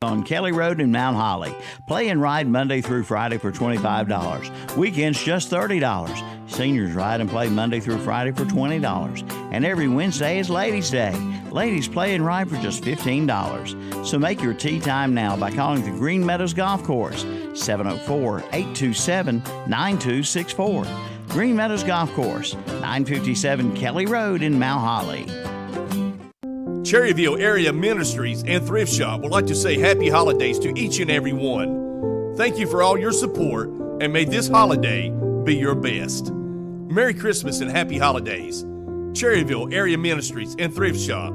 on Kelly Road in Mount Holly. Play and ride Monday through Friday for $25. Weekends just $30. Seniors ride and play Monday through Friday for $20. And every Wednesday is Ladies' Day. Ladies play and ride for just $15. So make your tee time now by calling the Green Meadows Golf Course, 704-827-9264. Green Meadows Golf Course, 957 Kelly Road in Mount Holly. Cherryville Area Ministries and Thrift Shop would like to say happy holidays to each and every one. Thank you for all your support, and may this holiday be your best. Merry Christmas and happy holidays. Cherryville Area Ministries and Thrift Shop,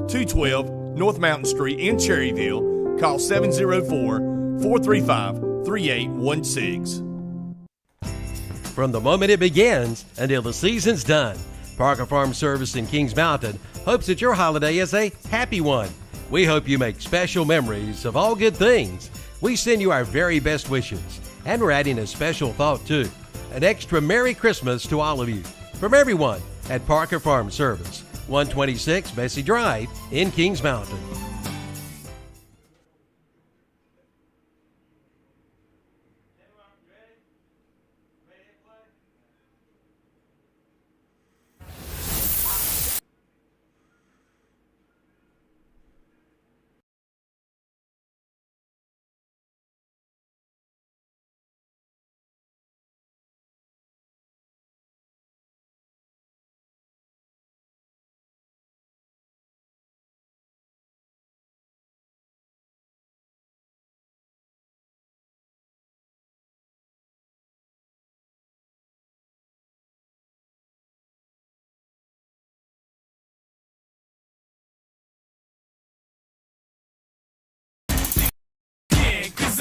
212 North Mountain Street in Cherryville. Call 704-435-3816. From the moment it begins until the season's done, Parker Farm Service in Kings Mountain hopes that your holiday is a happy one. We hope you make special memories of all good things. We send you our very best wishes, and we're adding a special thought too. An extra Merry Christmas to all of you from everyone at Parker Farm Service, 126 Bessie Drive in Kings Mountain.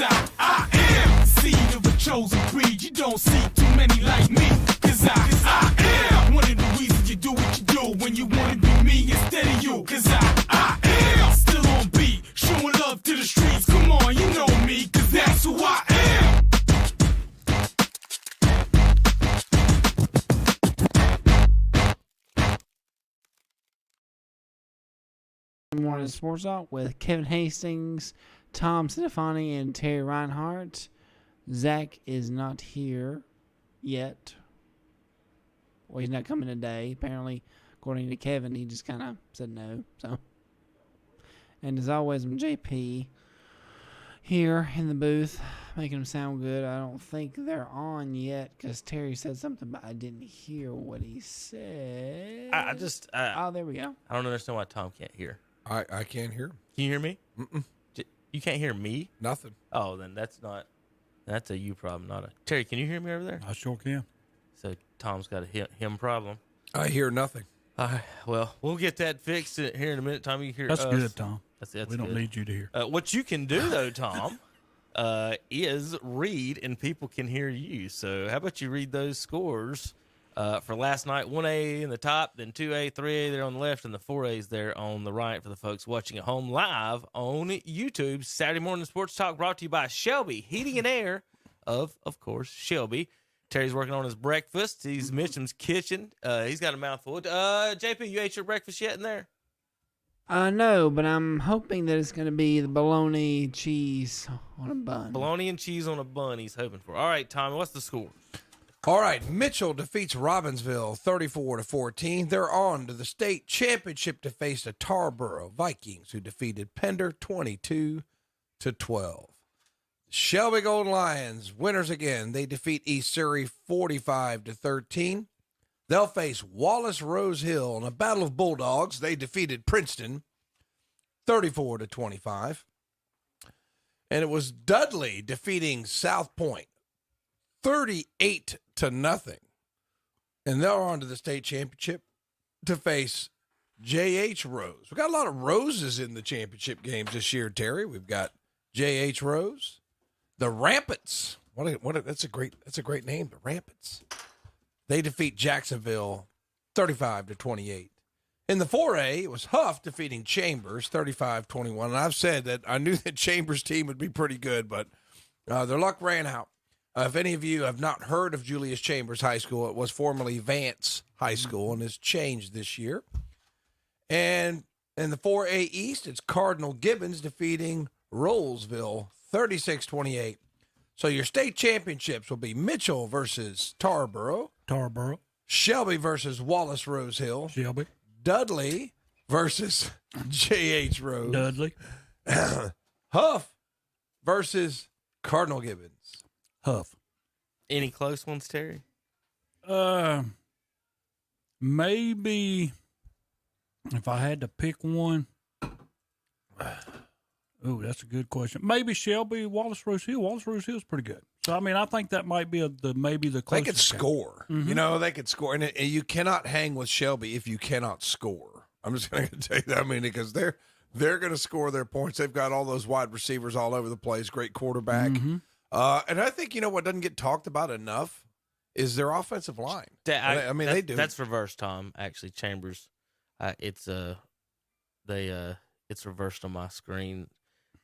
I am the seed of a chosen breed. You don't see too many like me. Cause I am one of the reasons you do what you do when you wanna be me instead of you. Cause I am still on beat, showing love to the streets. Come on, you know me, cause that's who I am. Morning Sports Talk with Kevin Hastings, Tom Stefani, and Terry Reinhardt. Zach is not here yet. Well, he's not coming today. Apparently, according to Kevin, he just kind of said no. So, and as always, I'm JP here in the booth, making them sound good. I don't think they're on yet because Terry said something, but I didn't hear what he said. Oh, there we go. I don't understand why Tom can't hear. I can't hear. Can you hear me? Mm-mm. You can't hear me? Nothing. Oh, then that's a you problem, not a... Terry, can you hear me over there? I sure can. So Tom's got a him problem. I hear nothing. Well, we'll get that fixed here in a minute. Tom, you hear That's us. good, Tom. That's we don't good. need you to hear. What you can do, though, Tom, is read and people can hear you. So how about you read those scores for last night? 1A in the top, then 2A, 3A there on the left, and the 4A's there on the right for the folks watching at home live on YouTube. Saturday Morning Sports Talk brought to you by Shelby Heating and Air of course, Shelby. Terry's working on his breakfast. He's Mitchum's kitchen. He's got a mouthful. JP, you ate your breakfast yet in there? No, but I'm hoping that it's going to be the bologna cheese on a bun. Bologna and cheese on a bun he's hoping for. All right, Tommy, what's the score? All right, Mitchell defeats Robbinsville 34-14. They're on to the state championship to face the Tarboro Vikings, who defeated Pender 22-12. Shelby Golden Lions, winners again. They defeat East Surrey 45-13. They'll face Wallace Rose Hill in a battle of Bulldogs. They defeated Princeton 34-25. And it was Dudley defeating South Point 38-0. And they're on to the state championship to face J.H. Rose. We've got a lot of Roses in the championship games this year, Terry. We've got J.H. Rose. The Rampants. That's a great name, the Rampants. They defeat Jacksonville 35-28. In the 4A, it was Huff defeating Chambers 35-21. And I've said that I knew that Chambers' team would be pretty good, but their luck ran out. If any of you have not heard of Julius Chambers High School, it was formerly Vance High School and has changed this year. And in the 4A East, it's Cardinal Gibbons defeating Rollsville 36-28. So your state championships will be Mitchell versus Tarboro, Shelby versus Wallace Rose Hill, Dudley versus J.H. Rose, Huff versus Cardinal Gibbons. Any close ones, Terry? Maybe if I had to pick one. Oh, that's a good question. Maybe Shelby, Wallace Rose Hill. Wallace Rose Hill is pretty good. So I mean, I think that might be maybe the closest. They could score. You know, they could score, and you cannot hang with Shelby if you cannot score. I'm just going to tell you that. I mean, because they're going to score their points. They've got all those wide receivers all over the place. Great quarterback, and I think what doesn't get talked about enough is their offensive line. I mean, they do. That's reversed, Tom. Actually, Chambers, it's reversed on my screen.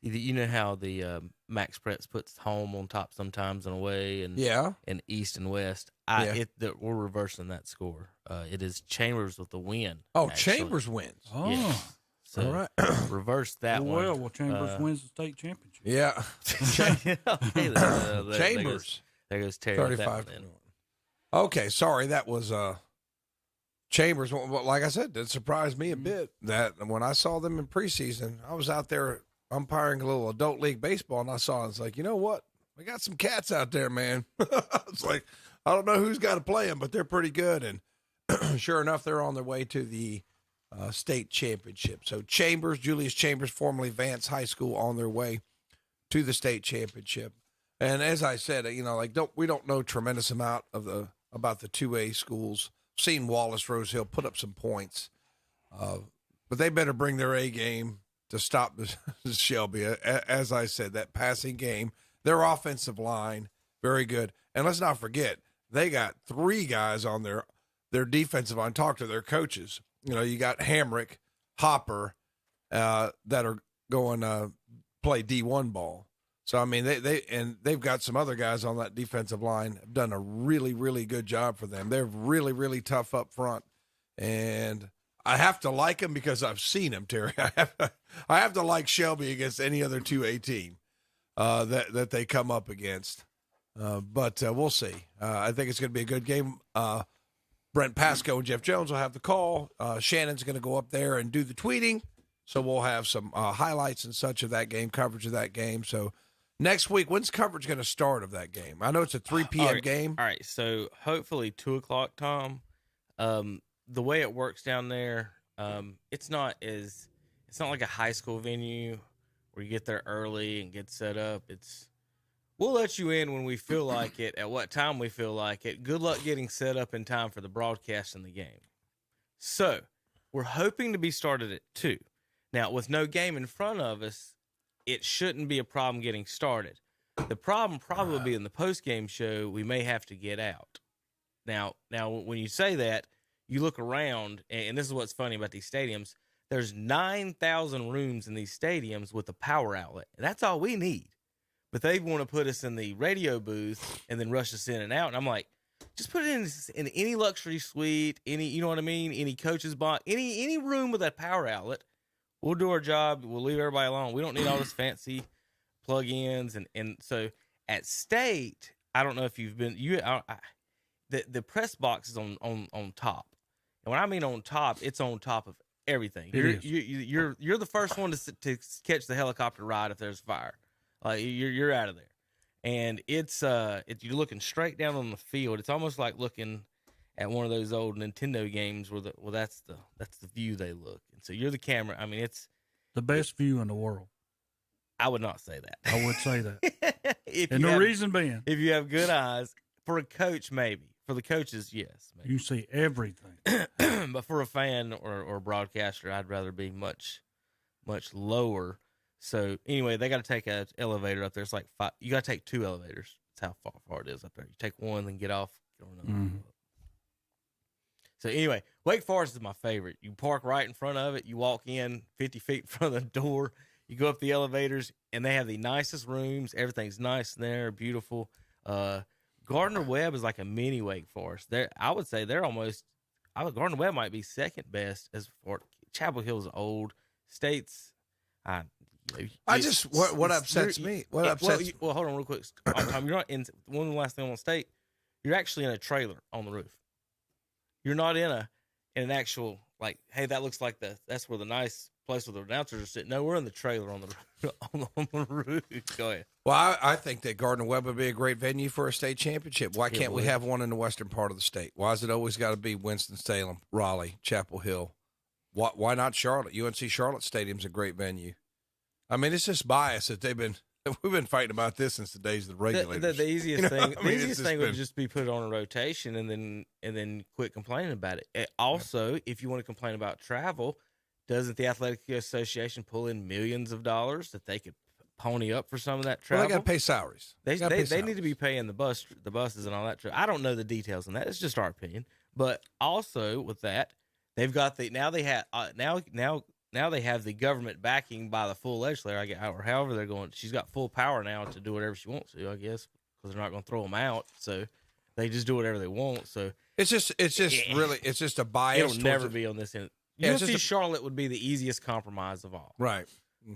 You know how the Max Pretz puts home on top sometimes and away, and east and west. We're reversing that score. It is Chambers with the win. Oh, actually. Chambers wins. Oh, yeah. So all right. Reverse that one. Well, Chambers wins the state championship. Yeah, Chambers. There goes Terry. 35. Okay, sorry, that was Chambers. Well, like I said, it surprised me a bit that when I saw them in preseason, I was out there umpiring a little adult league baseball, and I saw it. It's like, you know what? We got some cats out there, man. It's like, I don't know who's got to play them, but they're pretty good. And sure enough, they're on their way to the state championship. So Julius Chambers, formerly Vance High School, on their way to the state championship. And as I said, we don't know tremendous amount about the 2A schools. Seen Wallace Rose Hill put up some points, but they better bring their A game to stop Shelby. As I said, that passing game, their offensive line, very good. And let's not forget, they got 3 guys on their defensive line. Talk to their coaches. You got Hamrick, Hopper, that are going to play D1 ball. So I mean, they've got some other guys on that defensive line have done a really, really good job for them. They're really, really tough up front, and I have to like them because I've seen them, Terry. I have to like Shelby against any other 2A team that they come up against. But we'll see. I think it's going to be a good game. Brent Pasco and Jeff Jones will have the call. Shannon's going to go up there and do the tweeting, so we'll have some highlights and such of that game, coverage of that game. So next week, when's coverage going to start of that game? I know it's a 3 p.m. game. All right, so hopefully 2 o'clock, Tom. The way it works down there, it's not like a high school venue where you get there early and get set up. We'll let you in when we feel like it, at what time we feel like it. Good luck getting set up in time for the broadcast in the game. So we're hoping to be started at 2. Now, with no game in front of us, it shouldn't be a problem getting started. The problem probably be in the post-game show. We may have to get out. Now, when you say that, you look around, and this is what's funny about these stadiums. There's 9,000 rooms in these stadiums with a power outlet. And that's all we need. But they want to put us in the radio booth and then rush us in and out. And I'm like, just put it in any luxury suite, you know what I mean? Any coach's box, any room with a power outlet. We'll do our job. We'll leave everybody alone. We don't need all this fancy plug-ins. And so at State, I don't know if you've been the press box is on top. And when I mean on top, it's on top of everything. You're the first one to catch the helicopter ride if there's fire. You're out of there. And you're looking straight down on the field. It's almost like looking at one of those old Nintendo games where that's the view they look. And so you're the camera. I mean, it's the best view in the world. I would not say that. I would say that. And the reason being, if you have good eyes, for a coach, maybe. For the coaches, yes. Maybe. You see everything. But for a fan or a broadcaster, I'd rather be much, much lower. So anyway, they got to take an elevator up there. It's like 5. You got to take 2 elevators. That's how far it is up there. You take one, then get off. Get on another. So anyway, Wake Forest is my favorite. You park right in front of it. You walk in 50 feet in front of the door. You go up the elevators, and they have the nicest rooms. Everything's nice in there, beautiful. Gardner Webb is like a mini Wake Forest. I would say Gardner Webb might be second best as for Chapel Hill's old. State's, What upsets me. What upsets? Well, hold on real quick. Tom, you're not in one last thing I want to state. You're actually in a trailer on the roof. You're not in an actual like. Hey, that looks like that's where the nice place where the announcers are sitting. No, we're in the trailer on the roof. Go ahead. Well, I think that Gardner Webb would be a great venue for a state championship. Why can't we have one in the western part of the state? Why is it always got to be Winston-Salem, Raleigh, Chapel Hill? Why not Charlotte? UNC Charlotte Stadium's a great venue. I mean, it's just bias that we've been fighting about this since the days of the regulators. The easiest thing would just be put it on a rotation and then quit complaining about it. Also, if you want to complain about travel, doesn't the Athletic Association pull in millions of dollars that they could pony up for some of that travel? Well, they got to pay salaries. They need to be paying the buses and all that. I don't know the details on that. It's just our opinion. But also with that, they've got now they have the government backing by the full legislature, or however they're going. She's got full power now to do whatever she wants to, I guess, because they're not going to throw them out. So they just do whatever they want. So it's just a bias. It'll never be on this end. UNC Charlotte would be the easiest compromise of all. Right.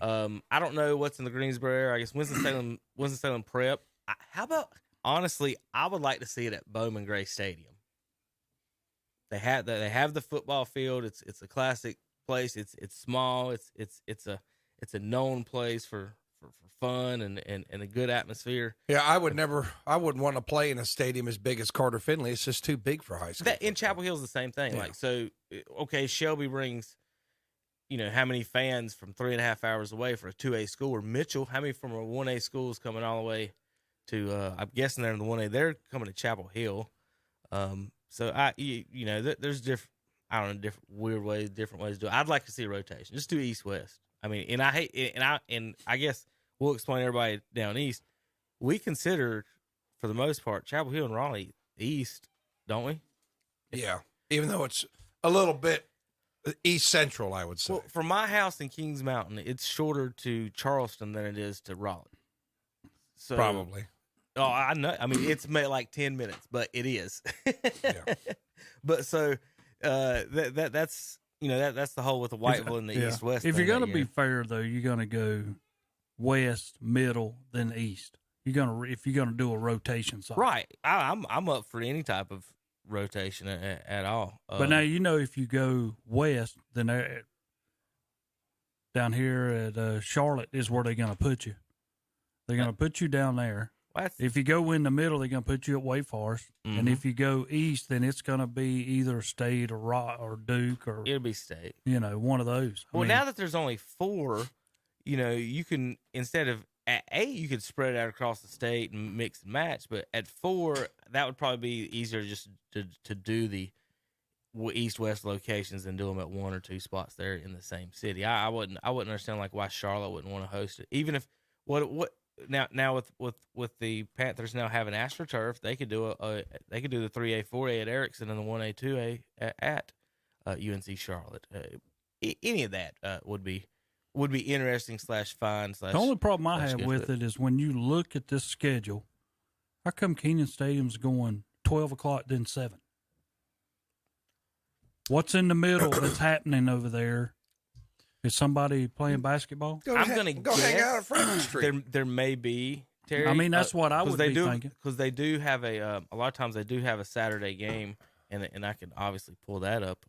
I don't know what's in the Greensboro area. I guess Winston-Salem Prep. How about, honestly, I would like to see it at Bowman Gray Stadium. They have the football field. It's a classic place. It's small. It's a known place for fun and a good atmosphere. Yeah, I wouldn't want to play in a stadium as big as Carter Finley. It's just too big for high school. In Chapel Hill's the same thing. Yeah. Like, so, okay, Shelby brings, how many fans from 3.5 hours away for a 2A school, or Mitchell, how many from a 1A school is coming all the way to, I'm guessing they're in the 1A, they're coming to Chapel Hill. So there's different weird ways, different ways to do it. I'd like to see a rotation. Just do East-West. I mean, and I guess we'll explain to everybody down east. We consider, for the most part, Chapel Hill and Raleigh east, don't we? Yeah, even though it's a little bit east central, I would say. Well, from my house in Kings Mountain, it's shorter to Charleston than it is to Raleigh. So, probably. Oh, I know. I mean, it's like 10 minutes, but it is. Yeah. But so that's that's the whole with the Whiteville and the East-West. If you're going to be fair, though, you're going to go west, middle, then east. If you're gonna do a rotation cycle. Right. I'm up for any type of rotation at all. But now if you go west, then down here at Charlotte is where they're going to put you. They're going to put you down there. If you go in the middle, they're going to put you at Wake Forest. Mm-hmm. And if you go east, then it's going to be either State or Duke or it'll be State. One of those. Well, now that there's only 4, you can, instead of at 8, you could spread it out across the state and mix and match. But at 4, that would probably be easier just to do the east-west locations and do them at 1 or 2 spots there in the same city. I wouldn't understand why Charlotte wouldn't want to host it, even if Now with the Panthers now having AstroTurf, they could do the 3A, 4A at Erickson and the 1A, 2A at UNC Charlotte. Any of that would be interesting / fun. The only problem I have with it is when you look at this schedule, how come Kenyon Stadium's going 12 o'clock then 7? What's in the middle that's happening over there? Is somebody playing basketball? Go hang out at Franklin Street. There may be, Terry. I mean, that's what I would be thinking. Because they do have a lot of times they do have a Saturday game, and I can obviously pull that up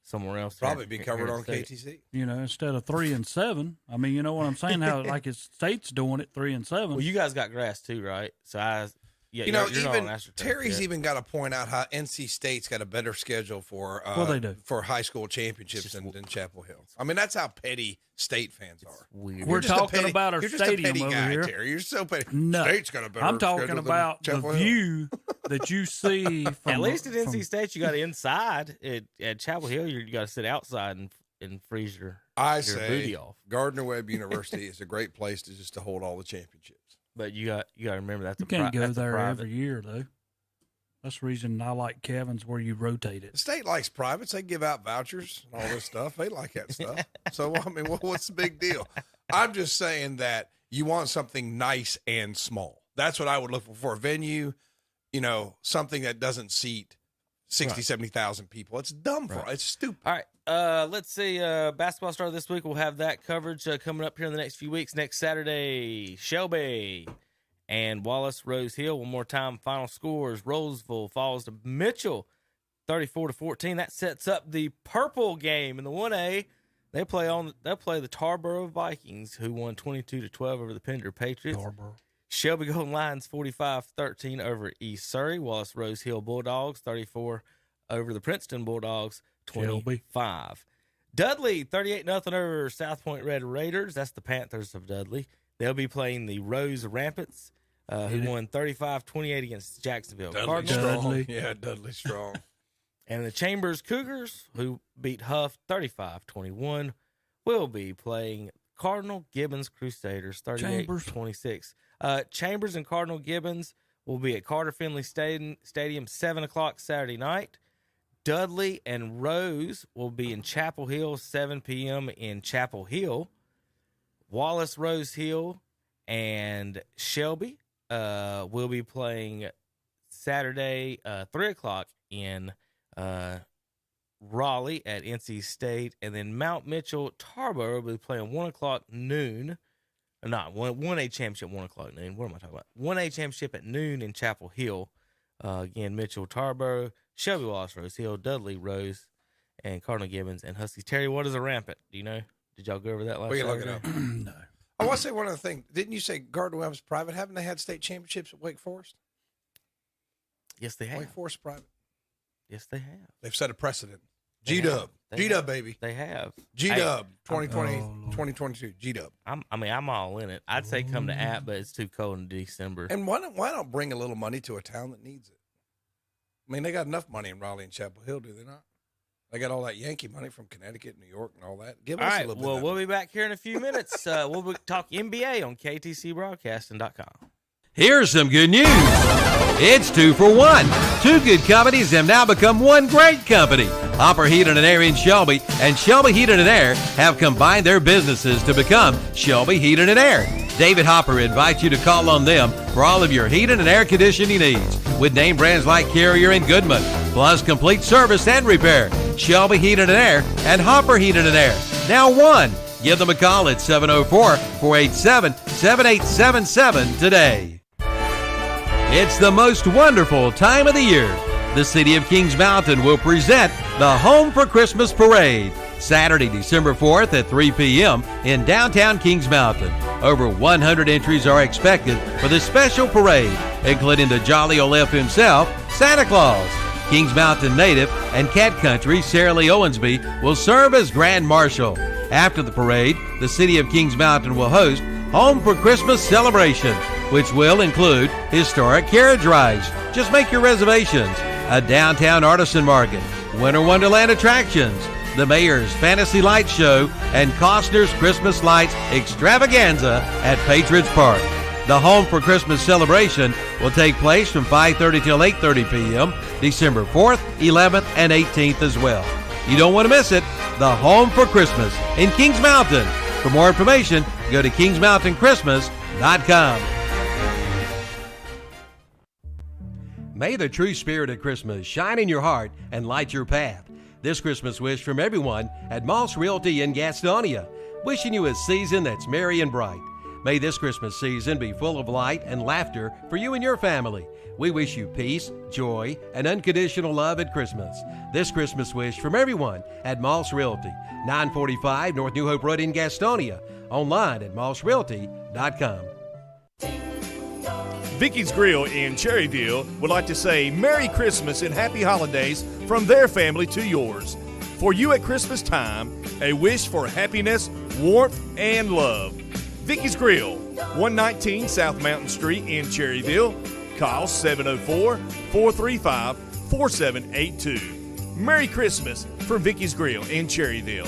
somewhere else. Probably be covered on KTC. Instead of 3 and 7. I mean, you know what I'm saying? How like it's State's doing it 3 and 7. Well, you guys got grass too, right? So even Terry's even got to point out how NC State's got a better schedule for they do. For high school championships than Chapel Hill. I mean, that's how petty State fans are. Weird. We're talking about our stadium over guy, here. Terry. You're so petty. No, State's got a better. I'm talking about the view that you see. From at least at NC State, you got inside. At Chapel Hill, you got to sit outside and freeze your booty off. Gardner Webb University is a great place to hold all the championships. But you got to remember that's you can't go there every year though. That's the reason I like Kevin's where you rotate it. The state likes privates. They give out vouchers and all this stuff. They like that stuff. So I mean, what's the big deal? I'm just saying that you want something nice and small. That's what I would look for a venue. Something that doesn't seat 60, 70,000 people. It's dumb for It's stupid. All right. Let's see. Basketball star this week. We'll have that coverage coming up here in the next few weeks. Next Saturday, Shelby and Wallace Rose Hill. One more time, final scores. Roseville falls to Mitchell, 34-14. That sets up the purple game in the 1A. They'll play the Tarboro Vikings, who won 22-12 over the Pender Patriots. Tarboro. Shelby Golden Lions 45-13 over East Surrey. Wallace Rose Hill Bulldogs 34 over the Princeton Bulldogs 25. Shelby. Dudley 38-0 over South Point Red Raiders. That's the Panthers of Dudley. They'll be playing the Rose Rampants, who won 35-28 against Jacksonville Cardinals. Dudley. Yeah, Dudley strong. And the Chambers Cougars, who beat Huff 35-21, will be playing Cardinal Gibbons Crusaders 38-26. Chambers and Cardinal Gibbons will be at Carter Finley Stadium 7 o'clock Saturday night. Dudley and Rose will be in Chapel Hill 7 p.m. in Chapel Hill. Wallace Rose Hill and Shelby will be playing Saturday 3 o'clock in Raleigh at NC State, and then Mount Mitchell Tarboro will be playing 1 o'clock noon. Not 1A championship 1 o'clock noon. What am I talking about? 1A championship at noon in Chapel Hill. Again, Mitchell Tarboro, Shelby Wallace Rose Hill, Dudley Rose, and Cardinal Gibbons and Huskies. Terry, what is a rampant? Do you know? Did y'all go over that last We can look Saturday? it up. No. I want to say one other thing. Didn't you say Gardner Webb's private? Haven't they had state championships at Wake Forest? Yes, they have. Wake Forest private. Yes, they have. They've set a precedent. G-Dub. G-Dub, baby. They have. G-Dub, 2020, 2022. G-Dub. I'm all in it. I'd say come to App, but it's too cold in December. And why don't bring a little money to a town that needs it? I mean, they got enough money in Raleigh and Chapel Hill, do they not? They got all that Yankee money from Connecticut, New York, and all that. Give us a little bit. Well, we'll be back here in a few minutes. We'll talk NBA on KTCBroadcasting.com. Here's some good news. It's 2 for 1. Two good companies have now become one great company. Hopper Heating and Air in Shelby and Shelby Heating and Air have combined their businesses to become Shelby Heating and Air. David Hopper invites you to call on them for all of your heating and air conditioning needs with name brands like Carrier and Goodman, plus complete service and repair. Shelby Heating and Air and Hopper Heating and Air. Now one. Give them a call at 704-487-7877 today. It's the most wonderful time of the year. The City of Kings Mountain will present the Home for Christmas Parade, Saturday, December 4th at 3 p.m. in downtown Kings Mountain. Over 100 entries are expected for this special parade, including the jolly old elf himself, Santa Claus. Kings Mountain native and cat country Sarah Lee Owensby will serve as Grand Marshal. After the parade, the City of Kings Mountain will host Home for Christmas Celebration, which will include historic carriage rides. Just make your reservations. A downtown artisan market, Winter Wonderland attractions, the Mayor's Fantasy Light Show, and Costner's Christmas Lights Extravaganza at Patriots Park. The Home for Christmas celebration will take place from 5:30 till 8:30 p.m., December 4th, 11th, and 18th as well. You don't want to miss it. The Home for Christmas in Kings Mountain. For more information, go to kingsmountainchristmas.com. May the true spirit of Christmas shine in your heart and light your path. This Christmas wish from everyone at Moss Realty in Gastonia, wishing you a season that's merry and bright. May this Christmas season be full of light and laughter for you and your family. We wish you peace, joy, and unconditional love at Christmas. This Christmas wish from everyone at Moss Realty, 945 North New Hope Road in Gastonia. Online at mossrealty.com. Vicky's Grill in Cherryville would like to say Merry Christmas and Happy Holidays from their family to yours. For you at Christmas time, a wish for happiness, warmth, and love. Vicky's Grill, 119 South Mountain Street in Cherryville. Call 704-435-4782. Merry Christmas from Vicky's Grill in Cherryville.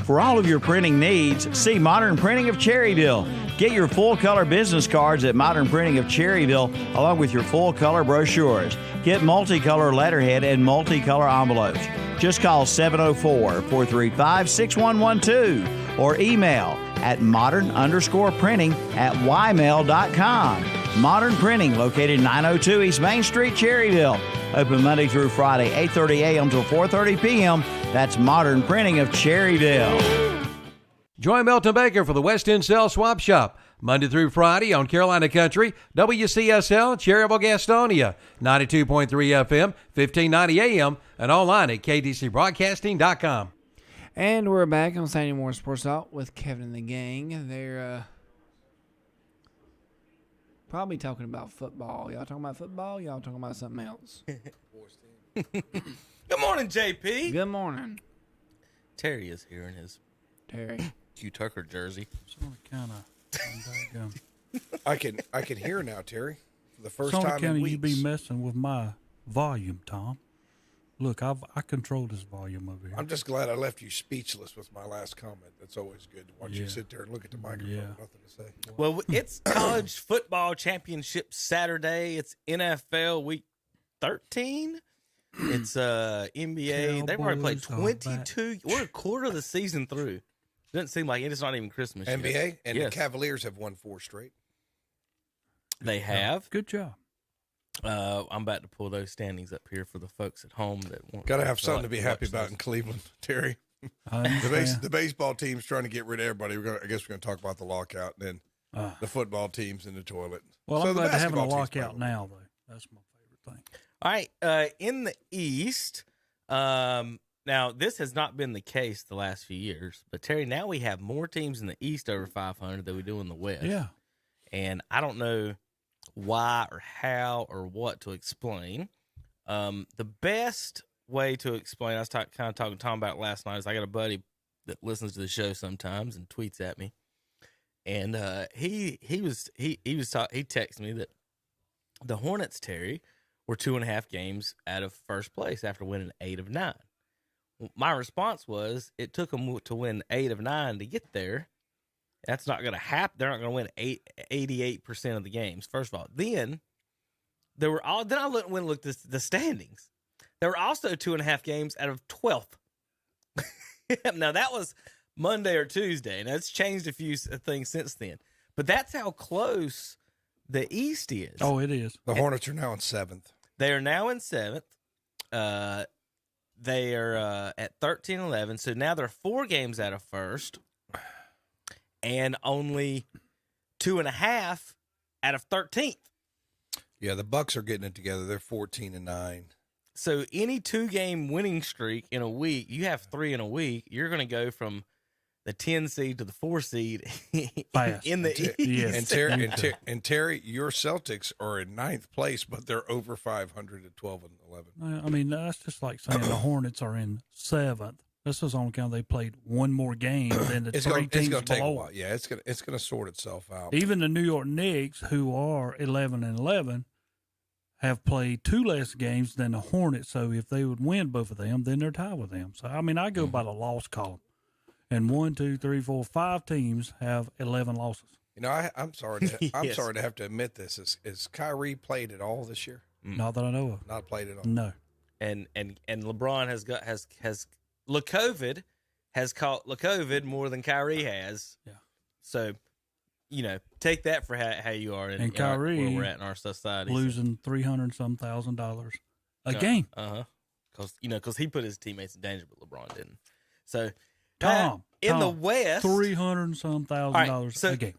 For all of your printing needs, see Modern Printing of Cherryville. Get your full-color business cards at Modern Printing of Cherryville, along with your full-color brochures. Get multicolor letterhead and multicolor envelopes. Just call 704-435-6112 or email at modern_printing@ymail.com. Modern Printing, located 902 East Main Street, Cherryville. Open Monday through Friday, 8:30 a.m. till 4:30 p.m. That's Modern Printing of Cherryville. Join Milton Baker for the West End Sale Swap Shop, Monday through Friday on Carolina Country, WCSL, Cherryville, Gastonia, 92.3 FM, 1590 AM, and online at kdcbroadcasting.com. And we're back on Saturday Morning Sports Talk with Kevin and the gang. They're probably talking about football. Y'all talking about football? Y'all talking about something else? Good morning, JP. Good morning, Terry is here in his Terry. Q Tucker jersey. I can hear now, Terry. For the first Some time in kind weeks. you be messing with my volume, Tom. Look, I control this volume over here. I'm just glad I left you speechless with my last comment. That's always good to watch you sit there and look at the microphone. Yeah. Nothing to say. Well, it's college football championship Saturday. It's NFL week 13. It's NBA. They've already played Cowboys 22. We're a quarter of the season through. Doesn't seem like it. It's not even Christmas NBA yet. and Yes. the Cavaliers have won 4 straight. They have. Good job. I'm about to pull those standings up here for the folks at home that want. Got to have something to be happy about in Cleveland, Terry. I understand. The baseball team's trying to get rid of everybody. I guess we're going to talk about the lockout, and then the football team's in the toilet. Well, So I'm the glad they're having a basketball team's lockout probably- now, though. That's my favorite thing. All right, in the East, now this has not been the case the last few years, but Terry, now we have more teams in the East over 500 than we do in the West. Yeah. And I don't know why or how or what to explain. The best way to explain, I was kind of talking to Tom about it last night, is I got a buddy that listens to the show sometimes and tweets at me, and he texted me that the Hornets, Terry, were 2.5 games out of first place after winning 8 of 9. My response was, it took them to win 8 of 9 to get there. That's not going to happen. They're not going to win 88% of the games. First of all, then I went and looked at the standings. There were also 2.5 games out of 12th. Now that was Monday or Tuesday, and that's changed a few things since then. But that's how close the East is. Oh, it is. The Hornets are now in 7th. They are now in 7th. They are at 13-11. So now they're 4 games out of first, and only 2.5 out of 13th. Yeah, the Bucks are getting it together. They're 14-9. So any 2-game winning streak in a week, you have 3 in a week, you're going to go from the 10 seed to the 4 seed Fast. in the East. Yes. And Terry, your Celtics are in 9th place, but they're over 500 at 12-11. I mean, that's just like saying the Hornets are in 7th. This is on account they played one more game than the three teams gonna take a below. while. Yeah, it's gonna sort itself out. Even the New York Knicks, who are 11-11, have played 2 less games than the Hornets. So if they would win both of them, then they're tied with them. So I mean, I go by the loss column, and 1, 2, 3, 4, 5 teams have 11 losses. You know, I'm sorry. I'm sorry to have to admit this. Is Kyrie played at all this year? Not that I know of. Not played at all. No. And LeBron has LeCovid has caught LeCovid more than Kyrie has. Yeah. So, take that for how you are And Kyrie where we're at in our society. Losing $300-some-thousand a game. Because he put his teammates in danger, but LeBron didn't. So, Tom, the West, $300-some-thousand a game.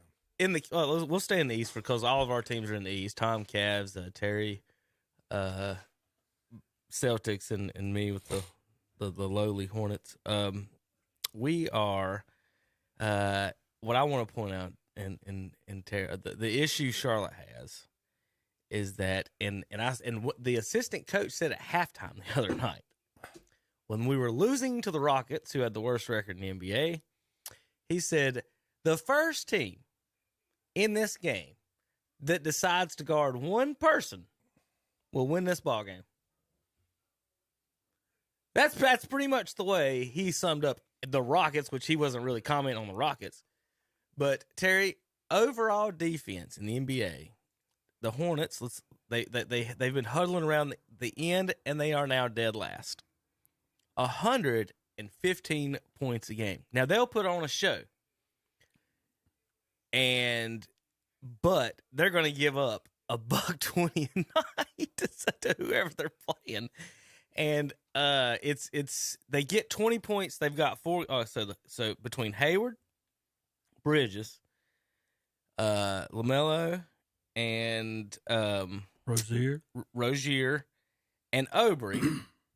We'll stay in the East because all of our teams are in the East. Tom, Cavs, Terry, Celtics, and me with the lowly Hornets. We are what I want to point out in Terry, the issue Charlotte has is that and what the assistant coach said at halftime the other night when we were losing to the Rockets, who had the worst record in the NBA. He said the first team in this game that decides to guard one person will win this ball game. That's pretty much the way he summed up the Rockets, which he wasn't really commenting on the Rockets. But Terry, overall defense in the NBA, the Hornets, they've been huddling around the end, and they are now dead last. 115 points a game. Now they'll put on a show, but they're going to give up $1.20 a night to whoever they're playing. And it's they get 20 points. They've got four. So between Hayward, Bridges, LaMelo, and Rozier, and Aubrey,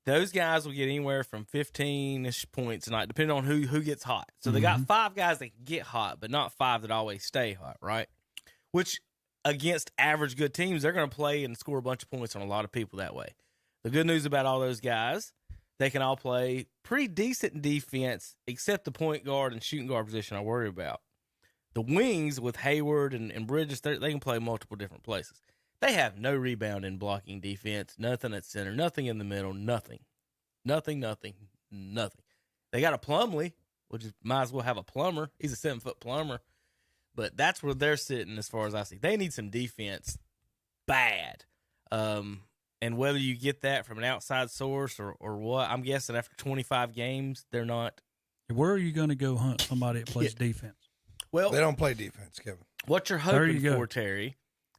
those guys will get anywhere from 15-ish points a night, depending on who gets hot. So they got 5 guys that can get hot, but not 5 that always stay hot, right? Which against average good teams, they're going to play and score a bunch of points on a lot of people that way. The good news about all those guys, they can all play pretty decent in defense, except the point guard and shooting guard position I worry about. The wings with Hayward and Bridges, they can play multiple different places. They have no rebound in blocking defense, nothing at center, nothing in the middle, nothing. They got a Plumlee, which is, might as well have a plumber. He's a 7-foot plumber. But that's where they're sitting as far as I see. They need some defense bad. And whether you get that from an outside source or what, I'm guessing after 25 games, they're not. Where are you going to go hunt somebody that plays defense? Well, they don't play defense, Kevin. What you're hoping for, Terry,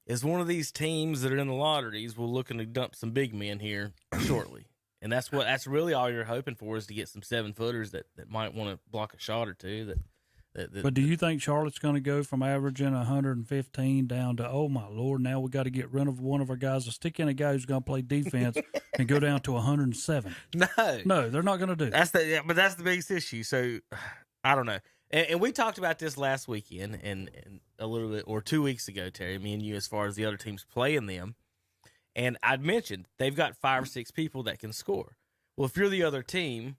is one of these teams that are in the lotteries will looking to dump some big men here shortly. And that's really all you're hoping for, is to get some 7-footers that might want to block a shot or two. But do you think Charlotte's going to go from averaging 115 down to, oh my Lord, now we got to get rid of one of our guys, to stick in a guy who's going to play defense and go down to 107? No, they're not going to do that. But that's the biggest issue. So I don't know. And we talked about this last weekend and a little bit, or 2 weeks ago, Terry, me and you, as far as the other teams playing them. And I'd mentioned they've got 5 or 6 people that can score. Well, if you're the other team,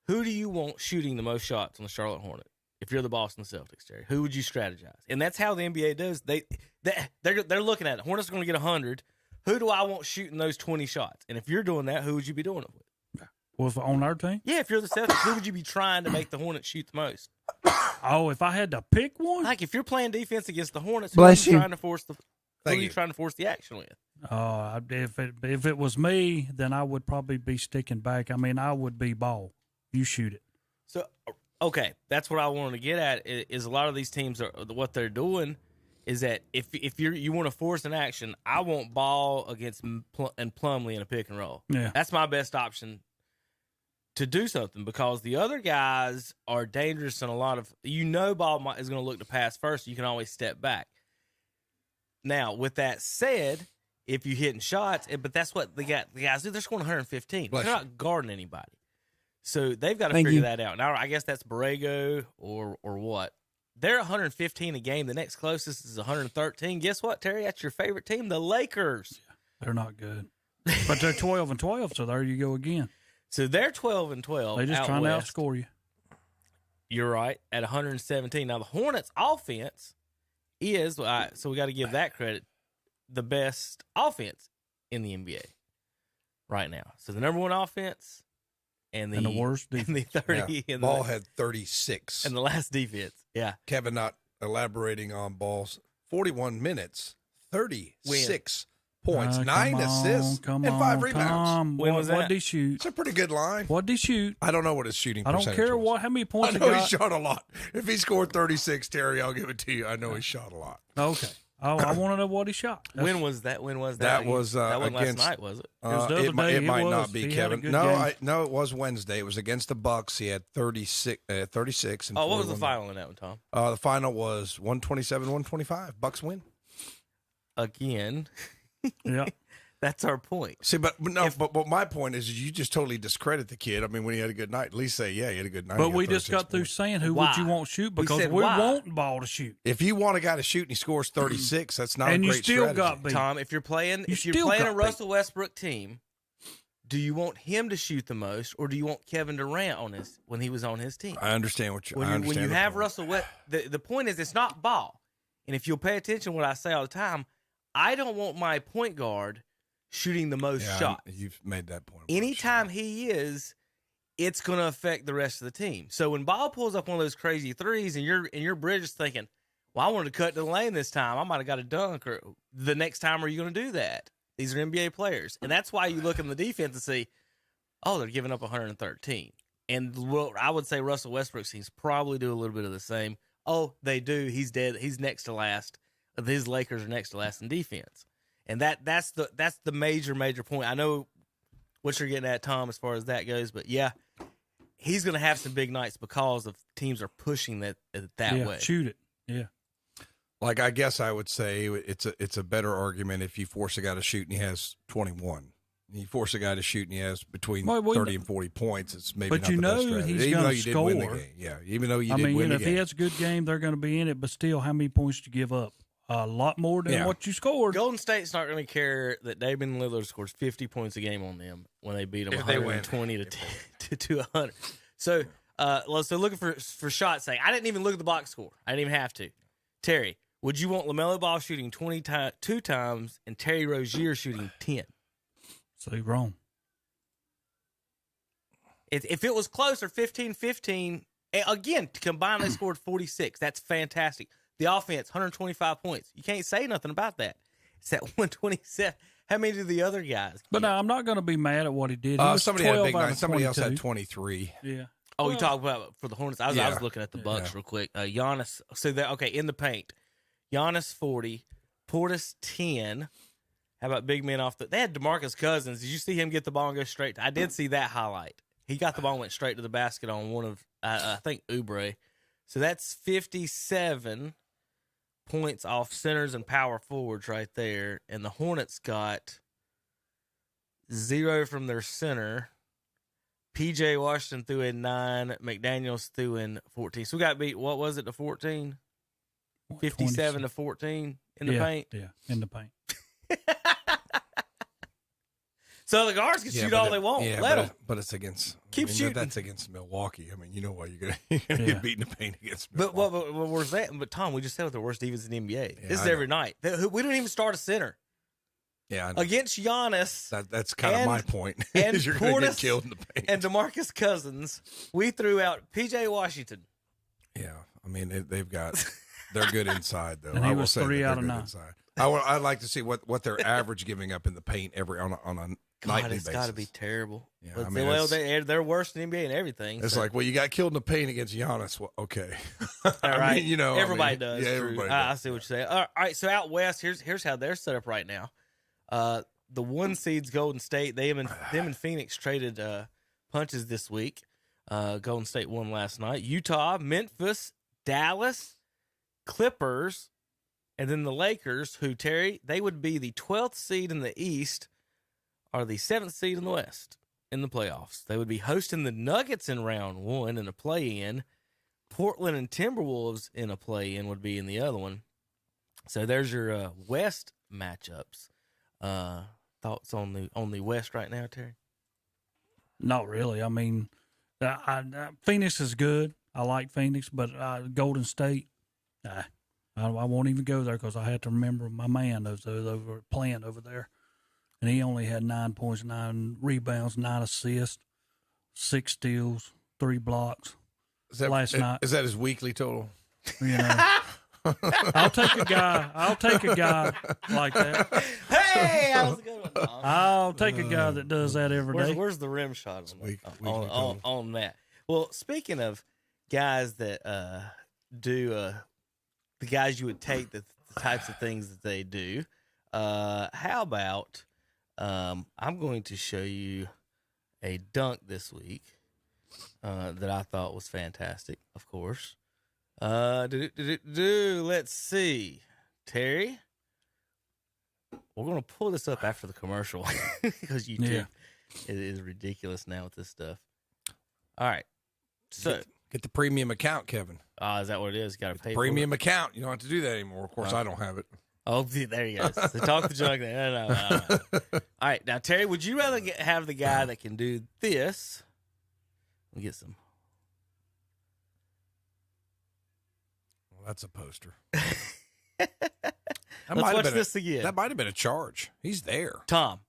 who do you want shooting the most shots on the Charlotte Hornets? If you're the Boston Celtics, Terry, who would you strategize? And that's how the NBA does. They're looking at it. Hornets are going to get 100. Who do I want shooting those 20 shots? And if you're doing that, who would you be doing it with? Well, if on our team? Yeah, if you're the Celtics, who would you be trying to make the Hornets shoot the most? Oh, if I had to pick one? Like, if you're playing defense against the Hornets, who are you trying to force the action with? If it was me, then I would probably be sticking back. I mean, I would be ball. You shoot it. So, okay, that's what I wanted to get at. Is a lot of these teams what they're doing is that if you want to force an action, I want Ball against and Plumlee in a pick and roll. Yeah, that's my best option to do something, because the other guys are dangerous in a lot of. Ball is going to look to pass first. So you can always step back. Now, with that said, if you hitting shots, but that's what the guys do. They're scoring 115. They're not guarding anybody. So they've got to figure that out. Now, I guess that's Borrego or what. They're 115 a game. The next closest is 113. Guess what, Terry? That's your favorite team, the Lakers. They're not good. But they're 12-12, so there you go again. So they're 12-12. They're just trying to outscore you. You're right, at 117. Now, the Hornets' offense is, so we got to give that credit, the best offense in the NBA right now. So the number one offense. And the worst defense. And the 30. Yeah. Ball had 36. And the last defense. Yeah. Kevin not elaborating on Ball's 41 minutes, 36 points, 9 assists, and 5 rebounds. When was that? What did he shoot? It's a pretty good line. What did he shoot? I don't know what his shooting percentage I don't care was. how many points he shot a lot. If he scored 36, Terry, I'll give it to you. I know he shot a lot. Okay. I want to know what he shot. When was that? That was that wasn't last night, was it? It might not be, Kevin. No, it was Wednesday. It was against the Bucks. He had 36 and what was the final in that one, Tom? The final was 127-125. Bucks win. Again. Yeah. That's our point. See, but my point is you just totally discredit the kid. I mean, when he had a good night, at least say, yeah, he had a good night. But we just got through saying who would you want shoot, because we want Ball to shoot. If you want a guy to shoot and he scores 36, that's not a great strategy. And you still got beat. Tom, if you're playing a Russell Westbrook team, do you want him to shoot the most, or do you want Kevin Durant when he was on his team? I understand what you're saying. When you have Russell Westbrook, the point is it's not Ball. And if you'll pay attention to what I say all the time, I don't want my point guard shooting the most shots. You've made that point. Anytime he is, it's going to affect the rest of the team. So when Ball pulls up one of those crazy threes and your bridge is thinking, well, I wanted to cut to the lane this time, I might have got a dunk, or the next time are you going to do that? These are NBA players. And that's why you look in the defense and see, oh, they're giving up 113. And I would say Russell Westbrook seems probably do a little bit of the same. Oh, they do. He's dead. He's next to last. His Lakers are next to last in defense. And that's the major point. I know what you're getting at, Tom, as far as that goes, but yeah, he's going to have some big nights because of teams are pushing that way. Shoot it. Yeah. Like, I guess I would say it's a better argument if you force a guy to shoot and he has 21. You force a guy to shoot and he has between 30 and 40 points. It's maybe but not you the know best strategy. he's even though going you to did win the score. game. Yeah, even though you I did mean, win the if game. he has a good game, they're going to be in it. But still, how many points do you give up? A lot more than what you scored. Golden State's not going to care that Damian Lillard scores 50 points a game on them when they beat them If they win. 120 to 100. So, so looking for shots. Say, I didn't even look at the box score. I didn't even have to. Terry, would you want LaMelo Ball shooting 22 times and Terry Rozier shooting 10? So you're wrong. If it was closer, 15-15, again, combined they scored 46. That's fantastic. The offense, 125 points. You can't say nothing about that. It's at 127. How many do the other guys But get? no, I'm not going to be mad at what he did. He was Somebody had a 12 big out night. of Somebody else 22. had 23. Yeah. Oh, you talk about for the Hornets. I was looking at the Bucks Yeah. real quick. Giannis. So that okay in the paint. Giannis 40, Portis 10. How about big men off the? They had Demarcus Cousins. Did you see him get the ball and go straight? I did see that highlight. He got the ball and went straight to the basket on one of I think Oubre. So that's 57 points off centers and power forwards right there. And the Hornets got 0 from their center. P.J. Washington threw in 9. McDaniels threw in 14. So we got beat, what was it, to 14? 57 to 14 in the paint? Yeah, in the paint. So the guards can shoot all they want. Yeah, Let them. but it's against. Keep shooting. That's against Milwaukee. I mean, you know why you're going to get beat in the paint against But Milwaukee. where's that? But Tom, we just said with the worst defense in the NBA. Yeah, This is I every know. night. We don't even start a center Yeah, I know. against Giannis That's kind of my point. and is you're going to get Portis killed in the paint. and Demarcus Cousins. We threw out P.J. Washington. Yeah, I mean they've got. They're good inside though. And he I will was say 3 that they're out of good 9. Inside. I'd like to see what their average giving up in the paint every on a God, nightly it's basis. got to be terrible. Yeah, But I mean, they're worse than NBA and everything. It's so. like, well, you got killed in the paint against Giannis. Well, okay, All I right. mean, you know, everybody I mean, does. Yeah, Drew. everybody. I does. see what you're saying. All right, so out west, here's how they're set up right now. The 1 seeds Golden State. Them and Phoenix traded punches this week. Golden State won last night. Utah, Memphis, Dallas, Clippers, and then the Lakers, who, Terry, they would be the 12th seed in the East, are the 7th seed in the West in the playoffs. They would be hosting the Nuggets in round 1 in a play-in. Portland and Timberwolves in a play-in would be in the other one. So there's your West matchups. Thoughts on the West right now, Terry? Not really. I mean, Phoenix is good. I like Phoenix, but Golden State, I won't even go there because I had to remember my man that was over playing over there. And he only had 9 points, 9 rebounds, 9 assists, 6 steals, 3 blocks last night. Is that his weekly total? You know, I'll take a guy like that. Hey, that was a good one, Tom. I'll take a guy that does that every day. Where's the rim shot weekly on that? Well, speaking of guys that do the guys you would take, the types of things that they do, how about I'm going to show you a dunk this week that I thought was fantastic, of course. Let's see. Terry, we're going to pull this up after the commercial because YouTube it is ridiculous now with this stuff. All right. So Get the premium account, Kevin. is that what it is? Got to pay Premium account. You don't have to do that anymore. Of course, I don't have it. Oh, there you go. So talk the junk there. No. All right. Now, Terry, would you rather have the guy that can do this? Let me get some. Well, that's a poster. Let's watch this again. That might have been a charge. He's there. Tom,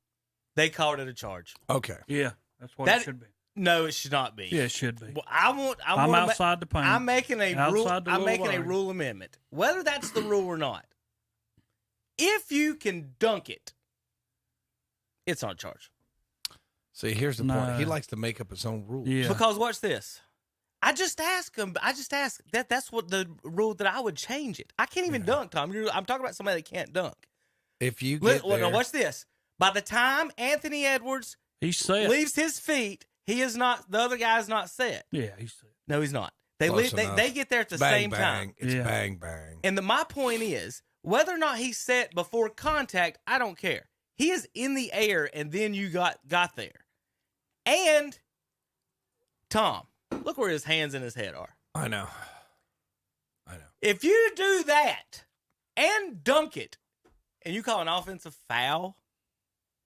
they called it a charge. Okay. Yeah, that's what it should be. No, it should not be. Yeah, it should be. Well, I'm outside the paint. I'm making a rule. Outside the I'm little making a area. rule amendment. Whether that's the rule or not, if you can dunk it, it's not a charge. See, here's the point. He likes to make up his own rules. Yeah. Because watch this. I just asked him. That's what the rule that I would change it. I can't even dunk, Tom. I'm talking about somebody that can't dunk. If you get there, now watch this. By the time Anthony Edwards leaves his feet, he is not. The other guy's not set. Yeah, he's set. No, he's not. They get there at the same time. It's bang bang. And my point is, whether or not he's set before contact, I don't care. He is in the air, and then you got there. And Tom, look where his hands and his head are. I know. If you do that and dunk it, and you call an offensive foul,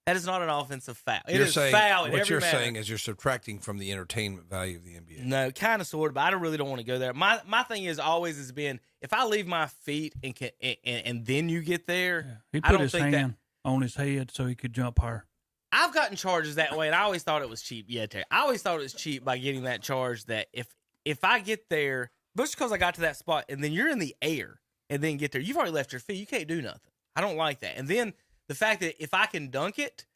that is not an offensive foul. It is foul in every manner. What you're saying is you're subtracting from the entertainment value of the NBA. No, kind of, sort of, but I really don't want to go there. My thing is always has been, if I leave my feet and then you get there, he put his hand on his head so he could jump higher. I've gotten charges that way, and I always thought it was cheap. Yeah, Terry. I always thought it was cheap by getting that charge that if I get there, just because I got to that spot, and then you're in the air and then get there, you've already left your feet. You can't do nothing. I don't like that. And then the fact that if I can dunk it,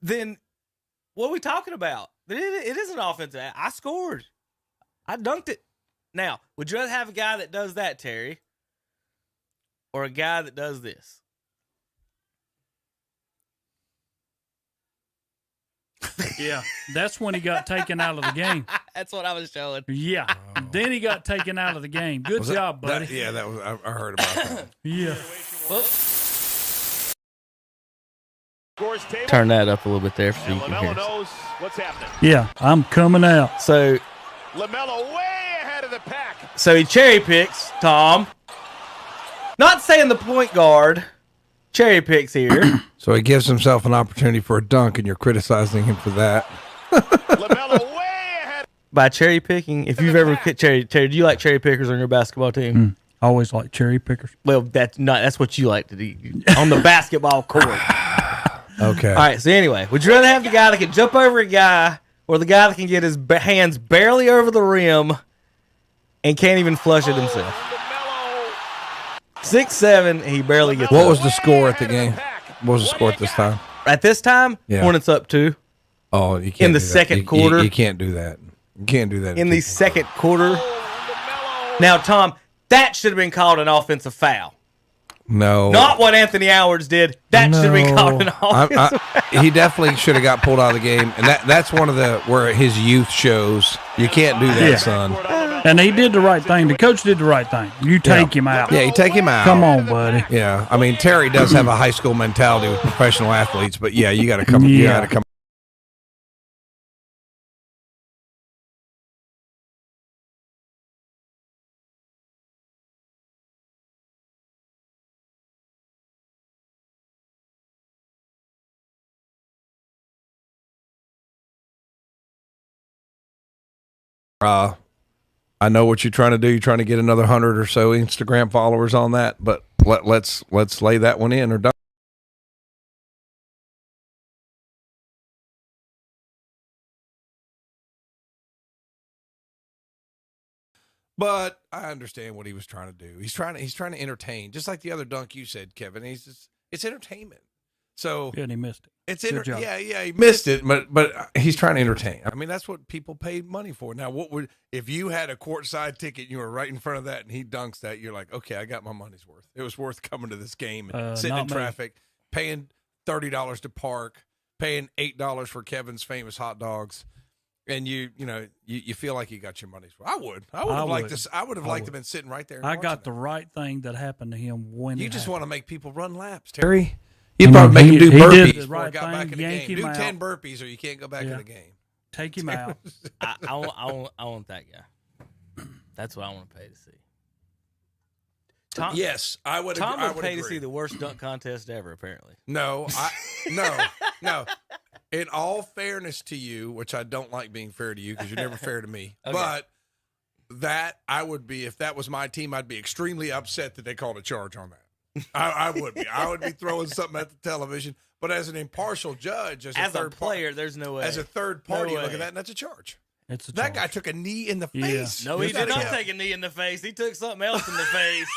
then what are we talking about? It is an offensive. I scored. I dunked it. Now, would you rather have a guy that does that, Terry, or a guy that does this? Yeah, that's when he got taken out of the game. That's what I was showing. Yeah, then he got taken out of the game. Good job, buddy. That was. I heard about that. Yeah. Turn that up a little bit there so you can hear. Knows what's happening. Yeah, I'm coming out. So LaMelo way ahead of the pack. So he cherry picks Tom. Not saying the point guard cherry picks here. So he gives himself an opportunity for a dunk, and you're criticizing him for that. LaMelo way ahead. By cherry picking, if you've ever Terry, do you like cherry pickers on your basketball team? Always like cherry pickers. Well, that's what you like to do on the basketball court. Okay. All right. So anyway, would you rather have the guy that can jump over a guy, or the guy that can get his hands barely over the rim and can't even flush it himself? 6'7", he barely gets. What was the score at the game? What was the score at this time? At this time, Hornets up 2. Oh, you can't in the second quarter. You can't do that. You can't do that in the second quarter. Now, Tom, that should have been called an offensive foul. No, not what Anthony Edwards did. That should have been called an offensive foul. He definitely should have got pulled out of the game, and that's one of the where his youth shows. You can't do that, son. And he did the right thing. The coach did the right thing. You take him out. Yeah, you take him out. Come on, buddy. Yeah, I mean Terry does have a high school mentality with professional athletes, but yeah, you got to come. Yeah. You got to come. I know what you're trying to do. You're trying to get another 100 or so Instagram followers on that, but let's lay that one in or don't. But I understand what he was trying to do. He's trying to entertain, just like the other dunk you said, Kevin. It's entertainment. So yeah, and he missed it. He missed it, but he's trying to entertain. I mean, that's what people paid money for. Now, if you had a courtside ticket and you were right in front of that and he dunks that, you're like, okay, I got my money's worth. It was worth coming to this game and sitting in traffic, paying $30 to park, paying $8 for Kevin's famous hot dogs, and you feel like you got your money's worth. I would have liked this. I would have liked to have been sitting right there. I got the right thing that happened to him when you just want to make people run laps, Terry. You probably make him do burpees before I got back in the game. Do 10 burpees or you can't go back in the game. Take him out. I want that guy. That's what I want to pay to see. Tom, yes, I would. Tom would pay agree. to see the worst dunk contest ever. Apparently, no. No. In all fairness to you, which I don't like being fair to you because you're never fair to me, okay. But that I would be if that was my team, I'd be extremely upset that they called a charge on that. I would be. I would be throwing something at the television. But as an impartial judge, as a third player, there's no way. As a third party, look at that, and that's a charge. It's a that charge. guy took a knee in the face. No, he did not take a knee in the face. He took something else in the face.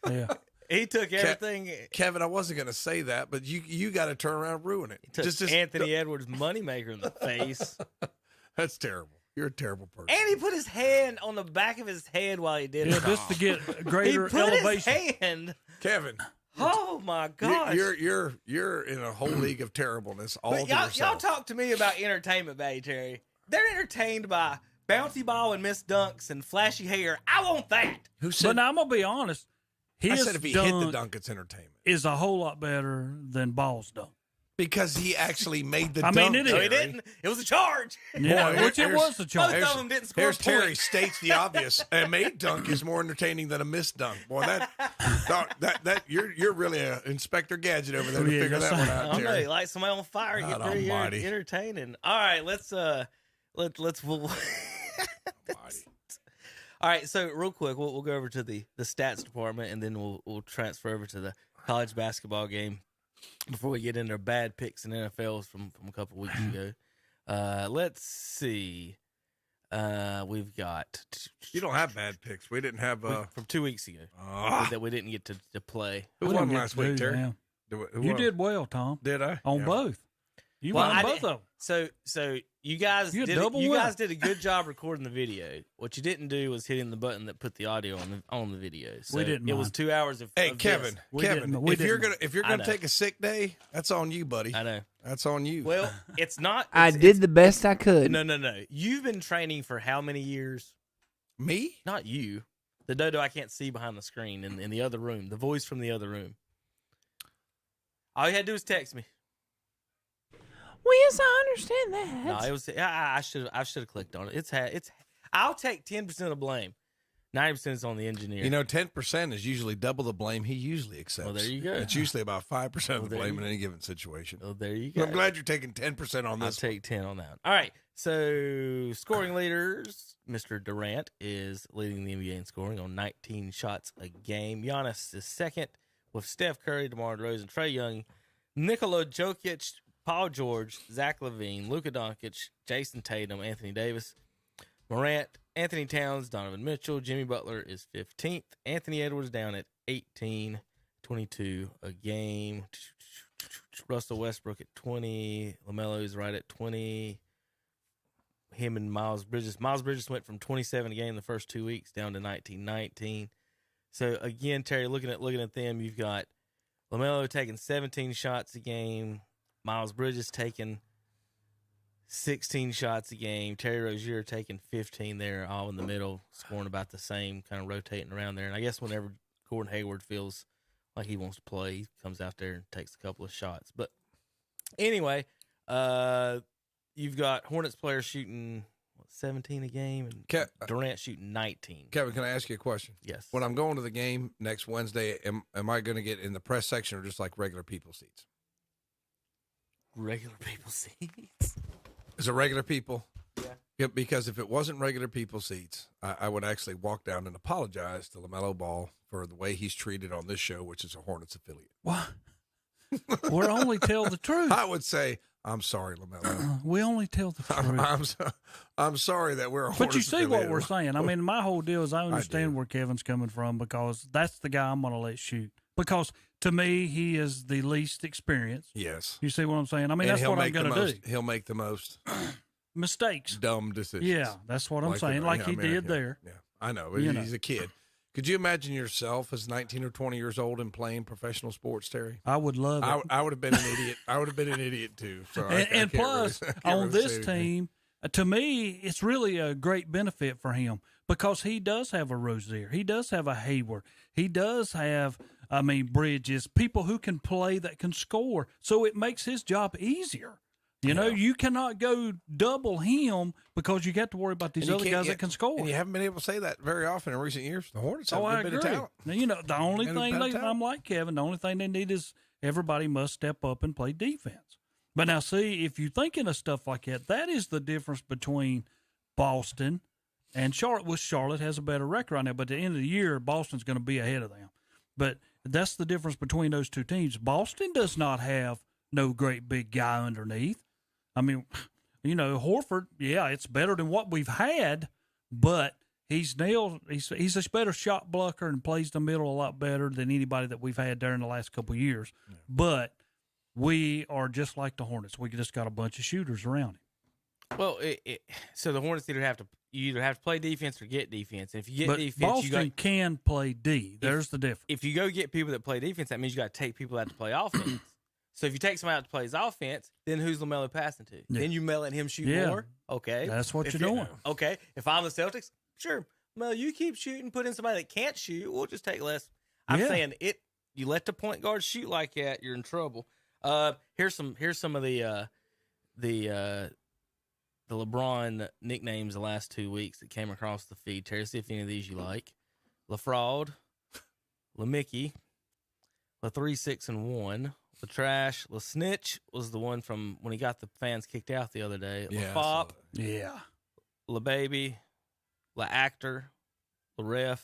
Yeah. He took everything. Kevin, I wasn't going to say that, but you got to turn around and ruin it. He took just Anthony Edwards' moneymaker in the face. That's terrible. You're a terrible person. And he put his hand on the back of his head while he did it. Just to get greater elevation. His hand Kevin. Oh my gosh! You're in a whole league of terribleness all But to y'all yourself. talk to me about entertainment value, Terry. They're entertained by bouncy ball and missed dunks and flashy hair. I want that. Who said? But now I'm gonna be honest. I His said if he hit the dunk dunk, it's entertainment is a whole lot better than Ball's dunk. because he actually made the I dunk. mean, it is. No, Terry. he didn't. It was a charge. Yeah, Boy, which it was a Both charge. of them didn't score Here's points. Terry states the obvious. A made dunk is more entertaining than a missed dunk. Boy, that you're really a Inspector Gadget over there to Yeah, figure that's that one right. out, I don't know. Terry. He lights somebody on fire. Get God very almighty. entertaining. All right, let's All right, so real quick, we'll go over to the stats department, and then we'll transfer over to the college basketball game before we get into our bad picks and NFLs from a couple weeks ago. Let's see. We've got You don't have bad picks. We didn't have. from 2 weeks ago that we didn't get to play. Who We won didn't get last to week, do Terry? that. Who You won? did well, Tom. Did I? On Yeah. both. You Well, won I both did- of them. So you guys You did double you win. guys did a good job recording the video. What you didn't do was hitting the button that put the audio on the video. So We didn't It was mind. 2 hours of Hey, of Kevin. this. We Kevin, didn't- we if you're didn't. gonna if you're I gonna know. take a sick day, that's on you, buddy. I know. That's on you. Well, it's not. I it's- did the best I could. No. You've been training for how many years? Me? Not you. The dodo I can't see behind the screen in the other room. The voice from the other room. All you had to do was text me. Well, yes, I understand that. No, it was. I should have clicked on it. It's. I'll take 10% of blame. 90% is on the engineer. You know, 10% is usually double the blame he usually accepts. Well, there you go. It's usually about 5% of Well, the there blame you in any given situation. Oh, there you But go. I'm glad you're taking 10% on I'll this. take 10 on that. All right. So, scoring leaders, Mr. Durant is leading the NBA in scoring on 19 shots a game. Giannis is second with Steph Curry, DeMar DeRozan, Trae Young, Nikola Jokic, Paul George, Zach LaVine, Luka Doncic, Jason Tatum, Anthony Davis, Morant, Anthony Towns, Donovan Mitchell, Jimmy Butler is 15th. Anthony Edwards down at 18, 22 a game. Russell Westbrook at 20. LaMelo is right at 20. Him and Miles Bridges. Miles Bridges went from 27 a game the first 2 weeks down to 19. So again, Terry, looking at them, you've got LaMelo taking 17 shots a game. Miles Bridges taking 16 shots a game. Terry Rozier taking 15 there, all in the middle, scoring about the same, kind of rotating around there. And I guess whenever Gordon Hayward feels like he wants to play, he comes out there and takes a couple of shots. But anyway, you've got Hornets players shooting 17 a game and Durant shooting 19. Kevin, can I ask you a question? Yes. When I'm going to the game next Wednesday, am I going to get in the press section or just like regular people seats? Regular people seats. Is it regular people? Yeah. Because if it wasn't regular people seats, I would actually walk down and apologize to LaMelo Ball for the way he's treated on this show, which is a Hornets affiliate. What? We only tell the truth. I would say, I'm sorry, LaMelo. We only tell the truth. I'm sorry that we're a But Hornets you see what affiliate. we're saying. I mean, my whole deal is I understand do. where Kevin's coming from because that's the guy I'm going to let shoot. Because to me, he is the least experienced. Yes. You see what I'm saying? I mean, And that's he'll what I'm make the going to do. most. He'll make the most Mistakes. dumb decisions. Yeah, that's what I'm saying. Like he did there. Yeah, I know. You He's know. a kid. Could you imagine yourself as 19 or 20 years old and playing professional sports, Terry? I would love it. I would have been an idiot. I would have been an idiot too. So I And can't plus, really, I can't on really this say anything. team, to me, it's really a great benefit for him because he does have a Rozier. He does have a Hayward. He does have, Bridges, people who can play that can score. So it makes his job easier. You know, you cannot go double him because you got to worry about these And you other can't guys get- that can score. And you haven't been able to say that very often in recent years. The Hornets have I a bit agree. of talent. Now, you know, the only And a thing bit of I'm talent. like Kevin. The only thing they need is everybody must step up and play defense. But now, see, if you're thinking of stuff like that, that is the difference between Boston and Charlotte. Well, Charlotte has a better record right now, but at the end of the year, Boston's going to be ahead of them. But that's the difference between those two teams. Boston does not have no great big guy underneath. I mean, you know, Horford, yeah, it's better than what we've had, but he's a better shot blocker and plays the middle a lot better than anybody that we've had there in the last couple of years. Yeah. But we are just like the Hornets. We just got a bunch of shooters around him. Well, so the Hornets either have to play defense or get defense. And if you get defense, Boston can play D. There's the difference. If you go get people that play defense, that means you got to take people out to play offense. So if you take somebody out to play his offense, then who's LaMelo passing to? Yeah. Then you letting him shoot more? Okay. That's what you're doing. Okay. If I'm the Celtics, sure. Well, you keep shooting, put in somebody that can't shoot, we'll just take less. I'm saying you let the point guard shoot like that, you're in trouble. Here's some of the LeBron nicknames the last 2 weeks that came across the feed. Terry, see if any of these you like. LaFraud, LaMickey, La3-6-1, LaTrash, LaSnitch was the one from when he got the fans kicked out the other day. LaFop, LaBaby, LaActor, LaRef,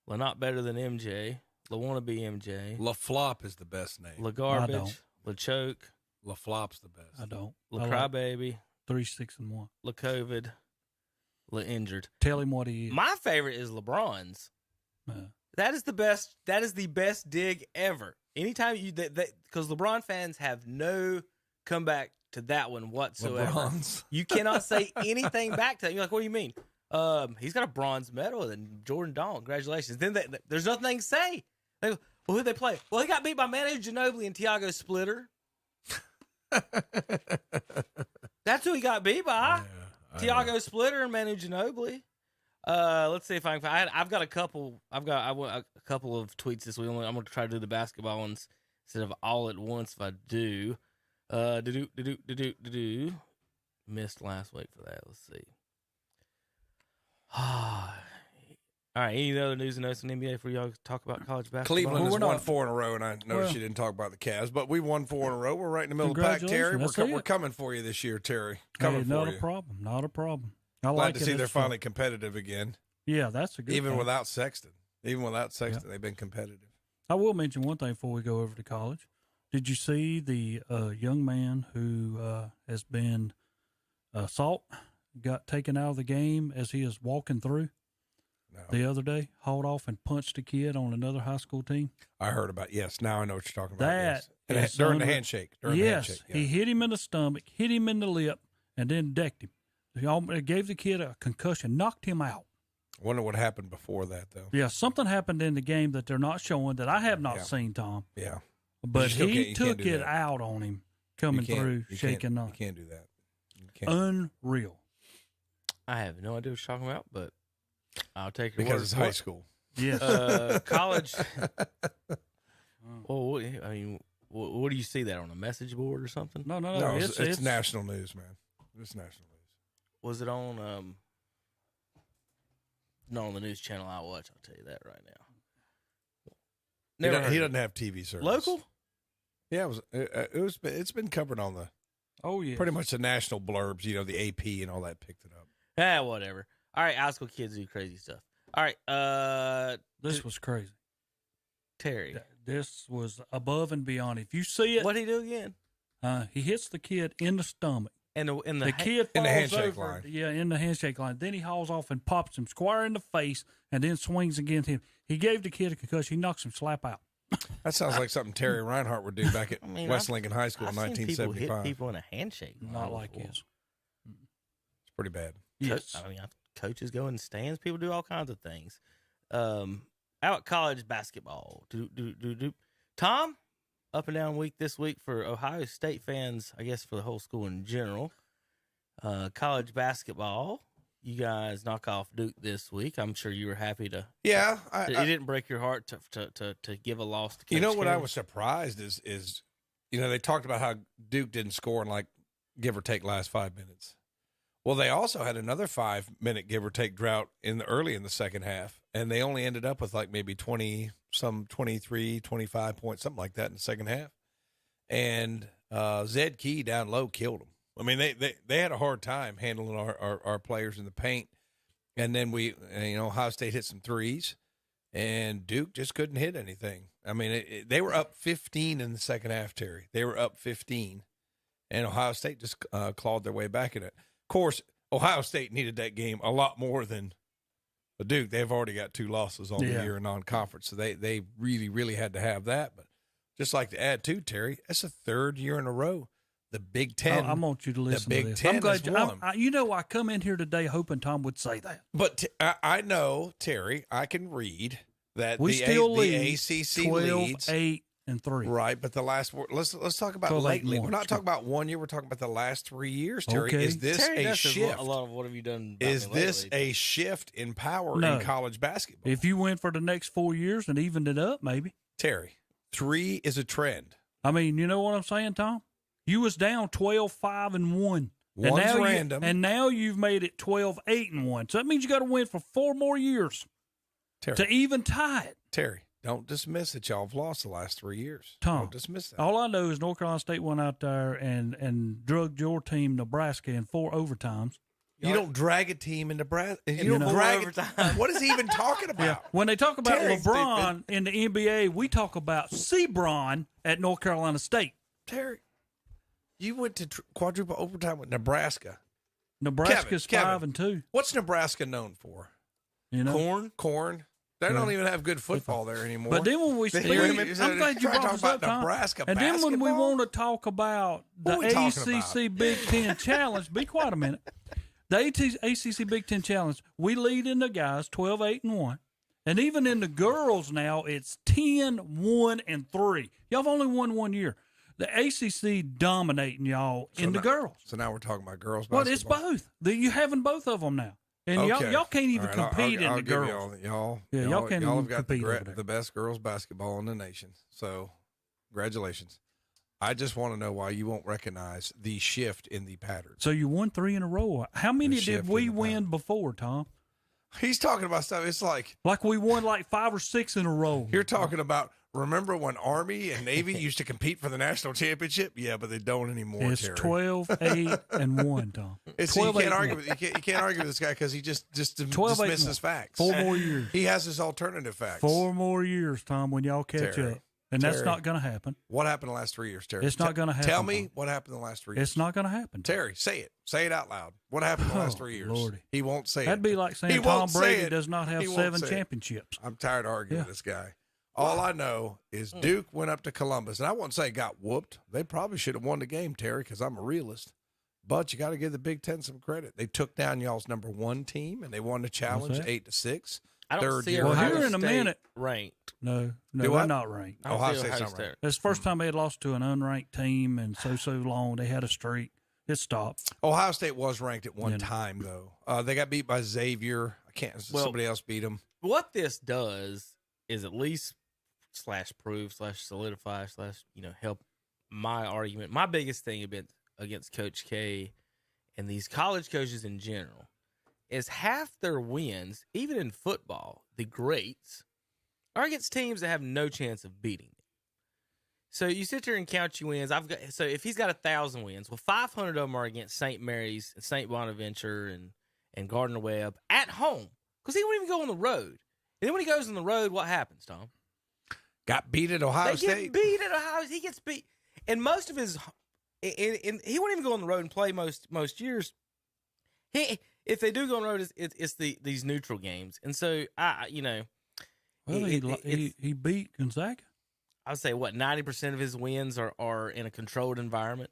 LaNot Better Than MJ, LaWannabe MJ. LaFlop is the best name. LaGarbage, LaChoke. LaFlop's the best. I don't. LaCrybaby. 3-6-1. LaCovid. LaInjured. Tell him what he is. My favorite is LeBron's. That is the best. That is the best dig ever. Anytime because LeBron fans have no comeback to that one whatsoever. You cannot say anything back to that. You're like, what do you mean? He's got a bronze medal and Jordan Dawn. Congratulations. Then there's nothing to say. They go, well, who'd they play? Well, he got beat by Manu Ginobili and Tiago Splitter. That's who he got beat by. Tiago Splitter and Manu Ginobili. Let's see if I can find. I've got a couple. I've got a couple of tweets this week. I'm going to try to do the basketball ones instead of all at once. If I do, missed last week for that. Let's see. All right. Any other news and notes in the NBA before y'all talk about college basketball? Cleveland has won 4 in a row, and I noticed you didn't talk about the Cavs, but we won 4 in a row. We're right in the middle of the pack, Terry. We're coming for you this year, Terry. Coming for you. Not a problem. Not a problem. Glad to see they're finally competitive again. Yeah, that's a good Even thing. without Sexton. They've been competitive. I will mention one thing before we go over to college. Did you see the young man who has been got taken out of the game as he is walking through the other day, hauled off and punched a kid on another high school team? I heard about it. Yes, now I know what you're talking about. That during the handshake. He hit him in the stomach, hit him in the lip, and then decked him. He gave the kid a concussion, knocked him out. I wonder what happened before that, though. Yeah, something happened in the game that they're not showing that I have not seen, Tom. Yeah. But he took it out on him coming through, shaking up. You can't do that. Unreal. I have no idea what you're talking about, but I'll take your because word it's for high it. school. Yes. College. Well, I mean, what do you see that on a message board or something? No. It's national news, man. It's national news. Was it on? Not on the news channel I watch. I'll tell you that right now. He doesn't have TV service. Local? Yeah, it's been covered on the. Oh yeah. Pretty much the national blurbs, the AP and all that picked it up. Whatever. All right, high school kids do crazy stuff. All right, this was crazy. Terry. This was above and beyond. If you see it, what'd he do again? He hits the kid in the stomach. And the kid falls in the handshake over, line. Yeah, in the handshake line. Then he hauls off and pops him square in the face and then swings against him. He gave the kid a concussion. He knocks him slap out. That sounds like something Terry Reinhardt would do back at West Lincoln High School in 1975. People hit people in a handshake. Not like his. It's pretty bad. Yes. Coaches go in stands. People do all kinds of things. How about college basketball? Tom, up and down week this week for Ohio State fans, I guess for the whole school in general. College basketball, you guys knock off Duke this week. I'm sure you were happy to. Yeah, it didn't break your heart to give a loss to Coach what Carey. I was surprised is they talked about how Duke didn't score in give or take last 5 minutes. Well, they also had another 5-minute give or take drought early in the second half, and they only ended up with maybe 23, 25 points, something like that in the second half. And Zed Key down low killed them. I mean, they had a hard time handling our players in the paint. And then Ohio State hit some threes, and Duke just couldn't hit anything. I mean, they were up 15 in the second half, Terry. They were up 15, and Ohio State just clawed their way back in it. Of course, Ohio State needed that game a lot more than Duke. They've already got 2 losses on the year in non-conference, so they really, really had to have that. But just like to add too, Terry, that's the 3rd year in a row The Big Ten. I want you to listen the to Big this. Ten I'm glad has won. I come in here today hoping Tom would say that. But I know, Terry, I can read that We still the lead ACC 12, leads 8, and 3. Right, but the last let's talk about 12, 8, lately. and We're 1. not talking about 1 year. We're talking about the last 3 years. Terry, Okay. is this Terry, a that's shift? A lot of what have you done? About Is me this lately? a shift in power No. in college basketball? If you went for the next 4 years and evened it up, maybe. Terry, 3 is a trend. I mean, you know what I'm saying, Tom? You was down 12, 5, and 1. And One's now random. and now you've made it 12, 8, and 1. So that means you got to win for 4 more years Terry, to even tie it. Terry, don't dismiss that y'all have lost the last 3 years. Tom, Don't dismiss that. all I know is North Carolina State went out there and drugged your team, Nebraska, in 4 overtimes. You don't drag a team in Nebraska. You You don't know. drag it. What is he even talking about? Yeah. When they talk about Terry, LeBron in the NBA, we talk about Sebron at North Carolina State. Terry, you went to quadruple overtime with Nebraska. Nebraska's Kevin, 5 and 2. What's Nebraska known for? You know, Corn. They Yeah. don't even have good football there anymore. But then when we speak, Wait a minute, I'm glad you try to brought talk this about up, Tom. Nebraska And then when we basketball? want to talk about the What are we talking ACC Big Ten Challenge, be quiet a minute. The ACC Big Ten Challenge, we lead in the guys 12, 8, and 1. And even in the girls now, it's 10, 1, and 3. Y'all have only won 1 year. The ACC dominating y'all in the girls. So now we're talking about girls Well, basketball. it's both. You having both of them now. And Okay. y'all can't even All right, compete I'll in the give girls. Y'all can't y'all even have got compete over there. the best girls basketball in the nation. So, congratulations. I just want to know why you won't recognize the shift in the pattern. So you won 3 in a row. How many shift did we in the win pattern. before, Tom? He's talking about stuff. It's like We won 5 or 6 in a row. you're talking about. Remember when Army and Navy used to compete for the national championship? Yeah, but they don't anymore. It's Terry. 12, 8, and 1, Tom. It's, 12, you 8, can't and argue 1. with you can't argue with this guy because he just 12, 8, and dismisses 1. facts. 4 more years. He has his alternative facts. 4 more years, Tom, when y'all catch Terry, up. And that's Terry. not going to happen. What happened the last 3 years, Terry? It's not gonna happen, Tell me Tom. what happened the last 3 years. It's not going to happen. Tom. Terry, say it. Say it out loud. What happened the last 3 years? Lordy. He won't say That'd it. be like He saying Tom won't say Brady it. does not have He won't 7 say it. championships. I'm tired of arguing Yeah. with this guy. All I know is Duke went up to Columbus, and I wouldn't say got whooped. They probably should have won the game, Terry, because I'm a realist. But you got to give the Big Ten some credit. They took down y'all's #1 team, and they won the challenge that? 8-6. I don't Third see year. Well, Ohio here in a State minute- ranked. No, Do they're what? not ranked. I don't Ohio see State's Ohio not State. ranked. That's the first time they had lost to an unranked team and so long. They had a streak. It stopped. Ohio State was ranked at one Yeah. time, though. They got beat by Xavier. Well- Somebody else beat them. What this does is at least /prove /solidify help my argument. My biggest thing against Coach K and these college coaches in general is half their wins, even in football, the greats, are against teams that have no chance of beating them. So you sit there and count your wins. So if he's got 1,000 wins, well, 500 of them are against St. Mary's and St. Bonaventure and Gardner Webb at home because he won't even go on the road. And then when he goes on the road, what happens, Tom? Got beat at Ohio They State. get beat at Ohio. He gets beat, and most of his, and he won't even go on the road and play most years. If they do go on the road, it's these neutral games, and so Well, he beat Gonzaga. I would say 90% of his wins are in a controlled environment.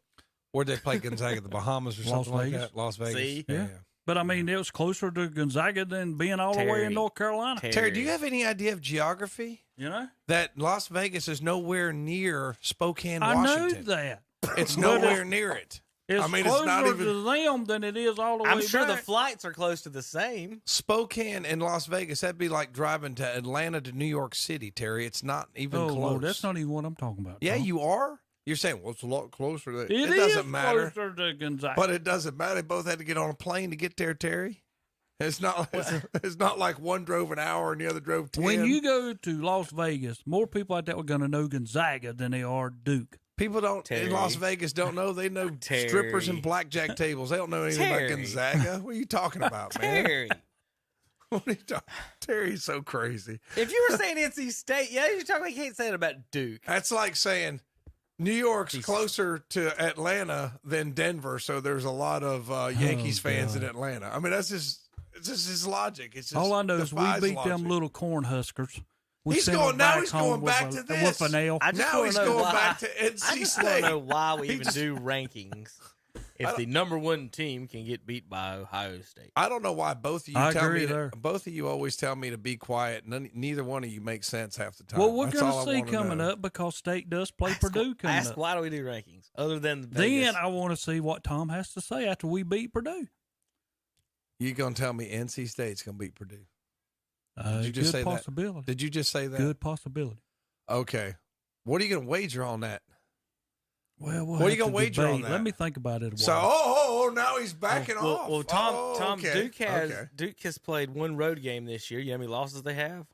Where'd they play Gonzaga? The Bahamas or something like Vegas. that? Las Vegas. See? Yeah. But, I mean, it was closer to Gonzaga than being all the way Terry. in North Carolina. Terry, do you have any idea of geography? You know? That Las Vegas is nowhere near Spokane, I know Washington. that. It's But nowhere near it. It's I mean, closer it's not even. to them than it is all the way I'm sure the back. flights are close to the same. Spokane and Las Vegas, that'd be like driving to Atlanta to New York City, Terry. It's not even Oh, close. Lord, that's not even what I'm talking about. Yeah, Tom. you are. You're saying, well, it's a lot closer. It It is doesn't matter. closer to Gonzaga. But it doesn't matter. They both had to get on a plane to get there, Terry. It's not. It's not like one drove an hour and the other drove 10. when you go to Las Vegas, more people like that are going to know Gonzaga than they are Duke. People don't Terry. in Las Vegas don't know. They know strippers and blackjack tables. They don't know anything Terry. about Gonzaga. What are you talking about, man? Terry, What are you talking? Terry's so crazy. if you were saying NC State, yeah, you're talking. You can't say it about Duke. That's like saying New York's closer to Atlanta than Denver, so there's a lot of Yankees fans in Atlanta. I mean, it's just his logic. It's just All I know is we defies beat logic. them little corn huskers, We He's sent going him now. back He's home going with back a- to this. with a nail. I just Now wanna he's know going why- back to NC I just want to State. know why we He even just- do rankings if the number one team can get beat by Ohio State. I don't know why both of you I tell agree me. there. Both of you always tell me to be quiet. Neither one of you makes sense half the time. Well, we're That's going all to I see wanna coming know. up because State does play Purdue coming Ask up. why do we do rankings other than Vegas? Then I want to see what Tom has to say after we beat Purdue. You gonna tell me NC State's gonna beat Purdue? Did you just good say that? possibility. Did you just say that? Good possibility. Okay. What are you gonna wager on that? Well, What are you gonna wager on that? Let me think about it. A So, while. now he's backing off. Well, Tom, okay. Duke has played one road game this year. You know how many losses they have?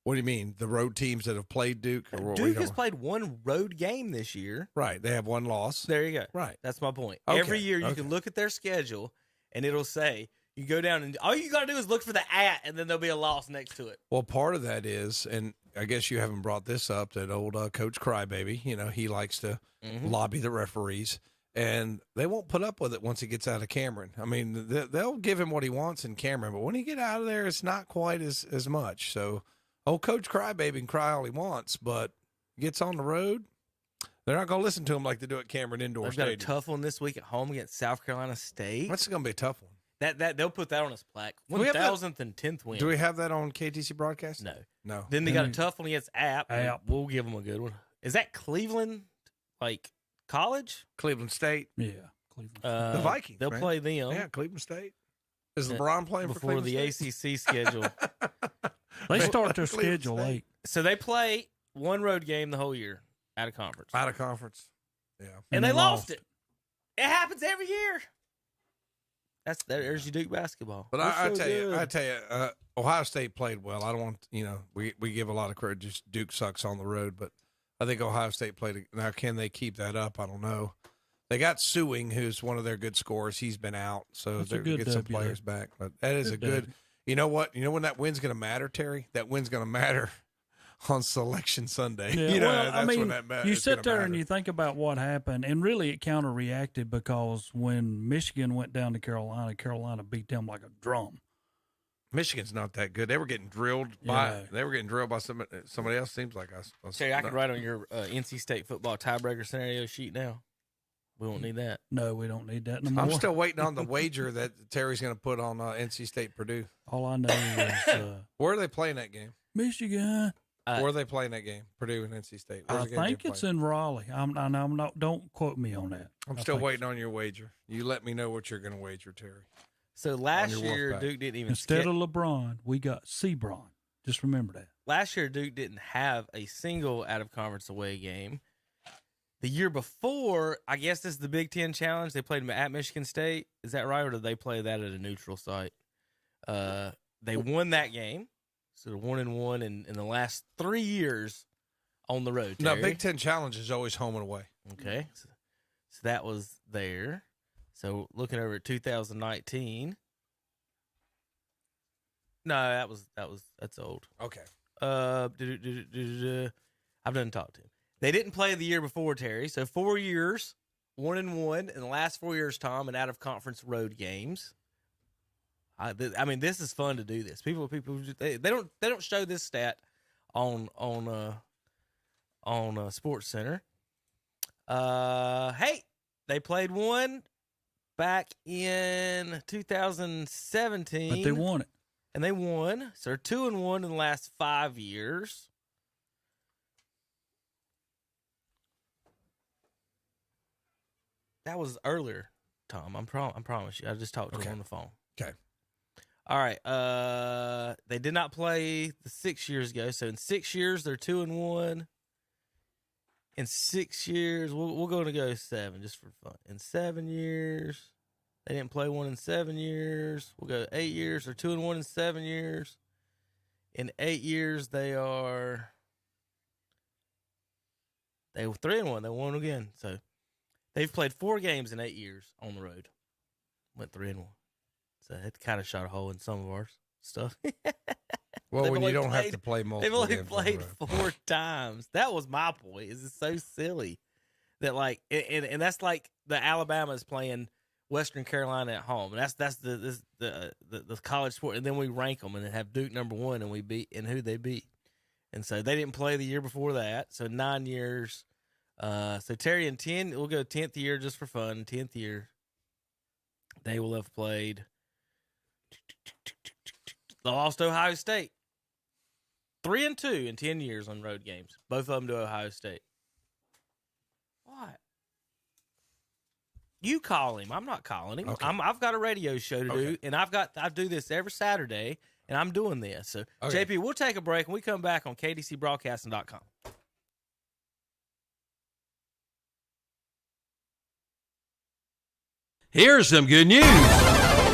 What do you mean? The road teams that have played Duke? Or what Duke has played one road game this year. Right. They have one loss. There you go. Right. That's my point. Okay, Every year you okay. can look at their schedule and it'll say, you go down and all you got to do is look for the @ and then there'll be a loss next to it. Well, part of that is, and I guess you haven't brought this up, that old Coach Crybaby, he likes to lobby the referees, and they won't put up with it once he gets out of Cameron. I mean, they'll give him what he wants in Cameron, but when he get out of there, it's not quite as much. So, old Coach Crybaby can cry all he wants, but gets on the road, they're not going to listen to him like they do at Cameron Indoor They've got Stadium. a tough one this week at home against South Carolina State. That's going to be a tough one. That they'll put that on his plaque. we have that- 1,000th and 10th win. Do we have that on KTC broadcast? No. No. Then they got a tough one against App. App. We'll give them a good one. Is that Cleveland, college? Cleveland State. Yeah, Cleveland. The Vikings. They'll man. play them. Yeah, Cleveland State. Is LeBron playing for before Cleveland the State? ACC schedule. They start their Cleveland schedule State. late. So they play one road game the whole year out of conference. Out of conference. Yeah. And they lost it. It happens every year. There's your Duke basketball. But We're I so tell you, good. Ohio State played well. I don't want, we give a lot of credit. Just Duke sucks on the road, but I think Ohio State played. Now, can they keep that up? I don't know. They got Sewing, who's one of their good scorers. He's been out, so That's a they're good get some W. players back. But that is a Good good. W. You know what? You know when that win's going to matter, Terry? That win's going to matter on Selection Sunday. Yeah, You know, well, that's I mean, when that matters. you sit there and you think about what happened, and really it counter-reacted because when Michigan went down to Carolina, Carolina beat them like a drum. Michigan's not that good. They were getting drilled by. They were getting drilled by somebody else. Seems like us. Terry, I could write on your NC State football tiebreaker scenario sheet now. We won't need that. No, we don't need that no more. I'm still waiting on the wager that Terry's going to put on NC State Purdue. All I know is Where are they playing that game? Michigan. Where are they playing that game? Purdue and NC State. Where's I the game think being it's played? in Raleigh. I'm not. Don't quote me on that. I'm I still think waiting on your wager. You let me know what you're going to wager, Terry. So last On your year, Wolfpack. Duke didn't even instead of LeBron, we got Sebron. Just remember that. last year Duke didn't have a single out of conference away game. The year before, I guess this is the Big Ten Challenge. They played at Michigan State. Is that right, or did they play that at a neutral site? They won that game, so they're 1-1 in the last 3 years on the road. No, Terry. Big Ten Challenge is always home and away. Okay, so that was there. So looking over at 2019. No, that's old. Okay. I've done talk to him. They didn't play the year before, Terry. So 4 years, 1-1 in the last 4 years, Tom, and out of conference road games. I mean, this is fun to do this. People, they don't show this stat on Sports Center. Hey, they played one back in 2017, But they won it. and they won. So they're 2-1 in the last 5 years. That was earlier, Tom. I promise you. I just talked to him on the phone. Okay. All right. They did not play the 6 years ago. So in 6 years, they're 2-1. In 6 years, we're going to go 7 just for fun. In 7 years, they didn't play one in 7 years. We'll go 8 years. They're 2-1 in 7 years. In 8 years, they were 3-1. They won again. So they've played 4 games in 8 years on the road. Went 3-1. So it kind of shot a hole in some of our stuff. Well, They've when you only don't have played- to play multiple They've only games on the played road. 4 times. That was my point. Is it's so silly that and that's like the Alabama's playing Western Carolina at home, and that's the college sport. And then we rank them and then have Duke number 1, and we beat and who they beat. And so they didn't play the year before that. So 9 years. So Terry in 10, we'll go 10th year just for fun. 10th year, they will have played. Lost to Ohio State. 3-2 in 10 years on road games. Both of them to Ohio State. What? You call him. I'm not calling him. Okay. I've got a radio show to do, and I do this every Saturday, and I'm doing this. So, JP, we'll take a break, and we come back on KDCBroadcasting.com. Here's some good news.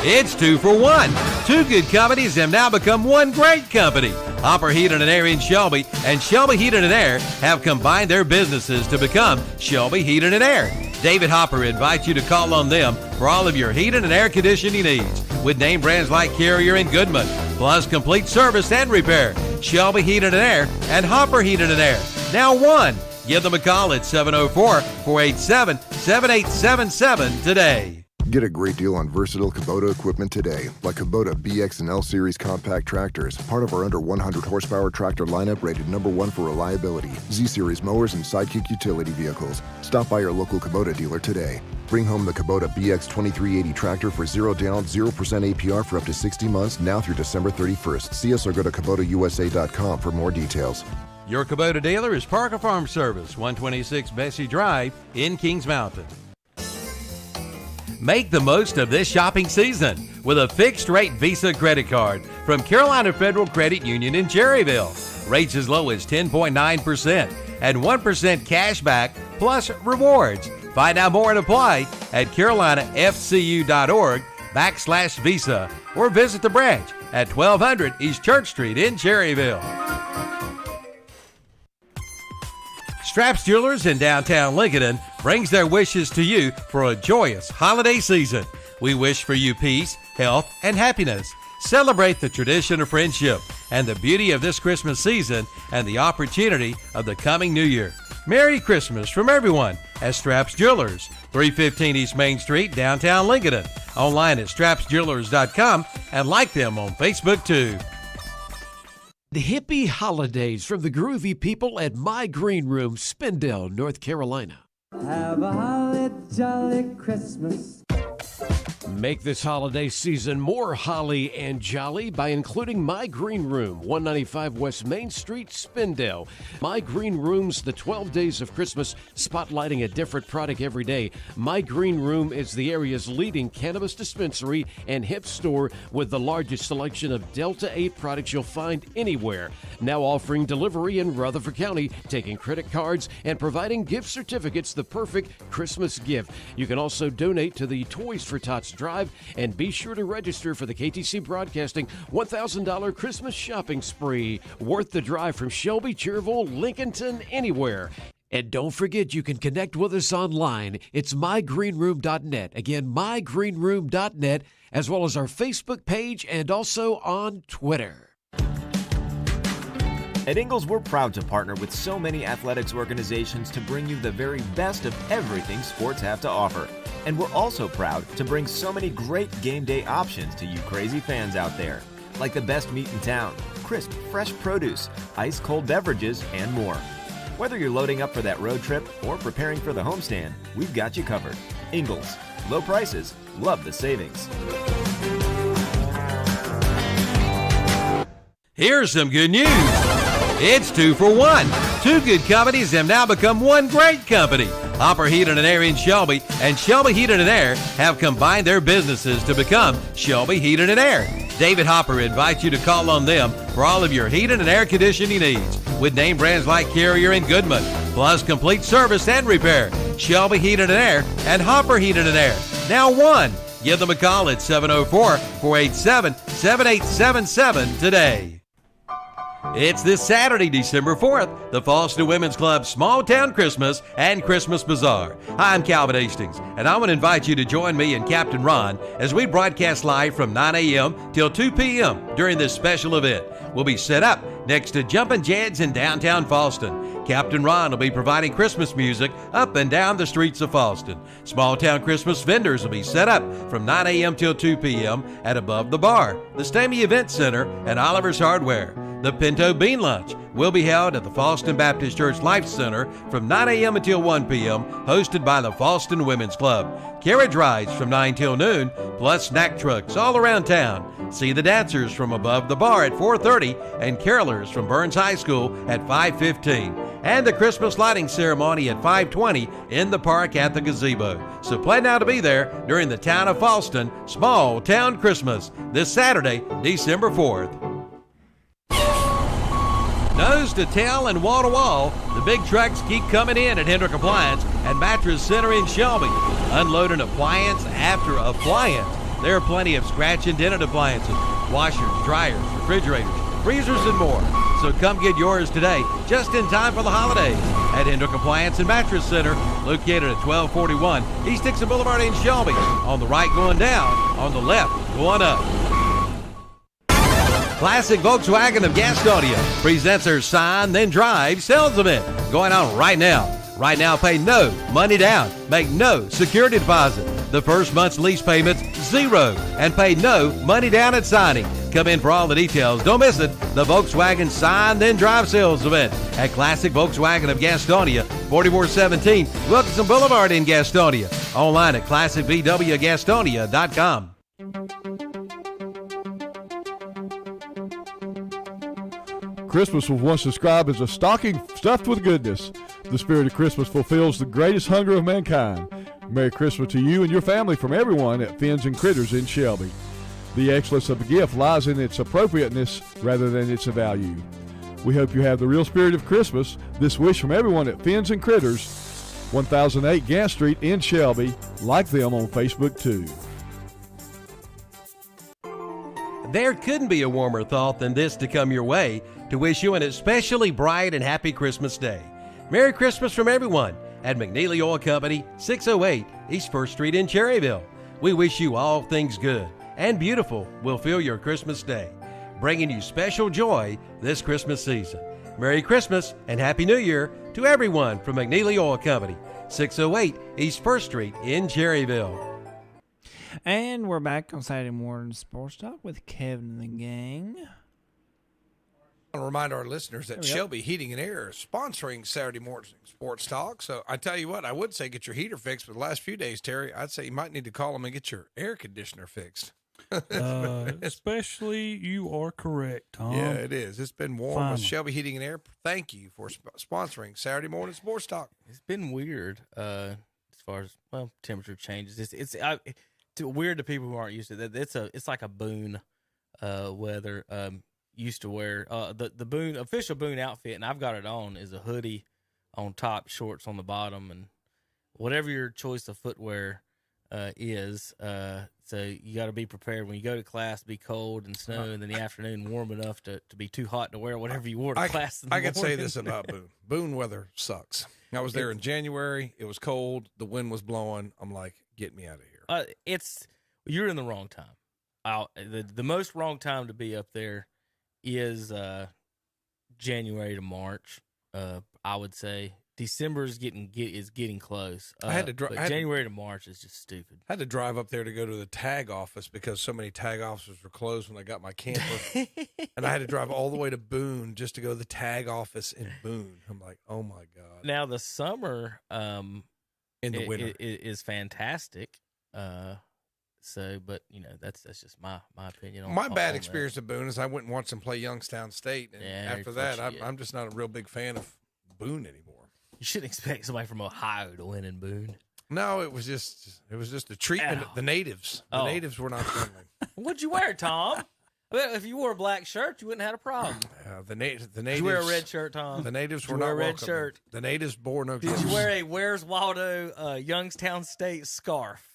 It's 2 for 1. 2 good companies have now become one great company. Hopper Heating and Air in Shelby and Shelby Heating and Air have combined their businesses to become Shelby Heating and Air. David Hopper invites you to call on them for all of your heating and air conditioning needs with name brands like Carrier and Goodman, plus complete service and repair. Shelby Heating and Air and Hopper Heating and Air. Now one. Give them a call at 704-487-7877 today. Get a great deal on versatile Kubota equipment today, like Kubota BX and L Series compact tractors, part of our under 100 horsepower tractor lineup rated #1 for reliability, Z Series mowers, and Sidekick utility vehicles. Stop by your local Kubota dealer today. Bring home the Kubota BX 2380 tractor for 0 down, 0% APR for up to 60 months, now through December 31st. See us or go to KubotaUSA.com for more details. Your Kubota dealer is Parker Farm Service, 126 Bessie Drive in Kings Mountain. Make the most of this shopping season with a fixed-rate Visa credit card from Carolina Federal Credit Union in Cherryville. Rates as low as 10.9% and 1% cash back plus rewards. Find out more and apply at carolinafcu.org/Visa or visit the branch at 1200 East Church Street in Cherryville. Straps Jewelers in downtown Lincoln brings their wishes to you for a joyous holiday season. We wish for you peace, health, and happiness. Celebrate the tradition of friendship and the beauty of this Christmas season and the opportunity of the coming New Year. Merry Christmas from everyone at Straps Jewelers, 315 East Main Street, downtown Lincoln. Online at strapsjewelers.com and like them on Facebook too. The hippie holidays from the groovy people at My Green Room, Spindale, North Carolina. Have a holly jolly Christmas. Make this holiday season more holly and jolly by including My Green Room, 195 West Main Street, Spindale. My Green Room's the 12 days of Christmas, spotlighting a different product every day. My Green Room is the area's leading cannabis dispensary and hip store with the largest selection of Delta 8 products you'll find anywhere. Now offering delivery in Rutherford County, taking credit cards, and providing gift certificates, the perfect Christmas gift. You can also donate to the Toys for Tots Drive, and be sure to register for the KTC Broadcasting $1,000 Christmas shopping spree, worth the drive from Shelby, Cherryville, Lincolnton, anywhere. And don't forget, you can connect with us online. It's mygreenroom.net. Again, mygreenroom.net, as well as our Facebook page and also on Twitter. At Ingles, we're proud to partner with so many athletics organizations to bring you the very best of everything sports have to offer. And we're also proud to bring so many great game day options to you crazy fans out there, like the best meat in town, crisp, fresh produce, ice-cold beverages, and more. Whether you're loading up for that road trip or preparing for the homestand, we've got you covered. Ingles, low prices, love the savings. Here's some good news. It's 2 for 1. 2 good companies have now become one great company. Hopper Heating and Air in Shelby and Shelby Heating and Air have combined their businesses to become Shelby Heating and Air. David Hopper invites you to call on them for all of your heating and air conditioning needs with name brands like Carrier and Goodman, plus complete service and repair. Shelby Heating and Air and Hopper Heating and Air. Now one. Give them a call at 704-487-7877 today. It's this Saturday, December 4th, the Falston Women's Club Small Town Christmas and Christmas Bazaar. Hi, I'm Calvin Hastings, and I want to invite you to join me and Captain Ron as we broadcast live from 9 a.m. till 2 p.m. during this special event. We'll be set up next to Jumpin' Jed's in downtown Falston. Captain Ron will be providing Christmas music up and down the streets of Fallston. Small town Christmas vendors will be set up from 9 a.m. till 2 p.m. at Above the Bar, the Stamey Event Center, and Oliver's Hardware. The Pinto Bean Lunch will be held at the Fallston Baptist Church Life Center from 9 a.m. until 1 p.m., hosted by the Fallston Women's Club. Carriage rides from 9 till noon, plus snack trucks all around town. See the dancers from Above the Bar at 4:30 and carolers from Burns High School at 5:15. And the Christmas lighting ceremony at 5:20 in the park at the gazebo. So plan now to be there during the Town of Fallston Small Town Christmas this Saturday, December 4th. Nose to tail and wall to wall, the big trucks keep coming in at Hendrick Appliance and Mattress Center in Shelby. Unloading appliance after appliance. There are plenty of scratch and dented appliances, washers, dryers, refrigerators, freezers, and more. So come get yours today, just in time for the holidays, at Hendrick Appliance and Mattress Center, located at 1241 East Dixon Boulevard in Shelby. On the right going down, on the left going up. Classic Volkswagen of Gastonia presents their Sign Then Drive sales event going on right now. Right now, pay no money down, make no security deposit. The first month's lease payment's $0 and pay no money down at signing. Come in for all the details. Don't miss it. The Volkswagen Sign Then Drive sales event at Classic Volkswagen of Gastonia, 4417 Wilkinson Boulevard in Gastonia. Online at classicvwgastonia.com. Christmas was once described as a stocking stuffed with goodness. The spirit of Christmas fulfills the greatest hunger of mankind. Merry Christmas to you and your family from everyone at Fins and Critters in Shelby. The excellence of the gift lies in its appropriateness rather than its value. We hope you have the real spirit of Christmas. This wish from everyone at Fins and Critters, 1008 Gant Street in Shelby. Like them on Facebook too. There couldn't be a warmer thought than this to come your way to wish you an especially bright and happy Christmas day. Merry Christmas from everyone at McNeely Oil Company, 608 East 1st Street in Cherryville. We wish you all things good and beautiful will fill your Christmas day, bringing you special joy this Christmas season. Merry Christmas and Happy New Year to everyone from McNeely Oil Company, 608 East 1st Street in Cherryville. And we're back on Saturday Morning Sports Talk with Kevin and the gang. I want to remind our listeners that Shelby Heating and Air is sponsoring Saturday Morning Sports Talk. So I tell you what, I would say get your heater fixed, but the last few days, Terry, I'd say you might need to call them and get your air conditioner fixed. Especially, you are correct, Tom. Yeah, it is. It's been warm with Shelby Heating and Air. Thank you for sponsoring Saturday Morning Sports Talk. It's been weird as far as, temperature changes. It's weird to people who aren't used to that. It's like a Boone weather. Used to wear the Boone official Boone outfit, and I've got it on, is a hoodie on top, shorts on the bottom, and whatever your choice of footwear is. So you got to be prepared when you go to class. Be cold and snow, and in the afternoon warm enough to be too hot to wear whatever you wore to class. I can say this about Boone. Boone weather sucks. I was there in January. It was cold. The wind was blowing. I'm like, get me out of here. You're in the wrong time. The most wrong time to be up there is January to March. I would say December is getting close. I had to January to March is just stupid. I had to drive up there to go to the tag office because so many tag offices were closed when I got my camper, and I had to drive all the way to Boone just to go to the tag office in Boone. I'm like, oh my god! Now the summer, in the winter, is fantastic. So, but that's just my opinion. My bad experience at Boone is I went and watched them play Youngstown State, and after that, I'm just not a real big fan of Boone anymore. You shouldn't expect somebody from Ohio to win in Boone. No, it was just the treatment. The natives, natives were not friendly. What'd you wear, Tom? Well, if you wore a black shirt, you wouldn't have had a problem. The natives. Did you wear a red shirt, Tom? The natives were not welcome. Red shirt. The natives bore no gifts. Did you wear a Where's Waldo Youngstown State scarf?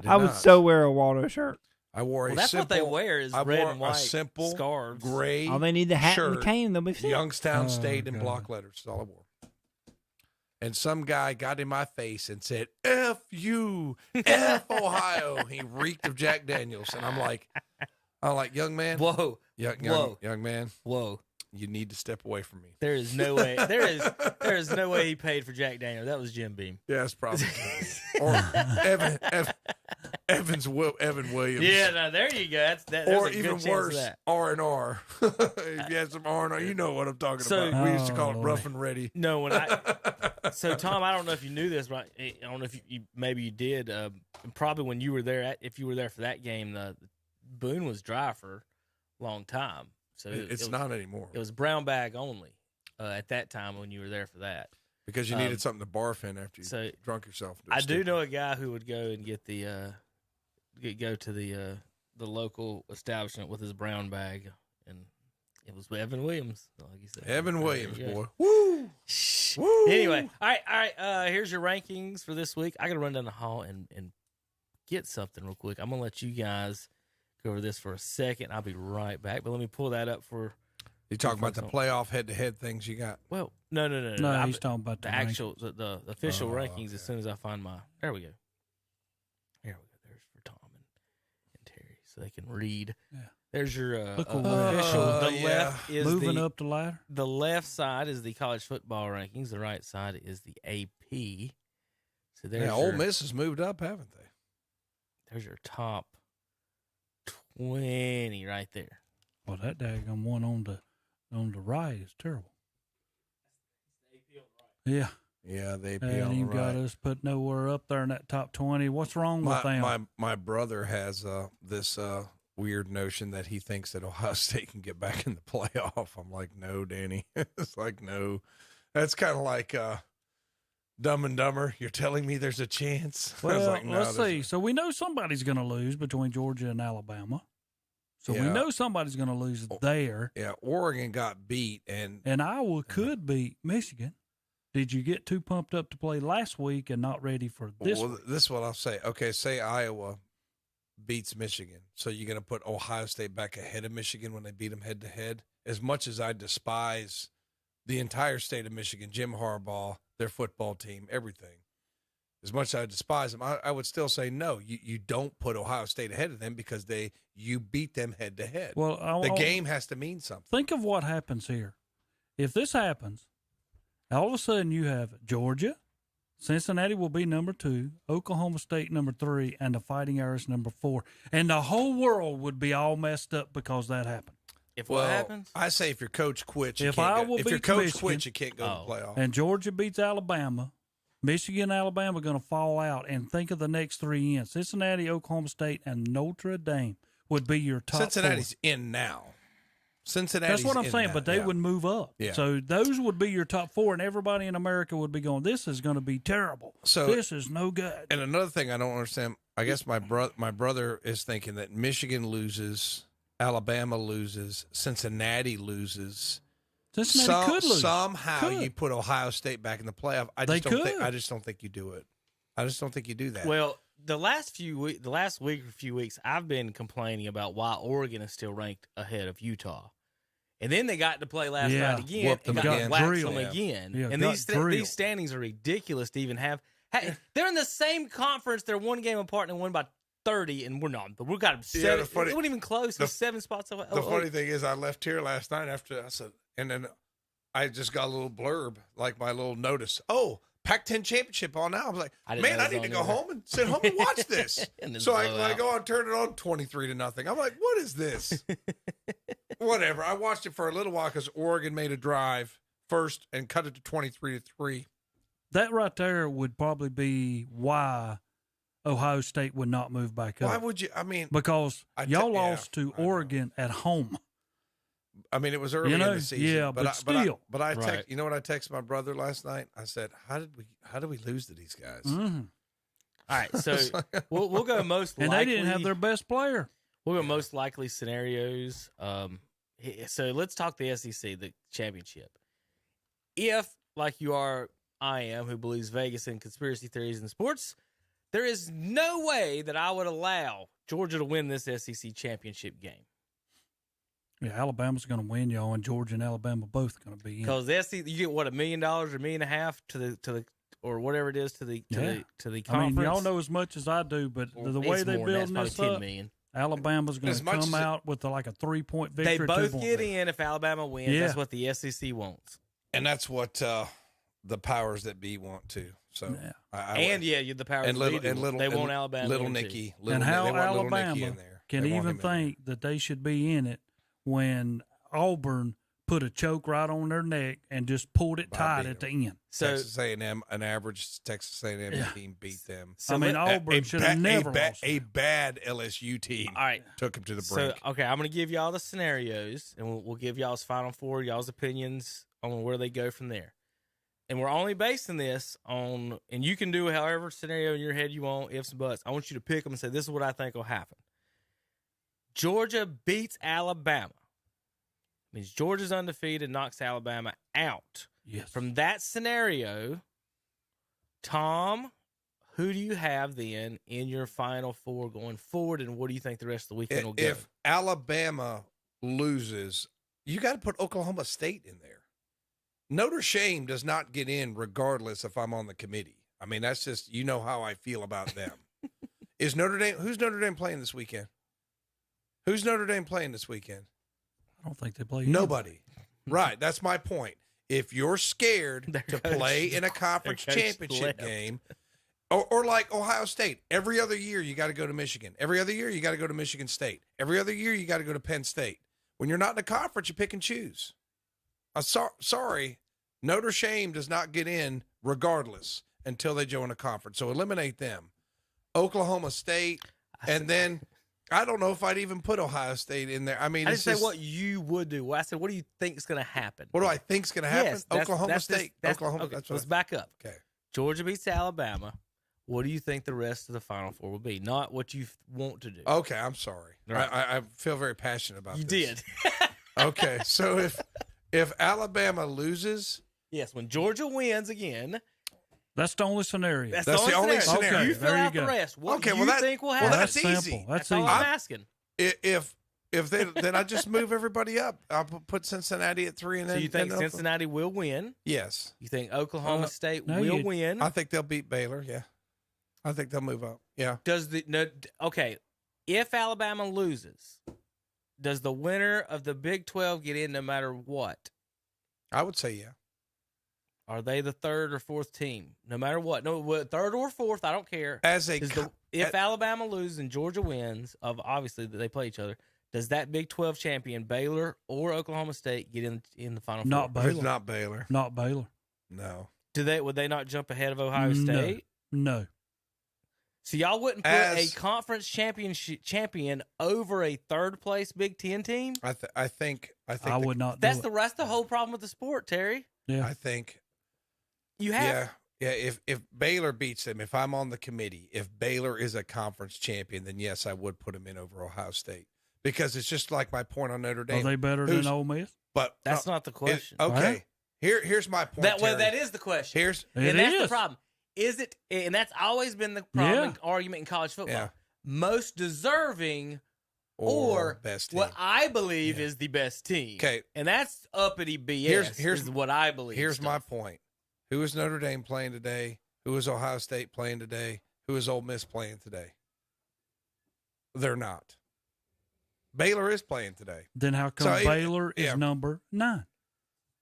I would so wear a Waldo shirt. I wore that's what they wear is red and white simple scarves. Gray. All they need the hat and the cane. They'll be fit. Youngstown State in block letters. That's all I wore. And some guy got in my face and said, "F you, F Ohio." He reeked of Jack Daniels, and I'm like, young man. Whoa. Young man. Whoa. you need to step away from me. There is no way. There is no way he paid for Jack Daniels. That was Jim Beam. Yeah, it's probably or Evan Williams. Yeah, now there you go. That's or a good even chance worse, of that. R&R. If you had some R&R, you know what I'm talking about. We used to call it rough and ready. No, so Tom, I don't know if you knew this, but I don't know if you maybe you did. Probably when you were there, if you were there for that game, Boone was dry for a long time. So it's not anymore. It was brown bag only at that time when you were there for that. Because you needed something to barf in after you drunk yourself. I do know a guy who would go and get go to the local establishment with his brown bag, and it was Evan Williams, like you said. Evan Williams, boy. Woo! Woo! Anyway, all right. Here's your rankings for this week. I got to run down the hall and get something real quick. I'm gonna let you guys go over this for a second. I'll be right back, but let me pull that up for. You talking about the playoff head-to-head things you got? Well, no. No, he's talking about the actual, the official rankings. Okay. As soon as I find there we go. There we go. There's for Tom and Terry, so they can read. Yeah. There's your official. The left is moving up the ladder. The left side is the college football rankings. The right side is the AP. So there's Ole Miss has moved up, haven't they? There's your top 20 right there. Well, that daggone one on the right is terrible. Yeah. Yeah, they ain't even got us put nowhere up there in that top 20. What's wrong with them? My brother has this weird notion that he thinks that Ohio State can get back in the playoff. I'm like, no, Danny. It's like, no. That's kind of like Dumb and Dumber. You're telling me there's a chance? Well, I was like, no, let's see. So we know somebody's going to lose between Georgia and Alabama. So we know somebody's going to lose there. Yeah, Oregon got beat. And Iowa could beat Michigan. Did you get too pumped up to play last week and not ready for this week? This is what I'll say. Okay, say Iowa beats Michigan. So you're going to put Ohio State back ahead of Michigan when they beat them head-to-head? As much as I despise the entire state of Michigan, Jim Harbaugh, their football team, everything, as much as I despise them, I would still say no. You don't put Ohio State ahead of them because you beat them head-to-head. Well, the game has to mean something. Think of what happens here. If this happens, all of a sudden you have Georgia, Cincinnati will be number 2, Oklahoma State number 3, and the Fighting Irish number 4. And the whole world would be all messed up because that happened. What happens? I say if your coach quits, you if can't Iowa if your beats coach Michigan, quits, you can't go to the playoff. And Georgia beats Alabama, Michigan and Alabama are going to fall out. And think of the next 3 in. Cincinnati, Oklahoma State, and Notre Dame would be your top Cincinnati's 4. in now. Cincinnati's That's what I'm saying, now. but they would move up. Yeah. So those would be your top 4, and everybody in America would be going, this is going to be terrible. So this is no good. And another thing I don't understand, I guess my brother is thinking that Michigan loses, Alabama loses, Cincinnati loses. Cincinnati could lose. Somehow you put Ohio State back in the playoff. I just don't think you do it. I just don't think you do that. Well, the last week or few weeks, I've been complaining about why Oregon is still ranked ahead of Utah. And then they got to play last night again and got waxed them again. Yeah, and these standings are ridiculous to even have. Hey, they're in the same conference. They're one game apart and won by 30, and we're not. But we got 7. It wasn't even close. It's 7 spots away. The funny thing is, I left here last night after I said, and then I just got a little blurb, like my little notice. Oh, Pac-10 championship on now. I was like, I need to go home and sit home and watch this. So I go on, turn it on, 23-0. I'm like, what is this? Whatever. I watched it for a little while because Oregon made a drive first and cut it to 23-3. That right there would probably be why Ohio State would not move back up. Why would you? I mean, because y'all lost to Oregon at home. I mean, it was early in the season. Yeah, but still. But I text, you know what I texted my brother last night? I said, how did we lose to these guys? Mm-hmm. All right, so we'll go most likely. And they didn't have their best player. We'll go most likely scenarios. So let's talk the SEC, the championship. If, like you are, I am, who believes Vegas and conspiracy theories in sports, there is no way that I would allow Georgia to win this SEC championship game. Yeah, Alabama's going to win, y'all, and Georgia and Alabama both going to be in. Because you get what, $1 million or $1.5 million to the or whatever it is to the conference. I mean, y'all know as much as I do, but the way they're building this up, Alabama's going to come out with like a 3-point victory. They both get in if Alabama wins. Yeah. That's what the SEC wants. And that's what the powers that be want too. So, the powers that be they want Alabama. Little Nicky. And how they want Alabama Little Nicky in there. can even think that they should be in it when Auburn put a choke right on their neck and just pulled it tight at the end. So Texas A&M, an average Texas A&M team beat them. So Auburn should have never lost. A bad LSU team took them to the brink. So, okay, I'm going to give y'all the scenarios, and we'll give y'all's Final Four, y'all's opinions on where they go from there. And we're only basing this on, and you can do however scenario in your head you want, ifs and buts. I want you to pick them and say, this is what I think will happen. Georgia beats Alabama. Means Georgia's undefeated, knocks Alabama out. Yes. From that scenario, Tom, who do you have then in your Final Four going forward, and what do you think the rest of the weekend will go? If Alabama loses, you got to put Oklahoma State in there. Notre Dame does not get in regardless if I'm on the committee. I mean, that's just, you know how I feel about them. Who's Notre Dame playing this weekend? Who's Notre Dame playing this weekend? I don't think they play. Nobody. Right. That's my point. If you're scared to play in a conference championship game, or like Ohio State, every other year you got to go to Michigan. Every other year you got to go to Michigan State. Every other year you got to go to Penn State. When you're not in a conference, you pick and choose. I'm sorry, Notre Dame does not get in regardless until they join a conference. So eliminate them. Oklahoma State, and then I don't know if I'd even put Ohio State in there. I mean, I didn't say what you would do. I said, what do you think is going to happen? What do I think is going to happen? Yes, Oklahoma State. Oklahoma. Okay, that's let's back up. Okay. Georgia beats Alabama. What do you think the rest of the Final Four will be? Not what you want to do. Okay, I'm sorry. Right. I feel very passionate about this. You did. Okay, so if Alabama loses, yes, when Georgia wins again. That's the only scenario. That's the only scenario. Okay, you fill out the rest. What do you think will happen? Well, that's easy. That's all I'm asking. If then I just move everybody up. I'll put Cincinnati at 3, and then. So you think Cincinnati will win? Yes. You think Oklahoma State will win? I think they'll beat Baylor. Yeah. I think they'll move up. Yeah. Okay? If Alabama loses, does the winner of the Big 12 get in no matter what? I would say yeah. Are they the third or fourth team? No matter what. No, third or fourth, I don't care. If Alabama loses and Georgia wins, obviously that they play each other, does that Big 12 champion, Baylor or Oklahoma State, get in the Final Four? Not Baylor. It's not Baylor. Not Baylor. No. Would they not jump ahead of Ohio State? No. So y'all wouldn't put a conference champion over a third place Big 10 team? I think I would not. That's the whole problem with the sport, Terry. Yeah. I think you have. Yeah. If Baylor beats them, if I'm on the committee, if Baylor is a conference champion, then yes, I would put them in over Ohio State, because it's just like my point on Notre Dame. Are they better than Ole Miss? But that's not the question. Okay. Here's my point. That is the question. That's the problem. Is it? And that's always been the problem argument in college football. Yeah. Most deserving or best team. What I believe is the best team. Okay. And that's uppity BS. Here's what I believe. Here's my point. Who is Notre Dame playing today? Who is Ohio State playing today? Who is Ole Miss playing today? They're not. Baylor is playing today. Then how come Baylor is number 9?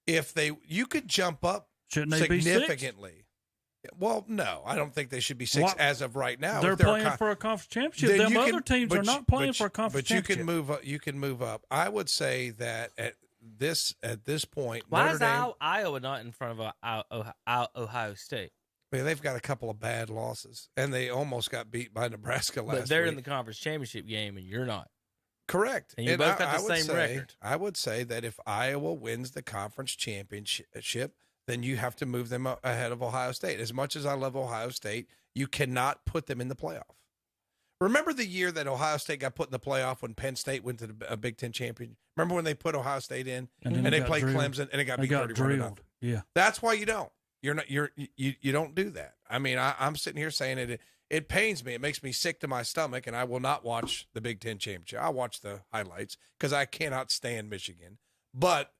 You could jump up significantly. Well, no, I don't think they should be 6 as of right now. They're playing for a conference championship. Them other teams are not playing for a conference championship. But you can move up. I would say that at this point, why is Iowa not in front of Ohio State? They've got a couple of bad losses, and they almost got beat by Nebraska last week. But they're in the conference championship game, and you're not. Correct. And you both got the same record. I would say that if Iowa wins the conference championship, then you have to move them ahead of Ohio State. As much as I love Ohio State, you cannot put them in the playoff. Remember the year that Ohio State got put in the playoff when Penn State went to the Big Ten championship? Remember when they put Ohio State in and they played Clemson and it got beat 31-0? Yeah. That's why you don't. You don't do that. I mean, I'm sitting here saying it pains me. It makes me sick to my stomach, and I will not watch the Big Ten championship. I'll watch the highlights because I cannot stand Michigan. But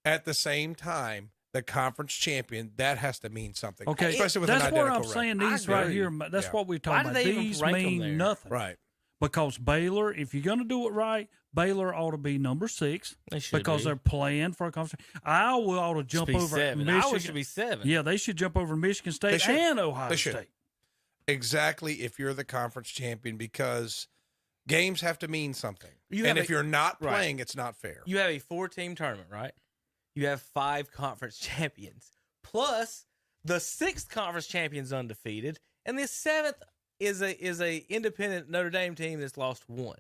at the same time, the conference champion, that has to mean something. Okay, especially with that's an identical where I'm saying these right here. That's what we're talking about. These mean nothing. Right. because Baylor, if you're going to do it right, Baylor ought to be number 6 because they're playing for a conference. Iowa ought to jump over 7. Michigan. Iowa should be 7. Yeah, they should jump over Michigan State and Ohio State. Exactly, if you're the conference champion, because games have to mean something. And if you're not playing, it's not fair. You have a 4-team tournament, right? You have 5 conference champions, plus the 6th conference champion's undefeated, and the 7th is a independent Notre Dame team that's lost 1.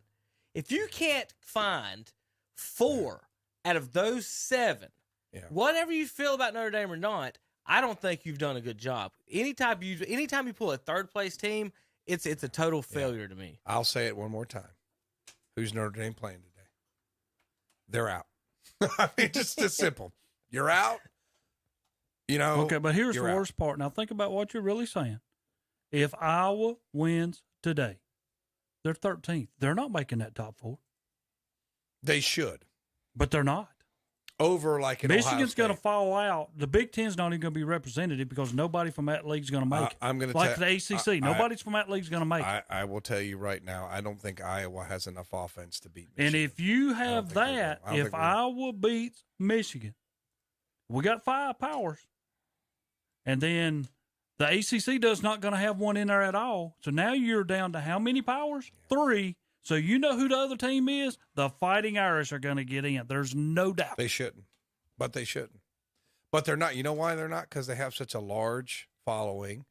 If you can't find 4 out of those 7, whatever you feel about Notre Dame or not, I don't think you've done a good job. Anytime you pull a 3rd place team, it's a total failure to me. I'll say it one more time. Who's Notre Dame playing today? They're out. I mean, just as simple. You're out. You know. Okay, but here's the worst part. Now think about what you're really saying. If Iowa wins today, they're 13th. They're not making that top 4. They should, but they're not. Over like in Michigan's going to fall out. The Big Ten's not even going to be represented because nobody from that league's going to make it. I'm going to like the ACC. Nobody's from that league's going to make it. I will tell you right now. I don't think Iowa has enough offense to beat Michigan. And if you have that, if Iowa beats Michigan, we got 5 powers, and then the ACC does not going to have one in there at all. So now you're down to how many powers? 3. So you know who the other team is? The Fighting Irish are going to get in. There's no doubt. They shouldn't. But they shouldn't. But they're not. You know why they're not? Because they have such a large following.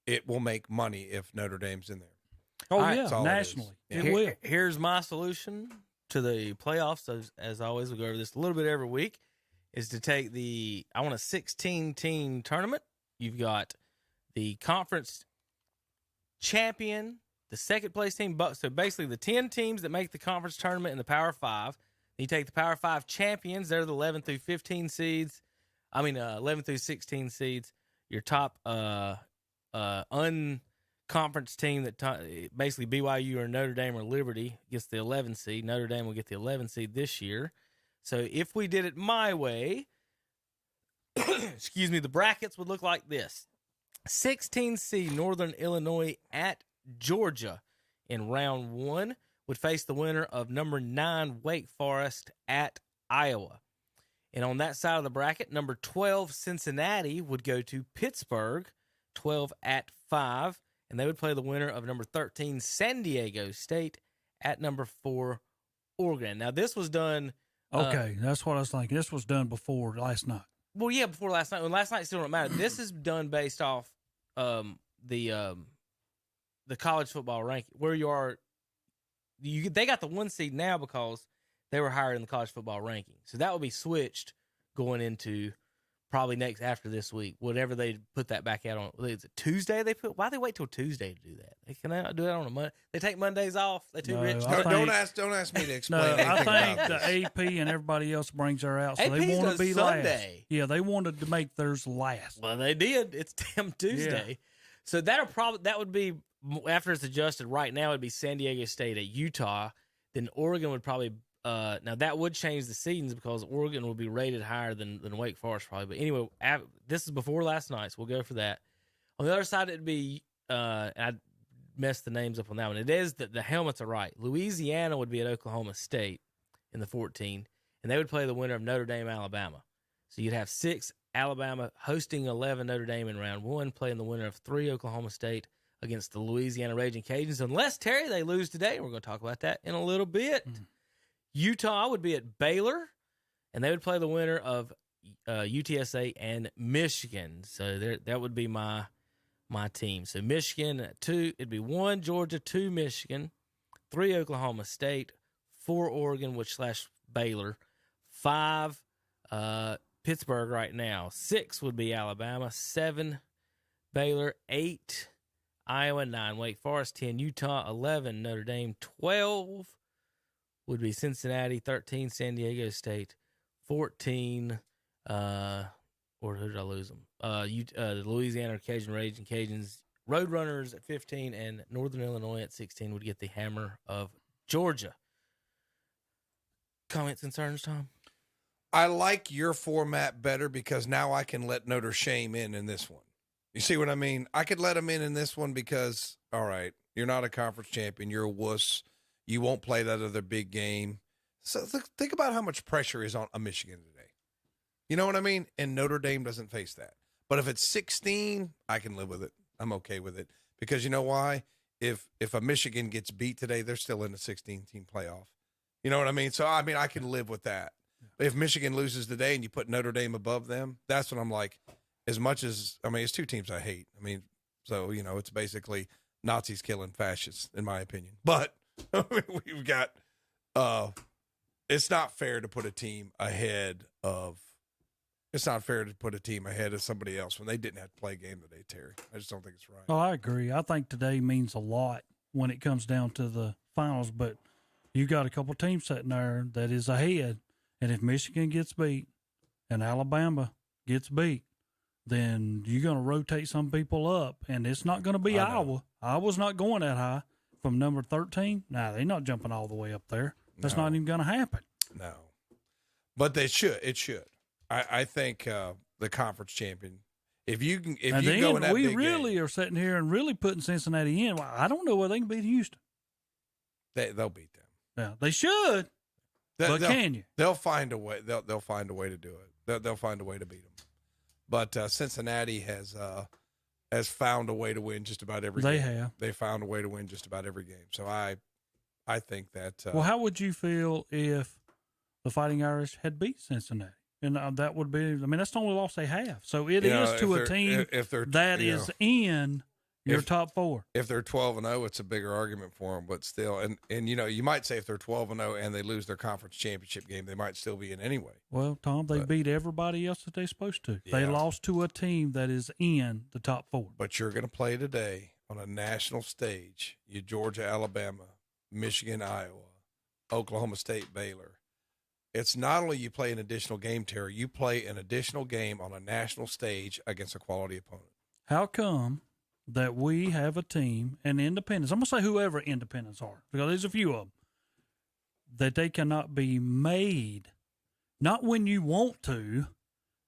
It will make money if Notre Dame's in there. Oh, yeah, nationally. It will. Here's my solution to the playoffs, as always. We go over this a little bit every week, is to take I want a 16-team tournament. You've got the conference champion, the 2nd place team, so basically the 10 teams that make the conference tournament in the Power 5. You take the Power 5 champions, they're the 11 through 15 seeds. 11 through 16 seeds. Your top unconference team that basically BYU or Notre Dame or Liberty gets the 11 seed. Notre Dame will get the 11 seed this year. So if we did it my way, excuse me, the brackets would look like this. 16 seed Northern Illinois at Georgia in round 1 would face the winner of number 9 Wake Forest at Iowa. And on that side of the bracket, number 12 Cincinnati would go to Pittsburgh, 12 at 5, and they would play the winner of number 13 San Diego State at number 4 Oregon. Now this was done. Okay, that's what I was thinking. This was done before last night. Well, yeah, before last night. Well, last night still don't matter. This is done based off the college football ranking, where you are. They got the 1 seed now because they were higher in the college football ranking. So that will be switched going into probably after this week, whatever they put that back out on. Is it Tuesday? Why they wait till Tuesday to do that? They can do that on a Monday. They take Mondays off. They too rich. Don't ask me to explain. No, anything I think about the this. AP and everybody else brings their out, so AP they want to be Sunday. last. Yeah, they wanted to make theirs last. Well, they did. It's damn Tuesday. Yeah. So that would be after it's adjusted. Right now, it'd be San Diego State at Utah. Then Oregon would probably. Now that would change the seedings because Oregon would be rated higher than Wake Forest probably. But anyway, this is before last night, so we'll go for that. On the other side, it'd be I messed the names up on that one. It is the helmets are right. Louisiana would be at Oklahoma State in the 14, and they would play the winner of Notre Dame, Alabama. So you'd have 6 Alabama hosting 11 Notre Dame in round 1, playing the winner of 3 Oklahoma State against the Louisiana Raging Cajuns. Unless, Terry, they lose today. We're going to talk about that in a little bit. Utah would be at Baylor, and they would play the winner of UTSA and Michigan. So that would be my team. So Michigan at 2, it'd be 1 Georgia, 2 Michigan, 3 Oklahoma State, 4 Oregon, / Baylor, 5 Pittsburgh right now, 6 would be Alabama, 7 Baylor, 8 Iowa, 9 Wake Forest, 10 Utah, 11 Notre Dame, 12 would be Cincinnati, 13 San Diego State, 14 or who did I lose them? The Louisiana Cajun Raging Cajuns, Roadrunners at 15, and Northern Illinois at 16 would get the hammer of Georgia. Comments, concerns, Tom? I like your format better because now I can let Notre Dame in this one. You see what I mean? I could let them in this one because, all right, You're not a conference champion. You're a wuss. You won't play that other big game. So think about how much pressure is on Michigan today. You know what I mean? And Notre Dame doesn't face that. But if it's 16, I can live with it. I'm okay with it. Because you know why? If a Michigan gets beat today, they're still in the 16-team playoff. You know what I mean? So, I mean, I can live with that. But if Michigan loses today and you put Notre Dame above them, that's when I'm like, as much as, I mean, it's two teams I hate. I mean, so, you know, it's basically Nazis killing fascists, in my opinion. But we've got, it's not fair to put a team ahead of, somebody else when they didn't have to play a game today, Terry. I just don't think it's right. Oh, I agree. I think today means a lot when it comes down to the finals, but you got a couple teams sitting there that is ahead, and if Michigan gets beat and Alabama gets beat, then you're going to rotate some people up, and it's not going to be Iowa. Iowa's not going that high from number 13. No, they're not jumping all the way up there. That's not even going to happen. No. But they should. It should. I think the conference champion, if you go in that we big really game, are sitting here and really putting Cincinnati in. Well, I don't know whether they can beat Houston. they'll beat them. Yeah, they should. But can you? They'll find a way. They'll find a way to do it. They'll find a way to beat them. But Cincinnati has found a way to win just about every game. They have. They found a way to win just about every game. So I think that. Well, how would you feel if the Fighting Irish had beat Cincinnati? And that would be, I mean, that's the only loss they have. So it is to a team that is in your top four. If they're 12-0, it's a bigger argument for them. But still, and you know, you might say if they're 12-0 and they lose their conference championship game, they might still be in anyway. Well, Tom, they beat everybody else that they're supposed to. Yeah. They lost to a team that is in the top four. But you're going to play today on a national stage. You Georgia, Alabama, Michigan, Iowa, Oklahoma State, Baylor. It's not only you play an additional game, Terry, you play an additional game on a national stage against a quality opponent. How come that we have a team, and Independents, I'm going to say whoever Independents are, because there's a few of them, that they cannot be made, not when you want to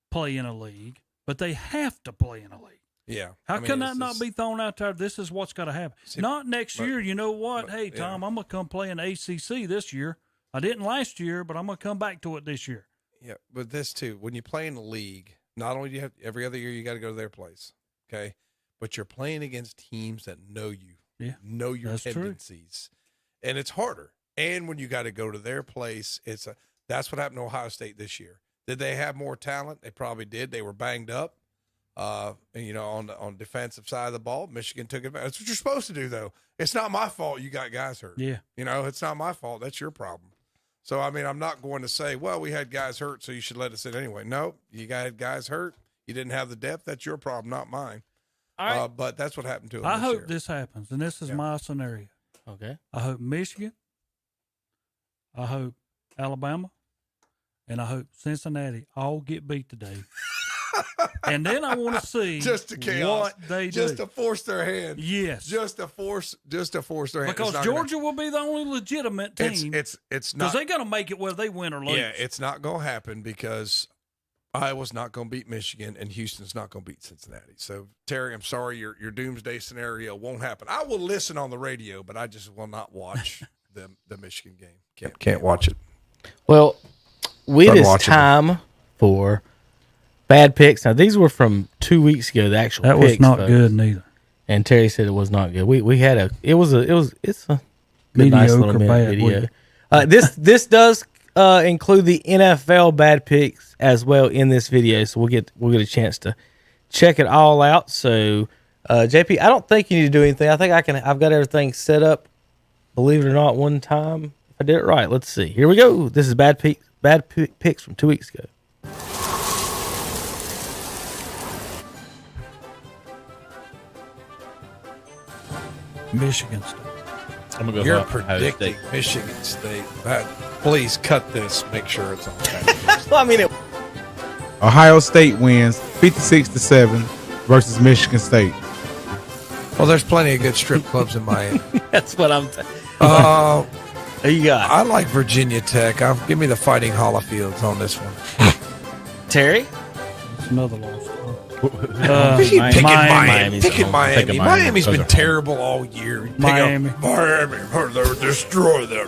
play in a league, but they have to play in a league. Yeah. How can that not be thrown out there? This is what's got to happen. Not next year. You know what? Hey, Tom, I'm going to come play in ACC this year. I didn't last year, but I'm going to come back to it this year. Yeah, but this too, when you play in a league, not only do you have every other year you got to go to their place, okay, but you're playing against teams that know you, know your tendencies, and it's harder. And when you got to go to their place, that's what happened to Ohio State this year. Did they have more talent? They probably did. They were banged up, you know, on the defensive side of the ball. Michigan took advantage. That's what you're supposed to do, though. It's not my fault you got guys hurt. Yeah, you know, it's not my fault. That's your problem. So, I mean, I'm not going to say, well, we had guys hurt, so you should let us in anyway. No, you had guys hurt. You didn't have the depth. That's your problem, not mine. All right. But that's what happened to him I this hope year. this happens, and this is my scenario. Okay. I hope Michigan, I hope Alabama, and I hope Cincinnati all get beat today. And then I want to see just to chaos. What they do. Just to force their hand. Yes. Just to force their hand. Because Georgia will be the only legitimate team. It's not. Because they're going to make it whether they win or lose. Yeah, it's not going to happen because Iowa's not going to beat Michigan and Houston's not going to beat Cincinnati. So, Terry, I'm sorry, your doomsday scenario won't happen. I will listen on the radio, but I just will not watch the Michigan game. Can't watch it. Well, it is time for bad picks. Now, these were from 2 weeks ago, the actual that picks. Was not good neither. And Terry said it was not good. We had it's a mediocre, nice little bad video. This does include the NFL bad picks as well in this video, so we'll get a chance to check it all out. So, JP, I don't think you need to do anything. I think I've got everything set up. Believe it or not, one time I did it right. Let's see. Here we go. This is bad picks from 2 weeks ago. Michigan State. I'm gonna go. You're predicting Michigan State. Please cut this. Make sure it's on. Well, I mean, Ohio State wins 56-7 versus Michigan State. Well, there's plenty of good strip clubs in Miami. That's what I'm. Who you got? I like Virginia Tech. Give me the Fighting Holyfields on this one. Terry. It's another loss. Picking Miami. Taking Miami. Miami's been terrible all year. Miami. Miami. Destroy them.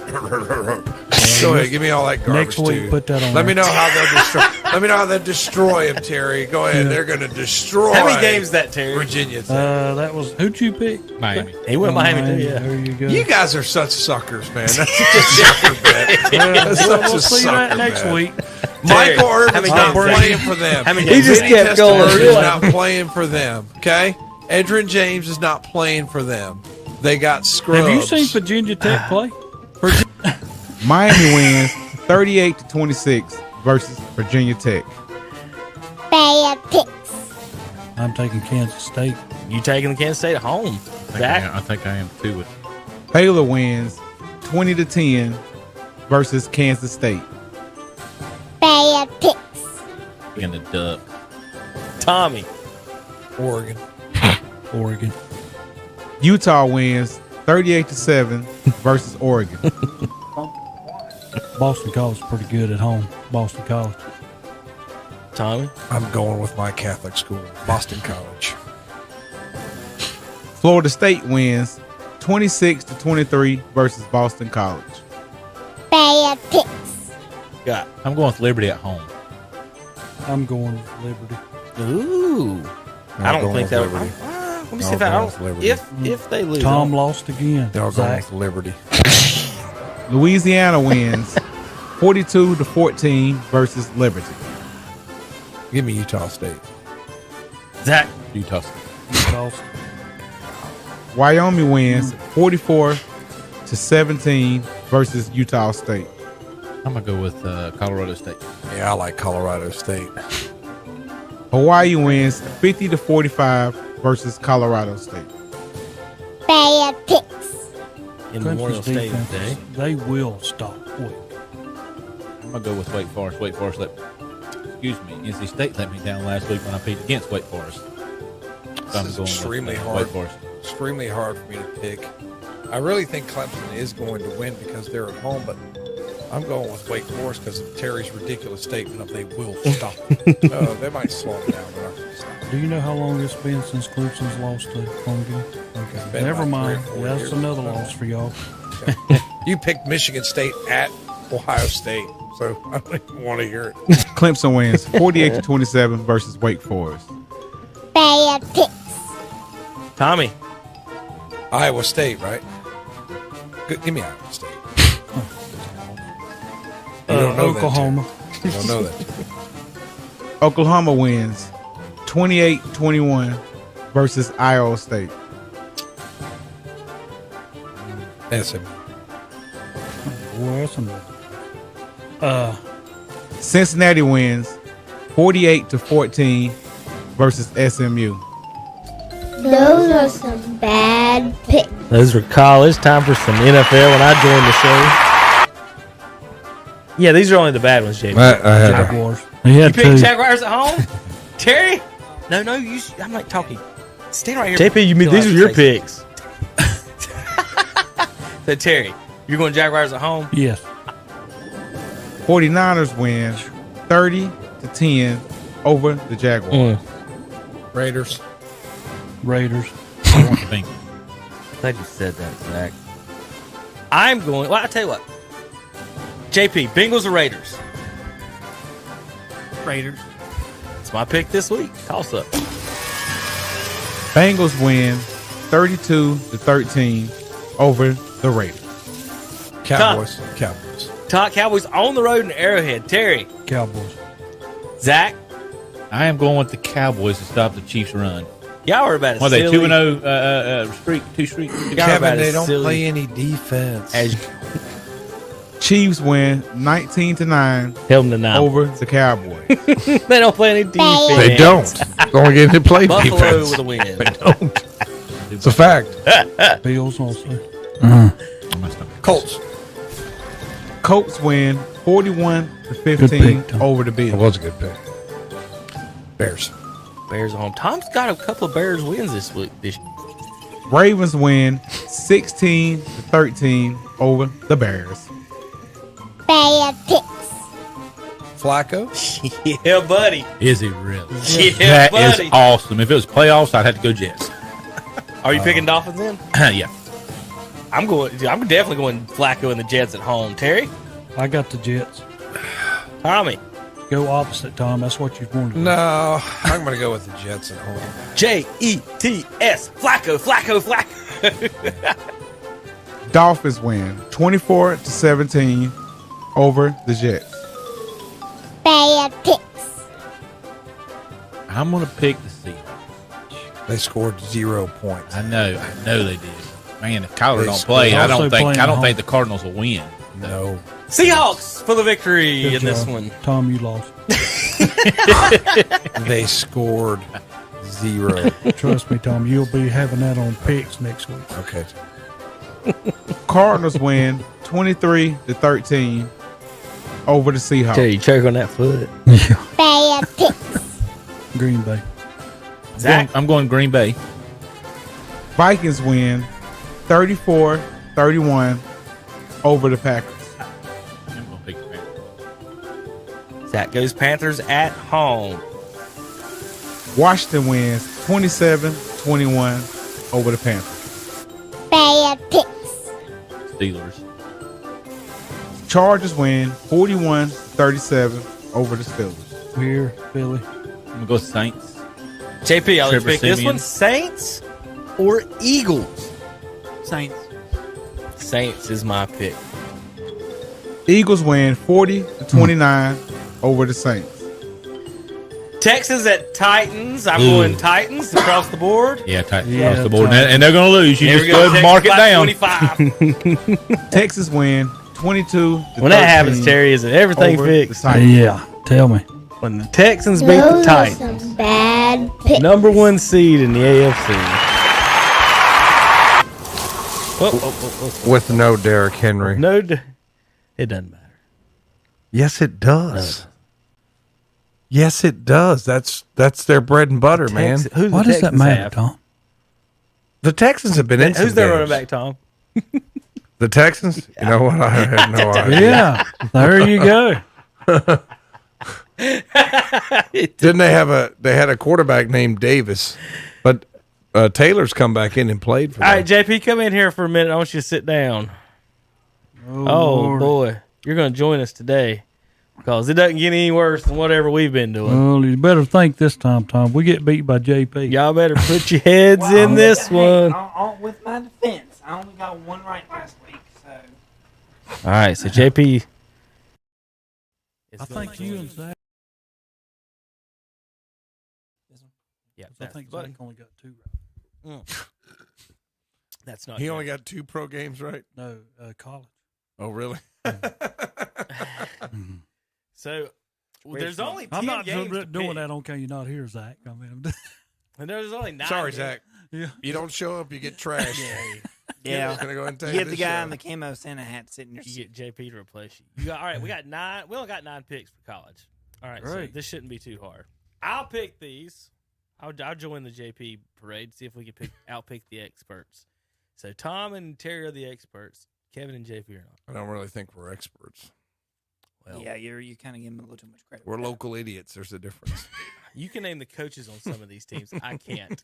Go ahead. Give me all that garbage, Next week, too. put that on Let me there. know how they'll destroy. Let me know how they destroy him, Terry. Go ahead. Yeah. They're going to destroy. How many games that, Terry? Virginia. That was who'd you pick? Miami. He went Miami too, yeah. There you go. You guys are such suckers, man. That's such a sucker bet. That's such we'll a see sucker that next bet. week. Michael Irvin's many not games? playing for them. How many He games? just Vinny kept going. Testaverde is not playing for them. Okay, Edrin James is not playing for them. They got scrubs. Have you seen Virginia Tech play? Miami wins 38-26 versus Virginia Tech. Bad picks. I'm taking Kansas State. You taking the Kansas State at home? Zach? I think I am too. With Baylor wins 20-10 versus Kansas State. Bad picks. in the duck. Tommy. Oregon. Oregon. Utah wins 38-7 versus Oregon. Boston College is pretty good at home. Boston College. Tommy? I'm going with my Catholic school, Boston College. Florida State wins 26-23 versus Boston College. Bad picks. Got. I'm going with Liberty at home. I'm going with Liberty. Ooh. I don't think that would. Let me see if I don't. If they lose. Tom lost again. They're going with Liberty. Louisiana wins 42-14 versus Liberty. Give me Utah State. Zach. Utah State. Utah State. Wyoming wins 44-17 versus Utah State. I'm gonna go with Colorado State. Yeah, I like Colorado State. Hawaii wins 50-45 versus Colorado State. Bad picks. In Memorial Clemson's Stadium defense, today. they will stop quick. I'm gonna go with Wake Forest. Wake Forest NC State let me down last week when I picked against Wake Forest. So This is extremely hard. Wake Forest. Extremely hard for me to pick. I really think Clemson is going to win because they're at home, but I'm going with Wake Forest because of Terry's ridiculous statement of they will stop. They might slow them down, but not going to stop. Do you know how long it's been since Clemson's lost a home game? Okay, been never about mind. 3 or 4 That's years. another loss for y'all. You picked Michigan State at Ohio State, so I don't even want to hear it. Clemson wins 48-27 versus Wake Forest. Bad picks. Tommy. Iowa State, right? Give me Iowa State. You don't know Oklahoma. That, you don't know that. Oklahoma wins 28-21 versus Iowa State. That's it. Boy, that's Cincinnati wins 48-14 versus SMU. Those are some bad picks. Those were college. Time for some NFL when I joined the show. Yeah, these are only the bad ones, JP. Jaguars. You picked Jaguars at home? Terry? No, I'm like talking. Stand right here. JP, you mean these are your picks? So, Terry, you're going Jaguars at home? Yes. 49ers win 30-10 over the Jaguars. Raiders. Raiders. I want the Bengals. Glad you said that, Zach. I'm going. Well, I'll tell you what. JP, Bengals or Raiders? Raiders. It's my pick this week. Toss up. Bengals win 32-13 over the Raiders. Cowboys. Cowboys on the road in Arrowhead. Terry. Cowboys. Zach. I am going with the Cowboys to stop the Chiefs' run. Y'all are about as Are they silly. 2-0 streak? 2 streak? Kevin, they don't play any defense. Chiefs win 19-9 over the Cowboys. They don't play any defense. They don't. Don't get to play Buffalo defense. with a win. They don't. It's a fact. Bills also. Colts. Colts win 41-15 over the Bills. That was a good pick. Bears. Bears at home. Tom's got a couple of Bears wins this week. Ravens win 16-13 over the Bears. Bad picks. Flacco? Yeah, buddy. Is he really? Yeah, That buddy. is awesome. If it was playoffs, I'd have to go Jets. Are you picking Dolphins then? Yeah. I'm definitely going Flacco and the Jets at home. Terry? I got the Jets. Tommy? Go opposite, Tom. That's what you wanted to do. No, I'm going to go with the Jets at home. Jets. Flacco. Dolphins win 24-17 over the Jets. Bad picks. I'm going to pick the Seahawks. They scored 0 points. I know they did. Man, if Kyler don't play, They're I don't also think playing the Cardinals will win. No. Seahawks for the victory Good in this job. one. Tom, you lost. They scored 0. Trust me, Tom. You'll be having that on picks next week. Okay. Cardinals win 23-13 over the Seahawks. Terry, you choke on that foot. Bad picks. Green Bay. Zach? I'm going Green Bay. Vikings win 34-31 over the Packers. I'm going to pick the Panthers. Zach goes Panthers at home. Washington wins 27-21 over the Panthers. Bad picks. Steelers. Chargers win 41-37 over the Steelers. Here, Philly. I'm going to go Saints. JP, I'll Trevor pick this Siemian. one. Saints or Eagles? Saints. Saints is my pick. Eagles win 40-29 over the Saints. Texans at Titans. I'm going Titans across the board. Yeah, across Yeah, the board. Titans. And they're going to lose. You There just we go ahead and mark it Texans down. by 25. Texas win 22-13. When that happens, Terry, is everything over the fixed? Titans. Yeah, tell me. When the Texans beat the Those are Titans, some bad picks. number 1 seed in the AFC. With no Derrick Henry. It doesn't matter. Yes, it does. Yes, it does. That's their bread and butter, man. Who's Why the does that Texans matter, have? Tom? The Texans have been in some Who's their games. running back, Tom? The Texans? You know what? I have no idea. Yeah, there you go. Didn't they had a quarterback named Davis, but Taylor's come back in and played for All them. right, JP, come in here for a minute. I want you to sit down. Oh, Lord. boy. You're going to join us today because it doesn't get any worse than whatever we've been doing. Well, you better think this time, Tom. We get beat by JP. Y'all better put your heads in this one. With my defense, I only got one right last week, so. All right, so JP. I think you and Zach. Yeah, I that's think the Zach only got 2 right. That's not. He good. only got 2 pro games, right? No, college. Oh, really? So there's only 10 I'm not games to doing pick. that on you not here, Zach. I mean, And there's only 9. Sorry, games. Zach. yeah. You don't show up, you get trashed. Yeah. I was gonna go ahead and tell You you get the this guy show. in the camo Santa hat sitting in your You seat. get JP to replace you. You got all right. We got 9. We only got 9 picks for college. All right, so Great. this shouldn't be too hard. I'll pick these. I'll join the JP parade. See if we can outpick the experts. So Tom and Terry are the experts. Kevin and JP are not. I don't really think we're experts. Well, Yeah, you kind of give him a little too much credit. We're for that. local idiots. There's a difference. you can name the coaches on some of these teams. I can't.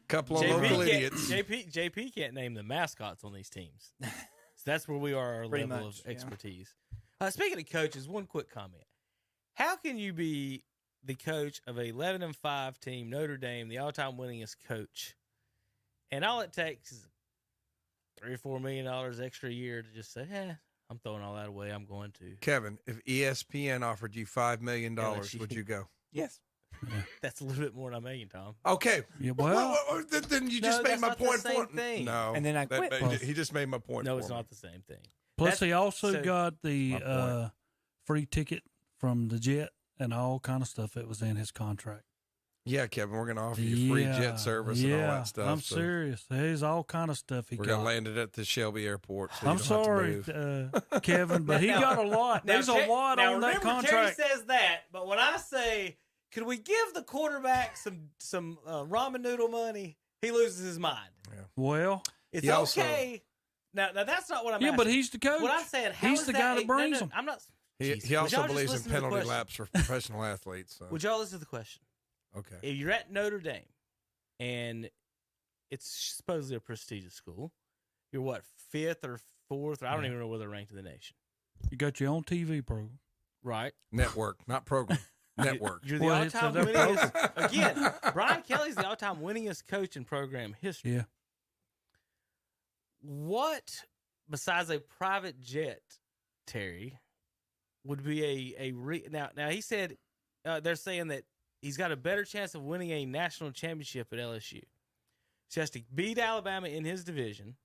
Couple of local can't- idiots. JP can't name the mascots on these teams. So that's where we are our Pretty level much, of yeah. expertise. Speaking of coaches, one quick comment. How can you be the coach of a 11-5 team, Notre Dame, the all-time winningest coach, and all it takes is $3 or $4 million extra a year to just say, I'm throwing all that away. I'm going to. Kevin, if ESPN offered you $5 million, LSU. would you go? Yes. That's a little bit more than I'm making, Tom. Okay. Yeah, well, then you No, just made that's my not the point same for thing. No. And then I quit. He just made my point. No, for it's me. not the same thing. plus That's- he also so- got My the point. free ticket from the jet and all kind of stuff that was in his contract. Yeah, Kevin, we're going to offer you free jet service and all that stuff. I'm so serious. There's all kind of stuff he We're got. going to land it at the Shelby Airport. So you I'm don't have to sorry, move. Kevin, but he got a lot. There's a lot now on that remember, contract. Terry says that, but when I say, could we give the quarterback some ramen noodle money? He loses his mind. Well, It's He also- okay. Now that's not what I'm. yeah, asking. but he's the coach. What I'm saying. How He's is the that guy that a- brings no, them. I'm not. He also believes in penalty laps for professional athletes. So. Would y'all listen to the question? Okay. If you're at Notre Dame, and it's supposedly a prestigious school, you're what, 5th or 4th? Or I don't even know where they're ranked in the nation. You got your own TV program. Right. Network, not program. Network. You're the all-time winningest. Again, Brian Kelly's the all-time winningest coach in program history. Yeah. What, besides a private jet, Terry, would be now he said they're saying that he's got a better chance of winning a national championship at LSU. So he has to beat Alabama in his division,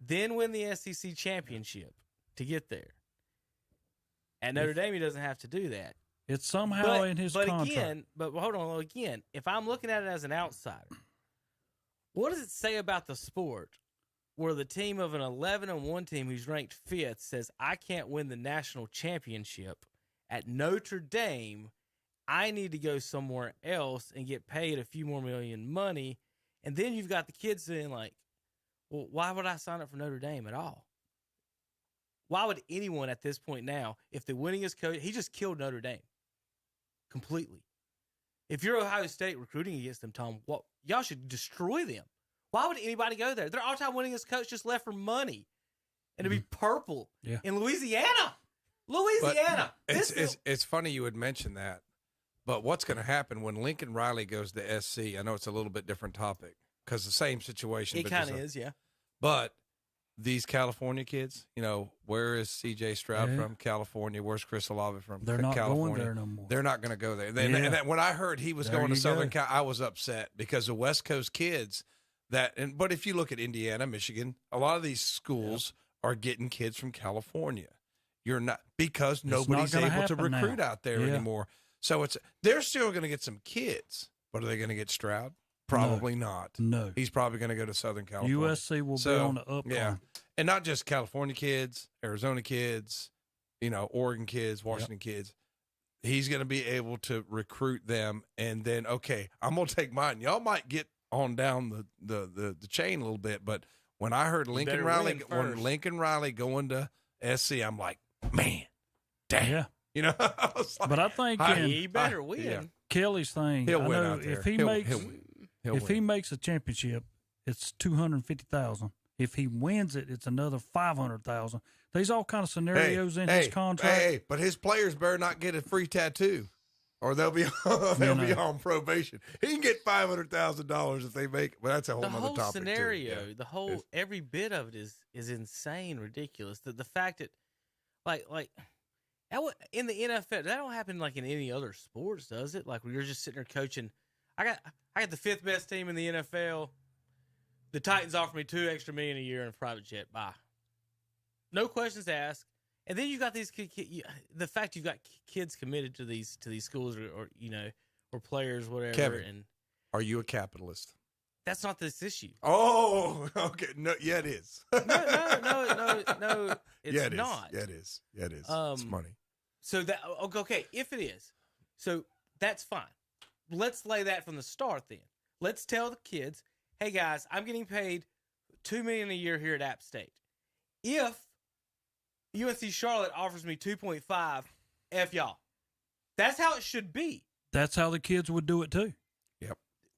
then win the SEC championship to get there. At Notre Dame, he doesn't have to do that. It's somehow in his contract. But hold on, again, if I'm looking at it as an outsider, what does it say about the sport where the team of an 11-1 team who's ranked 5th says, I can't win the national championship at Notre Dame, I need to go somewhere else and get paid a few more million money, and then you've got the kids saying like, well, why would I sign up for Notre Dame at all? Why would anyone at this point now, if the winningest coach, he just killed Notre Dame completely. If you're Ohio State recruiting against them, Tom, y'all should destroy them. Why would anybody go there? Their all-time winningest coach just left for money, and to be purple in Louisiana. Louisiana. It's funny you would mention that, but what's going to happen when Lincoln Riley goes to SC? I know it's a little bit different topic because the same situation. It kind of is, yeah. But these California kids, where is C.J. Stroud from? California. Where's Chris Olave from? They're not California. going there no more. They're not going to go there. And when I heard he was going to Southern Cal, I was upset because the West Coast kids but if you look at Indiana, Michigan, a lot of these schools are getting kids from California. You're not because nobody's able to recruit out there anymore. So they're still going to get some kids, but are they going to get Stroud? Probably not. No. He's probably going to go to Southern California. USC will be on the up. Yeah. And not just California kids, Arizona kids, Oregon kids, Washington kids. He's going to be able to recruit them. And then, okay, I'm going to take mine. Y'all might get on down the chain a little bit. But when I heard Lincoln Riley going to SC, I'm like, man, damn. Yeah. I was like, but I think he better win. Yeah. Kelly's thing. He'll win out there. If he makes a championship, it's $250,000. If he wins it, it's another $500,000. There's all kind of scenarios in his contract. Hey, but his players better not get a free tattoo, or they'll be on probation. He can get $500,000 if they make it, but that's a whole other topic. The whole scenario, too. every bit of it is insane, ridiculous. The fact that, like. In the NFL, that don't happen like in any other sports, does it? Like when you're just sitting there coaching. I got the 5th best team in the NFL. The Titans offer me $2 extra million a year in a private jet. Bye. No questions asked. And then you got these the fact you've got kids committed to these schools or players, whatever. Kevin, and are you a capitalist? That's not this issue. Oh, okay. No, yeah, it is. No. It's not. Yeah, it is. Yeah, it is. It's money. So that okay, if it is, so that's fine. Let's lay that from the start. Then let's tell the kids, hey guys, I'm getting paid $2 million a year here at App State. If UNC Charlotte offers me 2.5, F y'all. That's how it should be. That's how the kids would do it too. Yep.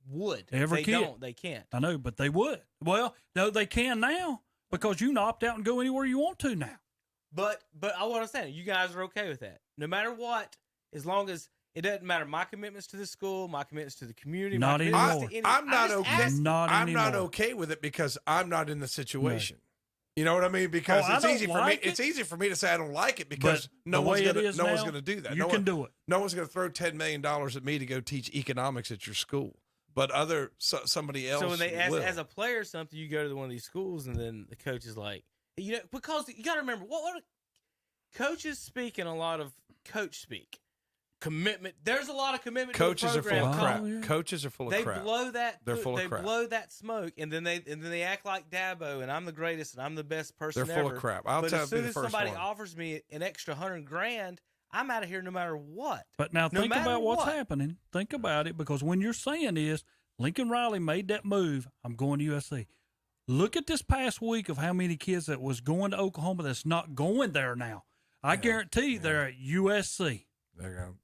Would every kid? They can't. I know, but they would. Well, no, they can now because you can opt out and go anywhere you want to now. But I want to say, you guys are okay with that. No matter what, as long as it doesn't matter my commitments to the school, my commitments to the community. Not anymore. I'm not okay. I'm not okay with it because I'm not in the situation. No. You know what I mean? Because it's easy for me. It's easy for me to say I don't like it because no one's going to do that. You can do it. No one's going to throw $10 million at me to go teach economics at your school. But somebody else. So when they ask as a player something, you go to one of these schools, and then the coach is like, because you got to remember what coaches speak in a lot of coach speak. Commitment. There's a lot of commitment. Coaches to the program. Are full of crap. Yeah. Coaches are full of crap. They blow that. They're full of crap. They blow that smoke, and then they act like Dabo, and I'm the greatest, and I'm the best person. They're full of crap. But as soon as somebody offers me an extra $100,000, I'm out of here no matter what. But now think about what's happening. Think about it, because when you're saying is Lincoln Riley made that move, I'm going to USC. Look at this past week of how many kids that was going to Oklahoma that's not going there now. I guarantee they're at USC. There you go.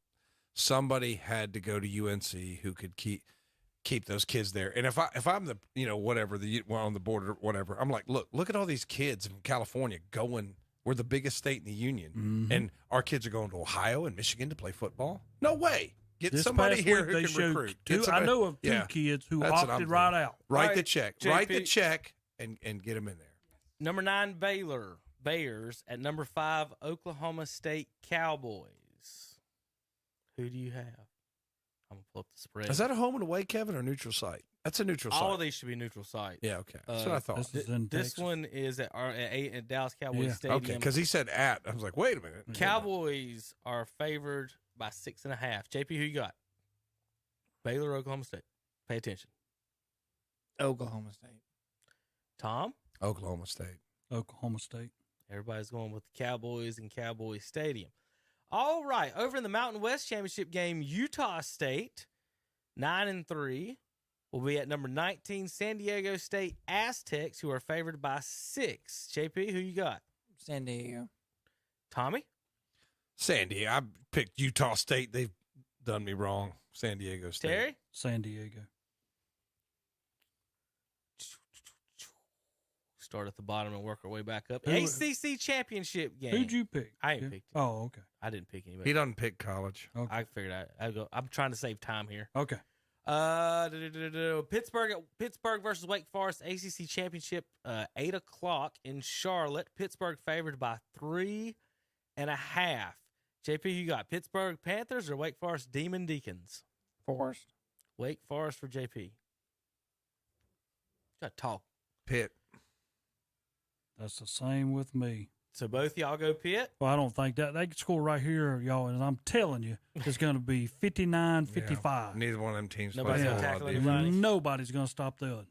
Somebody had to go to UNC who could keep those kids there. And if I'm the whatever on the board or whatever, I'm like, look at all these kids from California going. We're the biggest state in the union, and our kids are going to Ohio and Michigan to play football. No way. Get This somebody past here week who they can showed recruit. two- Get I know of two kids who That's what I'm opted thinking. right out. Write Right, the check. JP. Write the check and get them in there. Number 9, Baylor Bears at number 5, Oklahoma State Cowboys. Who do you have? I'm gonna pull up the spread. Is that a home and away, Kevin, or neutral site? That's a neutral site. All of these should be neutral site. Yeah, okay. That's what I thought. This one is at Dallas Cowboys Stadium. Okay, because he said at. I was like, wait a minute. Cowboys are favored by 6.5. JP, who you got? Baylor, Oklahoma State. Pay attention. Oklahoma State. Tom? Oklahoma State. Oklahoma State. Everybody's going with the Cowboys and Cowboys Stadium. All right, over in the Mountain West Championship game, Utah State, 9-3, will be at number 19, San Diego State Aztecs, who are favored by 6. JP, who you got? San Diego. Tommy? San Diego. I picked Utah State. They've done me wrong. San Diego State. Terry? San Diego. Start at the bottom and work our way back up. ACC Championship game. Who'd you pick? I ain't picked. Oh, okay. I didn't pick anybody. He doesn't pick college. Okay. I figured I'd go. I'm trying to save time here. Okay. Pittsburgh versus Wake Forest ACC Championship, 8 o'clock in Charlotte. Pittsburgh favored by 3.5. JP, you got Pittsburgh Panthers or Wake Forest Demon Deacons? Forest. Wake Forest for JP. Got to talk. Pitt. That's the same with me. So both y'all go Pitt? Well, I don't think that. They could score right here, y'all, and I'm telling you, it's going to be 59-55. Neither one of them teams Nobody's plays gonna a whole lot tackle of anybody. defense. Nobody's going to stop the other.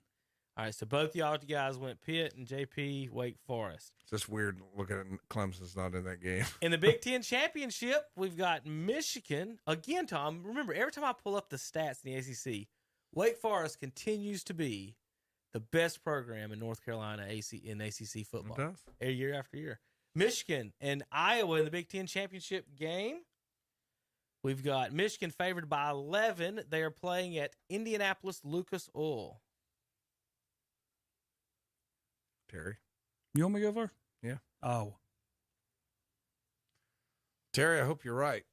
All right, so both y'all guys went Pitt and JP Wake Forest. It's just weird looking at Clemson's not in that game. In the Big Ten Championship, we've got Michigan. Again, Tom, remember, every time I pull up the stats in the ACC, Wake Forest continues to be the best program in North Carolina in ACC football. It does. Year after year. Michigan and Iowa in the Big Ten Championship game. We've got Michigan favored by 11. They are playing at Indianapolis Lucas Oil. Terry. You want me to go first? Yeah. Oh. Terry, I hope you're right.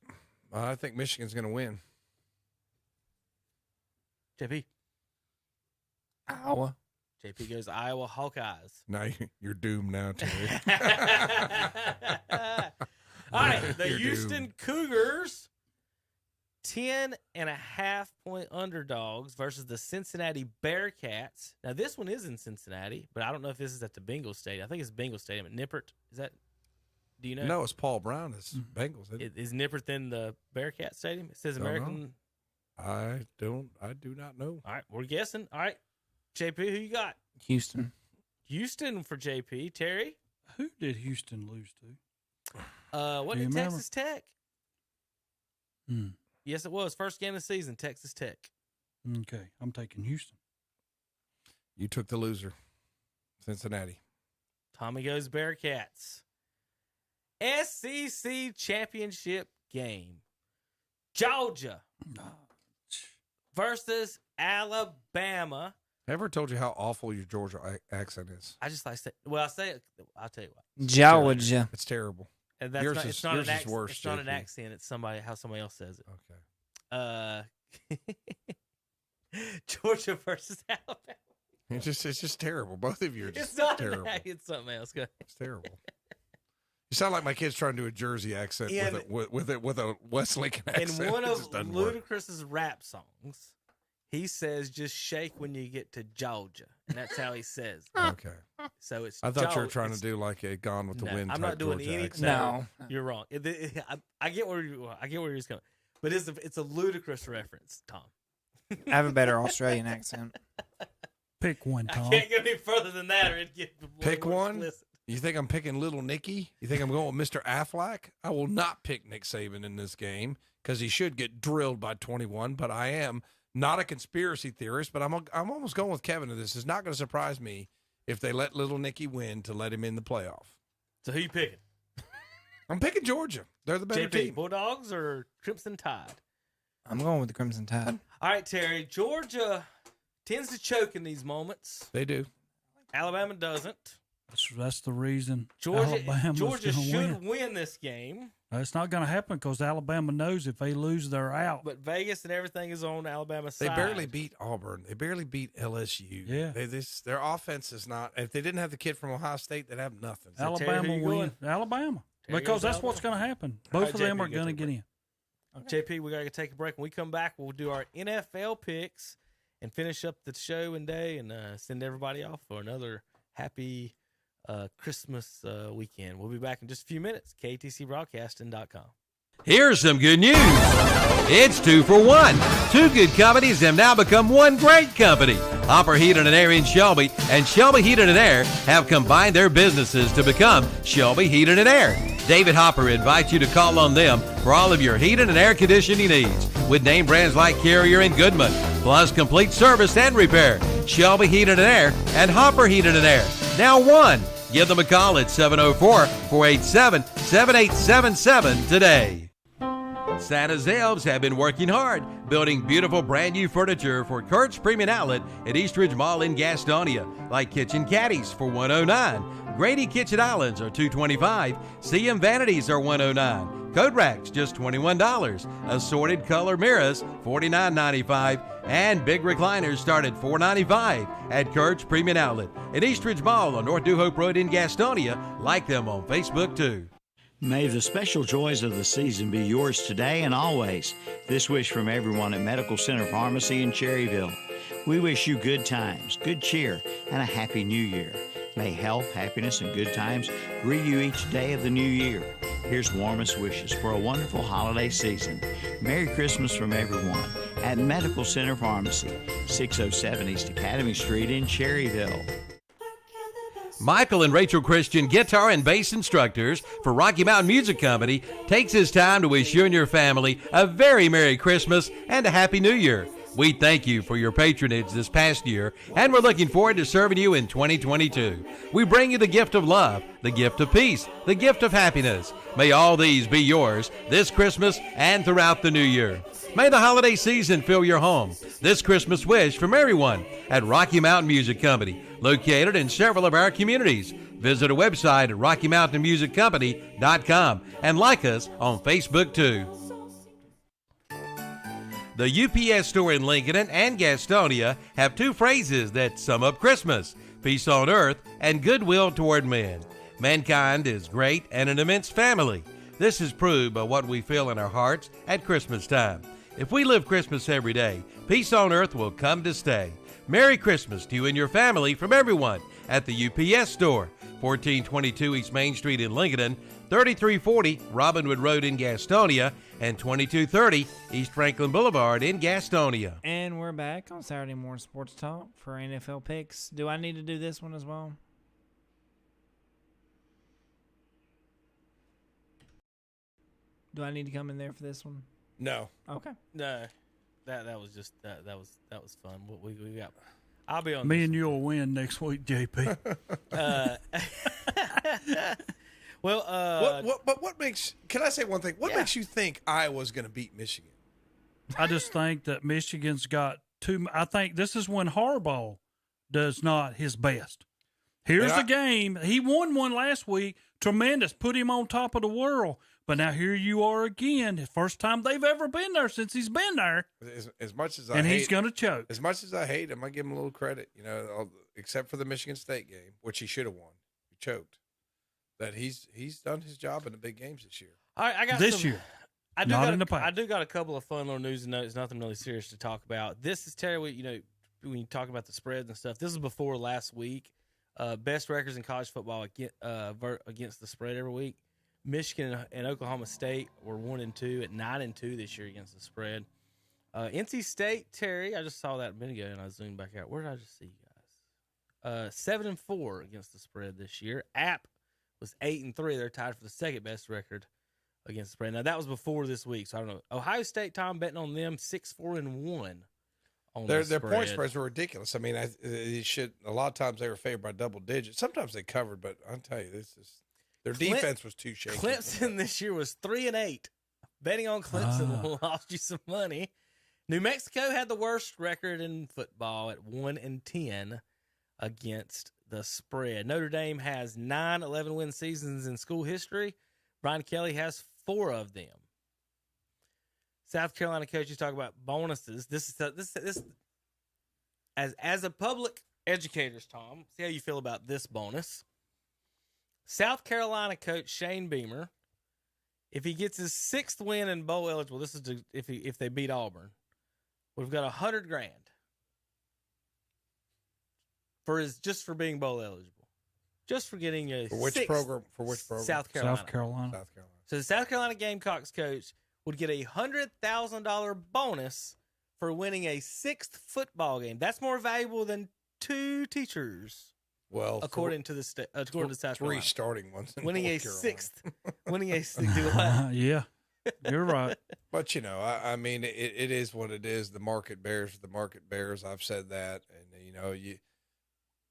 I think Michigan's going to win. JP. Iowa. JP goes Iowa Hawkeyes. Now you're doomed now, Terry. All right, the You're Houston doomed. Cougars, 10.5-point underdogs versus the Cincinnati Bearcats. Now, this one is in Cincinnati, but I don't know if this is at the Bengals Stadium. I think it's Bengals Stadium at Nippert. Is that? Do you know? No, it's Paul Brown. It's Bengals. Isn't it? Is Nippert in the Bearcat Stadium? It says Don't know. American. I do not know. All right, we're guessing. All right, JP, who you got? Houston. Houston for JP. Terry? Who did Houston lose to? What Do you did remember? Texas Tech? Yes, it was. First game of the season, Texas Tech. Okay, I'm taking Houston. You took the loser, Cincinnati. Tommy goes Bearcats. SEC Championship game. Georgia versus Alabama. Ever told you how awful your Georgia accent is? I just like say. Well, I say it. I'll tell you what. Georgia. It's terrible. And that's yours not, is, it's not yours an is accent. worse. It's not an JP. accent. It's how somebody else says it. Okay. Georgia versus Alabama. It's just terrible. Both of you are just It's not terrible. It's something else. Go ahead. It's terrible. You sound like my kid's trying to do a Jersey accent And- with a West Lincoln accent. In one It of just doesn't work. Ludacris's rap songs, he says, "Just shake when you get to Georgia," and that's how he says it. Okay. So it's. I thought you were Georgia. trying to do like a Gone with the No, Wind I'm type not doing Georgia any. accent. No. You're wrong. I get where you're coming, but it's a ludicrous reference, Tom. I have a better Australian accent. Pick one, I Tom. can't go any further than that, or it'd get Pick more one. explicit. You think I'm picking Little Nicky? You think I'm going with Mr. Affleck? I will not pick Nick Saban in this game because he should get drilled by 21. But I am not a conspiracy theorist. But I'm almost going with Kevin. This is not going to surprise me if they let Little Nicky win to let him in the playoff. So who you picking? I'm picking Georgia. They're the better JP, team. Bulldogs or Crimson Tide? I'm going with the Crimson Tide. All right, Terry. Georgia tends to choke in these moments. They do. Alabama doesn't. That's the reason Georgia Alabama's should win this game. It's not going to happen because Alabama knows if they lose, they're out. But Vegas and everything is on Alabama's They side. barely beat Auburn. They barely beat LSU. Yeah. Their offense is not. If they didn't have the kid from Ohio State, they'd have nothing. Alabama win. Alabama. Because that's what's going to happen. Both of them are going to get in. JP, we got to take a break. When we come back, we'll do our NFL picks and finish up the show and day and send everybody off for another happy Christmas weekend. We'll be back in just a few minutes. KTCBroadcasting.com. Here's some good news. It's 2 for 1. Two good companies have now become one great company. Hopper Heating and Air in Shelby and Shelby Heating and Air have combined their businesses to become Shelby Heating and Air. David Hopper invites you to call on them for all of your heating and air conditioning needs with name brands like Carrier and Goodman, plus complete service and repair. Shelby Heating and Air and Hopper Heating and Air. Now one. Give them a call at 704-487-7877 today. Santa's elves have been working hard, building beautiful brand new furniture for Kurt's Premium Outlet at Eastridge Mall in Gastonia, like kitchen caddies for $109, Grady kitchen islands are $225, CM vanities are $109, coat racks just $21, assorted color mirrors $49.95, and big recliners start at $4.95 at Kurt's Premium Outlet at Eastridge Mall on North New Hope Road in Gastonia. Like them on Facebook too. May the special joys of the season be yours today and always. This wish from everyone at Medical Center Pharmacy in Cherryville. We wish you good times, good cheer, and a happy new year. May health, happiness, and good times greet you each day of the new year. Here's warmest wishes for a wonderful holiday season. Merry Christmas from everyone at Medical Center Pharmacy, 607 East Academy Street in Cherryville. Michael and Rachel Christian, guitar and bass instructors for Rocky Mountain Music Company, takes his time to wish you and your family a very Merry Christmas and a Happy New Year. We thank you for your patronage this past year, and we're looking forward to serving you in 2022. We bring you the gift of love, the gift of peace, the gift of happiness. May all these be yours this Christmas and throughout the new year. May the holiday season fill your home. This Christmas wish from everyone at Rocky Mountain Music Company, located in several of our communities. Visit our website at RockyMountainMusicCompany.com and like us on Facebook too. The UPS store in Lincoln and Gastonia have two phrases that sum up Christmas: peace on earth and goodwill toward men. Mankind is great and an immense family. This is proved by what we feel in our hearts at Christmas time. If we live Christmas every day, peace on earth will come to stay. Merry Christmas to you and your family from everyone at the UPS store, 1422 East Main Street in Lincoln, 3340 Robinwood Road in Gastonia, and 2230 East Franklin Boulevard in Gastonia. And we're back on Saturday Morning Sports Talk for NFL picks. Do I need to do this one as well? Do I need to come in there for this one? No. Okay. No, that was just that was fun. What we got? I'll be on. Me and you'll win next week, JP. Well, what makes? Can I say one thing? What makes you think Iowa's going to beat Michigan? I just think that Michigan's got too. I think this is when Harbaugh does not his best. Here's the game. He won one last week. Tremendous. Put him on top of the world. But now here you are again. The first time they've ever been there since he's been there. As much as he's going to choke. As much as I hate him, I give him a little credit. You know, except for the Michigan State game, which he should have won. He choked. That he's done his job in the big games this year. All right, I got this year. I Not in the past. I do got a couple of fun little news and notes. Nothing really serious to talk about. This is Terry. When you talk about the spreads and stuff, this is before last week. Best records in college football against the spread every week. Michigan and Oklahoma State were 1-2 at 9-2 this year against the spread. NC State, Terry, I just saw that a minute ago and I zoomed back out. Where did I just see you guys? 7-4 against the spread this year. App was 8-3. They're tied for the second best record against the spread. Now that was before this week, so I don't know. Ohio State, Tom, betting on them 6-4-1. Their point spreads were ridiculous. I mean, a lot of times they were favored by double digits. Sometimes they covered, but I'll tell you, this is. Their defense was too shaky. Clemson this year was 3-8. Betting on Clemson lost you some money. New Mexico had the worst record in football at 1-10 against the spread. Notre Dame has 9 11-win seasons in school history. Brian Kelly has 4 of them. South Carolina coaches talk about bonuses. This as a public educators, Tom, see how you feel about this bonus. South Carolina coach Shane Beamer, if he gets his 6th win in bowl eligible, this is if they beat Auburn, we've got $100,000 just for being bowl eligible, just for getting a for which program? For which program? South Carolina. South Carolina. South Carolina. So the South Carolina Gamecocks coach would get a $100,000 bonus for winning a 6th football game. That's more valuable than 2 teachers. Well, according to South Carolina, 3 starting ones. Winning a Carolina. 6th, winning a 6th. Yeah, you're right. But I mean, it is what it is. The market bears the market bears. I've said that, and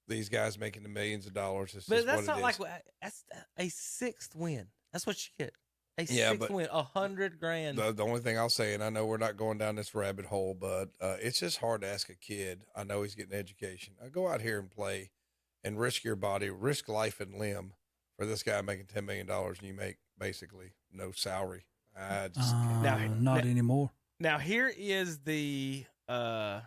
these guys making the millions of dollars. But that's not like that's a 6th win. That's what you get. A 6th win, $100,000. The only thing I'll say, and I know we're not going down this rabbit hole, but it's just hard to ask a kid. I know he's getting education. Go out here and play, and risk your body, risk life and limb for this guy making $10 million, and you make basically no salary. I just not anymore. Now here is the. Yeah,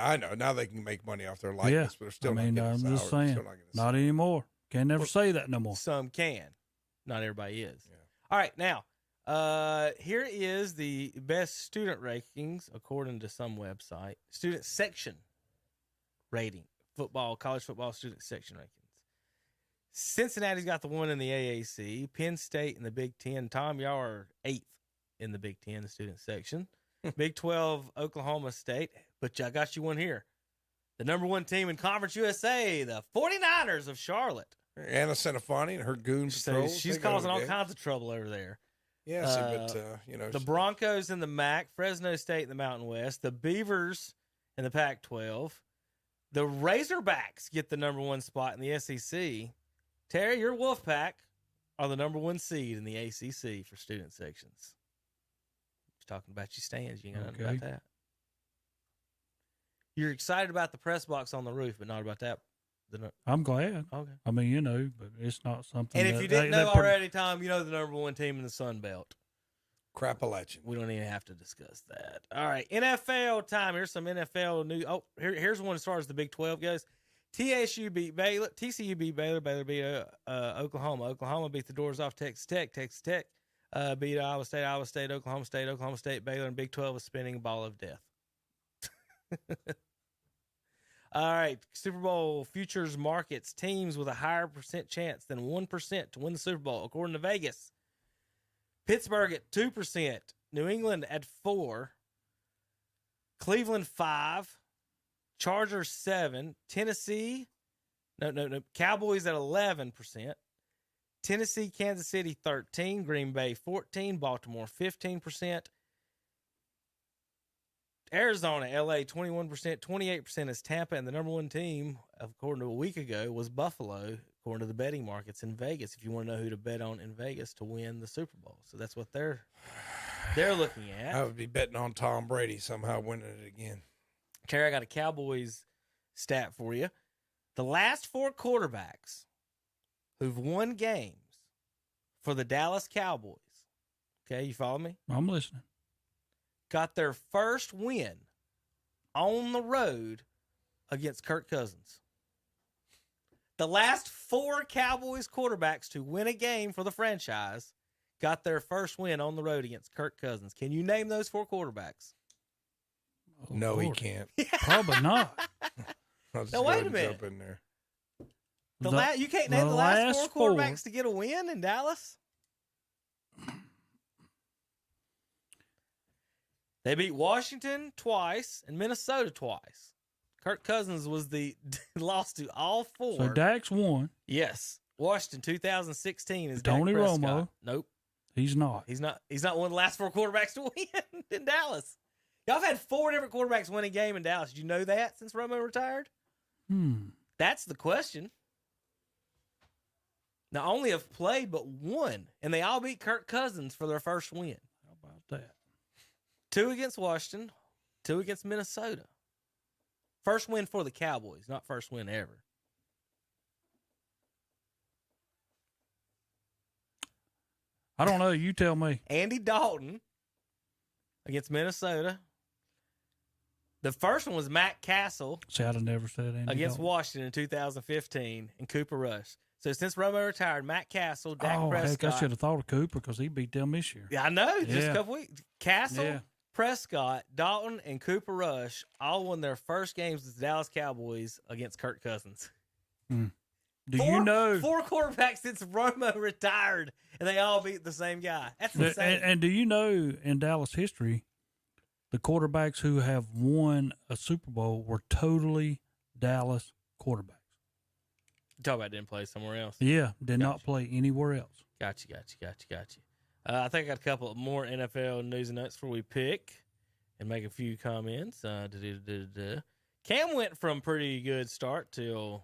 I know. Now they can make money off their likeness, but they're still not getting I'm salary. just saying, not anymore. Can never say that no more. Some can. Not everybody is. Yeah. All right, now, here is the best student rankings according to some website. Student section rating. College football student section rankings. Cincinnati's got the one in the AAC. Penn State in the Big Ten. Tom, y'all are 8th in the Big Ten, the student section. Big 12, Oklahoma State. But I got you one here. The number 1 team in Conference USA, the 49ers of Charlotte. Anna Centofanti and her goon patrols. She's causing all kinds of trouble over there. Yeah, the Broncos in the MAC, Fresno State in the Mountain West, the Beavers in the Pac-12, the Razorbacks get the number 1 spot in the SEC. Terry, your Wolfpack are the number 1 seed in the ACC for student sections. Just talking about your stands, you know nothing about that. You're excited about the press box on the roof, but not about that. I'm glad. Okay. I mean, but it's not something. And if you didn't know already, Tom, you know the number 1 team in the Sun Belt. Crap-a-latchin'. We don't even have to discuss that. All right, NFL time. Here's some NFL news. Oh, here's one as far as the Big 12 goes. TCU beat Baylor. Baylor beat Oklahoma. Oklahoma beat the doors off Texas Tech. Texas Tech beat Iowa State, Oklahoma State, Baylor, and Big 12 is spinning a ball of death. All right, Super Bowl futures markets. Teams with a higher percent chance than 1% to win the Super Bowl, according to Vegas. Pittsburgh at 2%, New England at 4%, Cleveland 5%, Chargers 7%, Tennessee, no, Cowboys at 11%, Tennessee, Kansas City 13%, Green Bay 14%, Baltimore 15%, Arizona, LA 21%, 28% is Tampa, and the number 1 team, according to a week ago, was Buffalo, according to the betting markets in Vegas. If you want to know who to bet on in Vegas to win the Super Bowl, so that's what they're looking at. I would be betting on Tom Brady somehow winning it again. Terry, I got a Cowboys stat for you. The last 4 quarterbacks who've won games for the Dallas Cowboys. Okay, you follow me? I'm listening. Got their first win on the road against Kirk Cousins. The last 4 Cowboys quarterbacks to win a game for the franchise got their first win on the road against Kirk Cousins. Can you name those 4 quarterbacks? Oh, no, Lord. He can't. Probably not. Now, wait a minute. Jump in there. You can't name the last 4 quarterbacks to get a win in Dallas? They beat Washington twice and Minnesota twice. Kirk Cousins was lost to all 4. So Dak's won. Yes. Washington 2016 is Tony Dak Prescott. Romo. Nope. He's not. He's not one of the last 4 quarterbacks to win in Dallas. Y'all have had 4 different quarterbacks win a game in Dallas. Did you know that since Romo retired? That's the question. Not only have played, but won. And they all beat Kirk Cousins for their first win. How about that? 2 against Washington, 2 against Minnesota. First win for the Cowboys, not first win ever. I don't know. You tell me. Andy Dalton against Minnesota. The first one was Matt Castle. See, I'd have never said Andy against Dalton. Washington in 2015 and Cooper Rush. So since Romo retired, Matt Castle, Dak Prescott. Heck, I should have thought of Cooper because he beat them this year. Yeah, I know. Just a couple weeks. Castle, Yeah. Prescott, Dalton, and Cooper Rush all won their first games as the Dallas Cowboys against Kirk Cousins. You know 4 quarterbacks since Romo retired, and they all beat the same guy? That's insane. And do you know in Dallas history, the quarterbacks who have won a Super Bowl were totally Dallas quarterbacks? You talk about didn't play somewhere else. Yeah, did not play anywhere else. Gotcha. I think I got a couple more NFL news and notes before we pick and make a few comments. Cam went from pretty good start till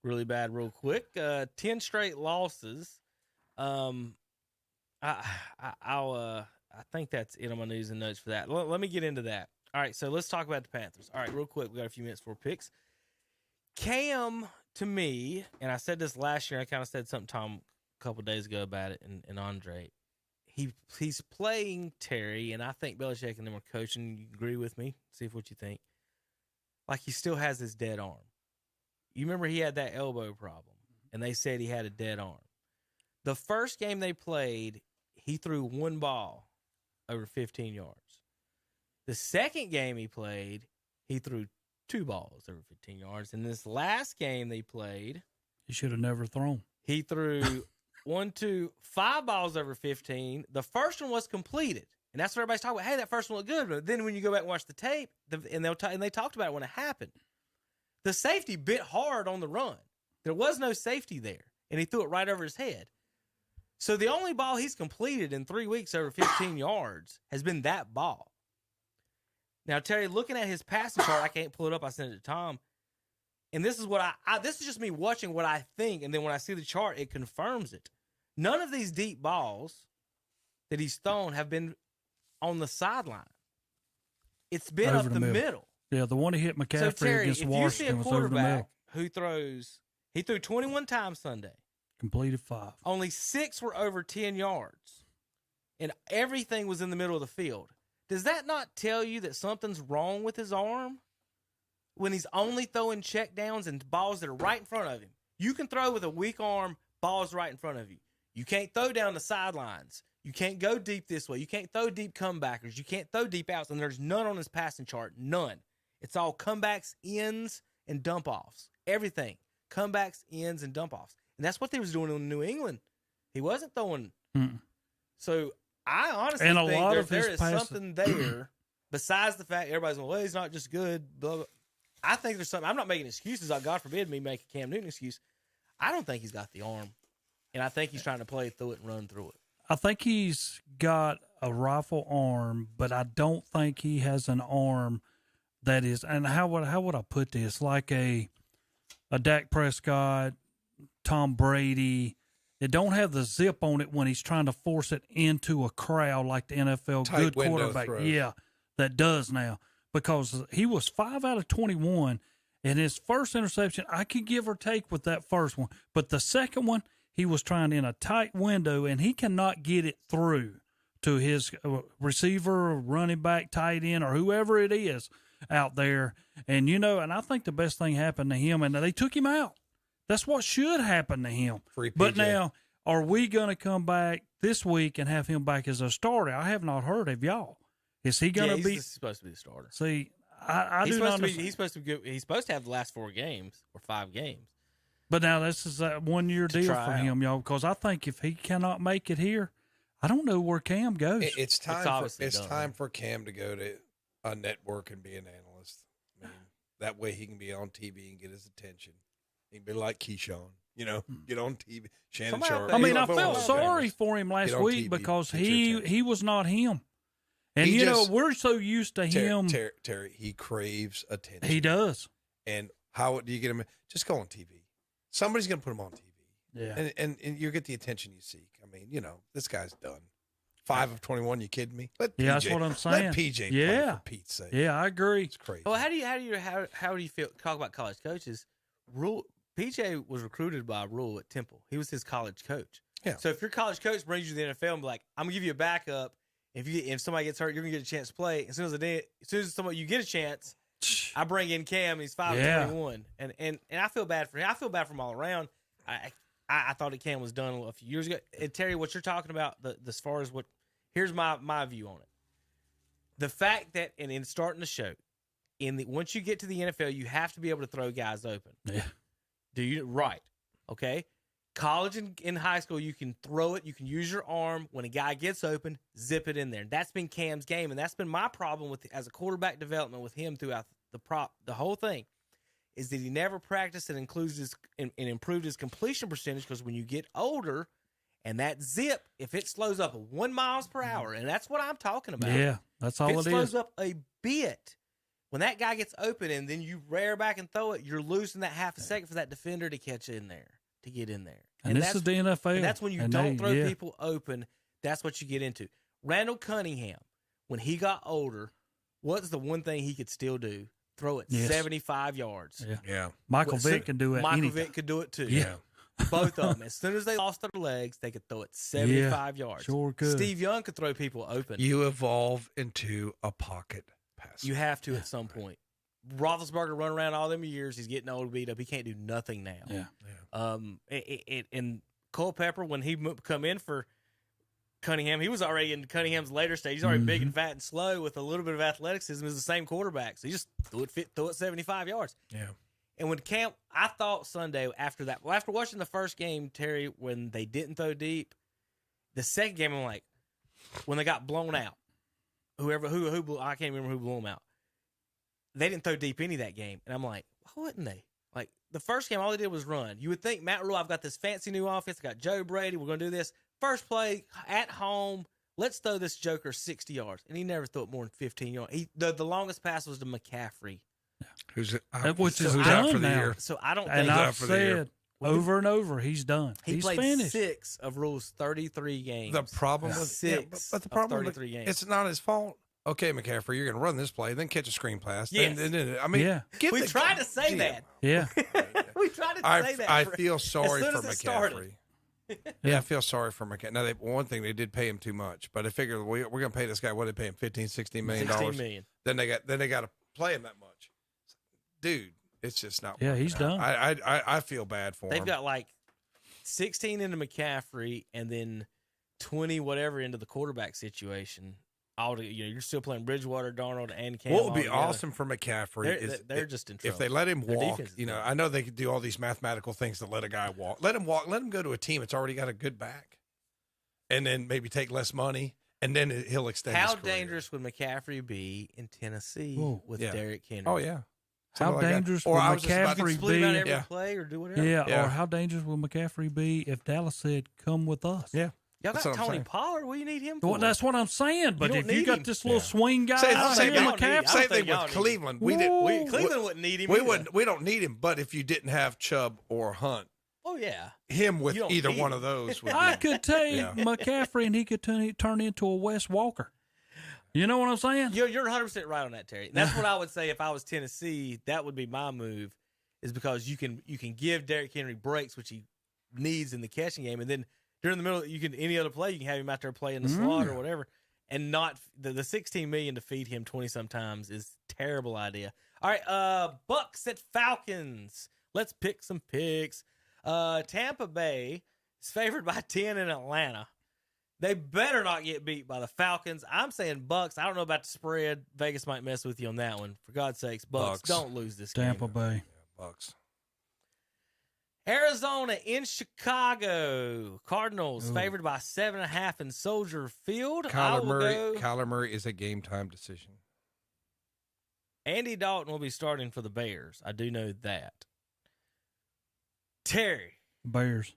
really bad real quick. 10 straight losses. I think that's it on my news and notes for that. Let me get into that. All right, so let's talk about the Panthers. All right, real quick, we got a few minutes for picks. Cam, to me, and I said this last year, I kind of said something, Tom, a couple days ago about it, and Andre. He's playing Terry, and I think Belichick and them are coaching. You agree with me? See what you think. Like he still has his dead arm. You remember he had that elbow problem, and they said he had a dead arm. The first game they played, he threw 1 ball over 15 yards. The second game he played, he threw 2 balls over 15 yards. And this last game they played, he should have never thrown. He threw 5 balls over 15. The first one was completed. And that's what everybody's talking about. Hey, that first one looked good. But then when you go back and watch the tape, and they talked about it when it happened, the safety bit hard on the run. There was no safety there. And he threw it right over his head. So the only ball he's completed in 3 weeks over 15 yards has been that ball. Now, Terry, looking at his passing chart, I can't pull it up. I sent it to Tom. And this is what this is just me watching what I think. And then when I see the chart, it confirms it. None of these deep balls that he's thrown have been on the sideline. It's been over up the middle. Yeah, the one he hit McCaffrey So, Terry, against if Washington you see was a over the middle. quarterback he threw 21 times Sunday. Completed 5. Only 6 were over 10 yards. And everything was in the middle of the field. Does that not tell you that something's wrong with his arm? When he's only throwing checkdowns and balls that are right in front of him. You can throw with a weak arm, balls right in front of you. You can't throw down the sidelines. You can't go deep this way. You can't throw deep comebackers. You can't throw deep outs, and there's none on his passing chart. None. It's all comebacks, ends, and dump-offs. Everything. Comebacks, ends, and dump-offs. And that's what they was doing in New England. He wasn't throwing. So I honestly And a think lot of there his is passes- something there besides the fact everybody's going, well, he's not just good. Blah, blah. I think there's something. I'm not making excuses. God forbid me make a Cam Newton excuse. I don't think he's got the arm. And I think he's trying to play through it and run through it. I think he's got a rifle arm, but I don't think he has an arm that is. And how would I put this? Like a Dak Prescott, Tom Brady. It don't have the zip on it when he's trying to force it into a crowd like the NFL Tight good window quarterback. throws. Yeah, that does now, because he was 5 out of 21, and his first interception I could give or take with that first one, but the second one he was trying in a tight window and he cannot get it through to his receiver, running back, tight end, or whoever it is out there. And and I think the best thing happened to him, and they took him out. That's what should happen to him. Free But PJ. now, are we going to come back this week and have him back as a starter? I have not heard of y'all. Is he going to be? He's supposed to be the starter. See, I he's do supposed not. to be, he's supposed to be good. He's supposed to have the last 4 games or 5 games. But now this is a 1-year deal try for out. him, y'all. Because I think if he cannot make it here, I don't know where Cam goes. It's time. obviously It's done. time for Cam to go to a network and be an analyst. I mean, that way he can be on TV and get his attention. He can be like Keyshawn, get on TV. Shannon Sharp. I mean, I Everyone felt wants sorry cameras. for him last Get on week TV, because get your attention. he was not him. And He just- we're so used to him. Terry, he craves attention. He does. And how do you get him? Just go on TV. Somebody's going to put him on TV. Yeah. And you get the attention you seek. I mean, this guy's done. 5 of 21. You kidding me? That's what I'm saying. Let PJ play for Pete's sake. Yeah, I agree. It's crazy. Well, how do you feel? Talk about college coaches. PJ was recruited by Rule at Temple. He was his college coach. Yeah. So if your college coach brings you to the NFL and be like, I'm gonna give you a backup. If somebody gets hurt, you're gonna get a chance to play. As soon as you get a chance, I bring in Cam. He's 5-21, and I feel bad for him. I feel bad for him all around. I thought that Cam was done a few years ago. And Terry, what you're talking about, as far as here's my view on it. The fact that in starting the show, once you get to the NFL, you have to be able to throw guys open. Yeah. Right? Okay. College and in high school, you can throw it. You can use your arm. When a guy gets open, zip it in there. And that's been Cam's game, and that's been my problem as a quarterback development with him throughout the whole thing, is that he never practiced and improved his completion percentage, because when you get older and that zip, if it slows up 1 mile per hour, and that's what I'm talking about. Yeah, that's all it is. If it slows up a bit, when that guy gets open and then you rear back and throw it, you're losing that half a second for that defender to catch in there, to get in there. And this is the NFL. And that's when you don't throw people open. That's what you get into. Randall Cunningham, when he got older, what's the one thing he could still do? Throw it 75 yards. Yeah. Michael Vick can do it. Michael Vick could do it too. Yeah. Both of them. As soon as they lost their legs, they could throw it 75 yards. Sure could. Steve Young could throw people open. You evolve into a pocket passer. You have to at some point. Roethlisberger run around all them years. He's getting old, beat up. He can't do nothing now. Yeah. And Culpepper, when he come in for Cunningham, he was already in Cunningham's later stage. He's already big and fat and slow with a little bit of athleticism. Is the same quarterback, so you just throw it 75 yards. Yeah. And when Cam, I thought Sunday after watching the first game, Terry, when they didn't throw deep, the second game, I'm like, when they got blown out, who blew, I can't remember who blew them out. They didn't throw deep any of that game, and I'm like, why wouldn't they? Like the first game, all they did was run. You would think Matt Rule, I've got this fancy new offense. I got Joe Brady. We're going to do this. First play at home. Let's throw this joker 60 yards, and he never threw it more than 15 yards. The longest pass was to McCaffrey, which is done for the year. So I don't. And I've said over and over, he's done. He's played finished. 6 of Rule's 33 games. The problem with 6, but the problem with 33 games. It's not his fault. Okay, McCaffrey, you're going to run this play, then catch a screen pass. Yes. I mean, we tried to say that. Yeah. We tried to say that. I feel sorry for McCaffrey. Yeah, I feel sorry for McCaffrey. Now, one thing, they did pay him too much, but I figured we're going to pay this guy, what did they pay him, $15-16 million? $16 million. Then they got to play him that much. Dude, it's just not Yeah, he's out. done. I feel bad for him. They've got like 16 into McCaffrey and then 20 whatever into the quarterback situation. You're still playing Bridgewater, Darnold, and Cam. What would be awesome for McCaffrey is they're just in trouble. if they let him walk. I know they could do all these mathematical things to let a guy walk. Let him walk. Let him go to a team that's already got a good back, and then maybe take less money, and then he'll extend. How his career. dangerous would McCaffrey be in Tennessee with Derrick Henry? Oh yeah. How dangerous will McCaffrey be? Every play or do whatever. Yeah, or how dangerous will McCaffrey be if Dallas said, "Come with us"? Yeah. Y'all got Tony Pollard. What do you need him for? Well, that's what I'm saying. But if you got this little swing guy, same McCaffrey, thing with Cleveland. Cleveland wouldn't need him. We don't need him. But if you didn't have Chubb or Hunt, oh yeah, him with either one of those, I could take McCaffrey and he could turn into a Wes Walker. You know what I'm saying? You're 100% right on that, Terry. And that's what I would say if I was Tennessee. That would be my move, is because you can give Derrick Henry breaks, which he needs in the catching game, and then during the middle, any other play, you can have him out there playing the slot or whatever, and not the $16 million to feed him 20 sometimes is a terrible idea. All right, Bucks at Falcons. Let's pick some picks. Tampa Bay is favored by 10 in Atlanta. They better not get beat by the Falcons. I'm saying Bucks. I don't know about the spread. Vegas might mess with you on that one. For God's sakes, Bucks. Don't lose this game. Tampa Bay. Bucks. Arizona in Chicago. Cardinals favored by 7.5 in Soldier Field. Kyler Murray is a game time decision. Andy Dalton will be starting for the Bears. I do know that. Terry. Bears.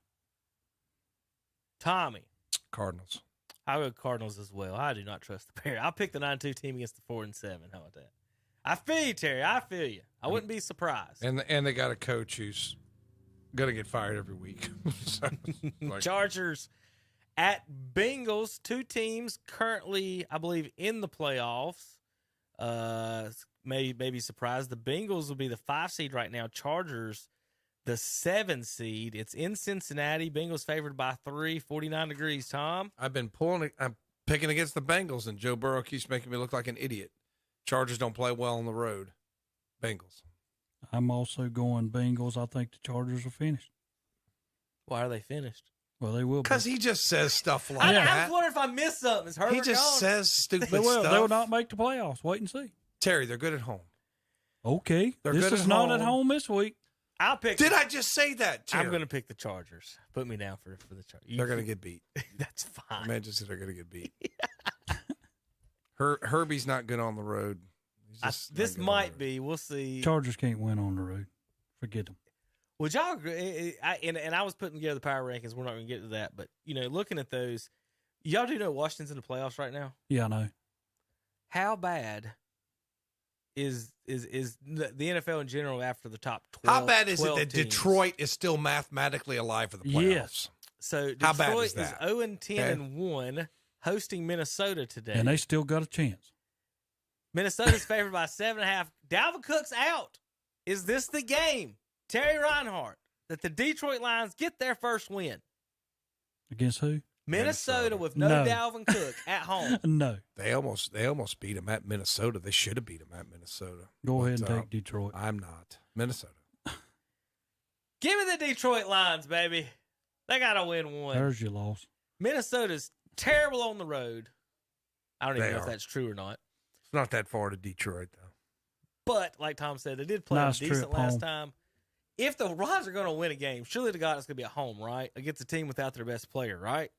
Tommy. Cardinals. I'll go Cardinals as well. I do not trust the Bears. I'll pick the 9-2 team against the 4-7. How about that? I feel you, Terry. I feel you. I wouldn't be surprised. And they got a coach who's gonna get fired every week. So, like, Chargers at Bengals, two teams currently, I believe, in the playoffs. Maybe surprised. The Bengals will be the 5 seed right now. Chargers, the 7 seed. It's in Cincinnati. Bengals favored by 3, 49 degrees. Tom? I'm picking against the Bengals, and Joe Burrow keeps making me look like an idiot. Chargers don't play well on the road. Bengals. I'm also going Bengals. I think the Chargers are finished. Why are they finished? Well, they will. Because he just says stuff like I that. was wondering if I missed something. Is Herbert He just gone? says stupid They will. stuff. They will not make the playoffs. Wait and see. Terry, they're good at home. Okay. They're this good is at not home. at home this week. I'll pick. Did I just say that, Terry? I'm going to pick the Chargers. Put me down for the Chargers. They're going to get beat. That's fine. Man just said they're going to get beat. Herbie's not good on the road. This might be. We'll see. Chargers can't win on the road. Forget them. Would y'all agree? And I was putting together the power rankings. We're not going to get to that. But, looking at those, y'all do know Washington's in the playoffs right now? Yeah, I know. How bad is the NFL in general after the top 12? How bad is it that teams? Detroit is still mathematically alive for the playoffs? Yes. So How Detroit bad is that? 0-10-1, hosting Minnesota today. And they still got a chance. Minnesota's favored by 7.5. Dalvin Cook's out. Is this the game, Terry Reinhardt, that the Detroit Lions get their first win? Against who? Minnesota with no Dalvin Cook at home. No. They almost beat them at Minnesota. They should have beat them at Minnesota. Go ahead and take Detroit. I'm not. Minnesota. Give me the Detroit Lions, baby. They got to win one. There's your loss. Minnesota's terrible on the road. I don't even know if that's true or not. It's not that far to Detroit, though. But, like Tom said, they did play decent last time. If the Lions are going to win a game, surely to God it's going to be at home, right? Against a team without their best player, right?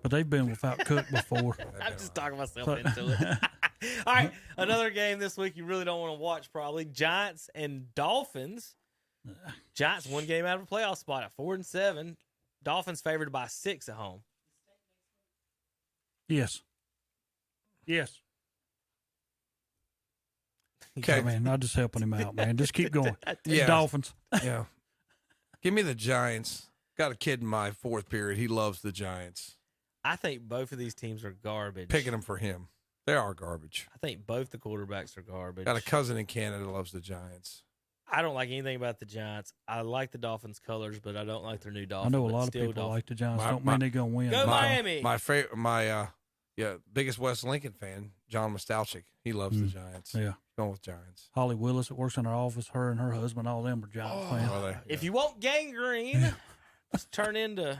But they've been without Cook before. I'm just talking myself into it. All right, another game this week you really don't want to watch probably. Giants and Dolphins. Giants one game out of a playoff spot at 4-7. Dolphins favored by 6 at home. Yes. Yes. Okay. Man, I'm just helping him out, man. Just keep going. Yeah. Dolphins. Yeah. Give me the Giants. Got a kid in my fourth period. He loves the Giants. I think both of these teams are garbage. Picking them for him. They are garbage. I think both the quarterbacks are garbage. Got a cousin in Canada that loves the Giants. I don't like anything about the Giants. I like the Dolphins' colors, but I don't like their new Dolphins. I know a lot of people like the Giants. Don't mean they're going to win. Go Miami! My favorite, biggest West Lincoln fan, John Nostalgic. He loves the Giants. Yeah. Going with Giants. Holly Willis that works in our office, her and her husband, all them are Giants fans. Are they? If you want gangrene, let's turn into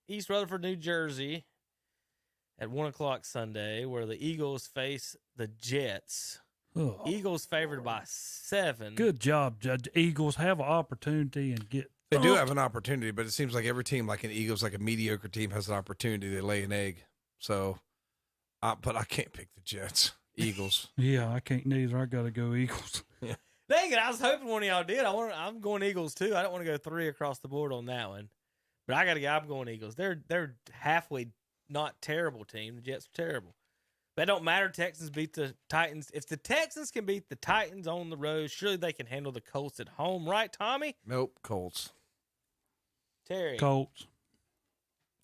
East Rutherford, New Jersey at 1 o'clock Sunday, where the Eagles face the Jets. Oh. Eagles favored by 7. Good job, Judge. Eagles have an opportunity and get. They do have an opportunity, but it seems like every team, like an Eagles, like a mediocre team, has an opportunity. They lay an egg. So, but I can't pick the Jets. Eagles. Yeah, I can't neither. I got to go Eagles. Yeah. Dang it, I was hoping one of y'all did. I'm going Eagles too. I don't want to go 3 across the board on that one. But I got to go. I'm going Eagles. They're halfway not terrible team. The Jets are terrible. That don't matter. Texans beat the Titans. If the Texans can beat the Titans on the road, surely they can handle the Colts at home, right, Tommy? Nope, Colts. Terry. Colts.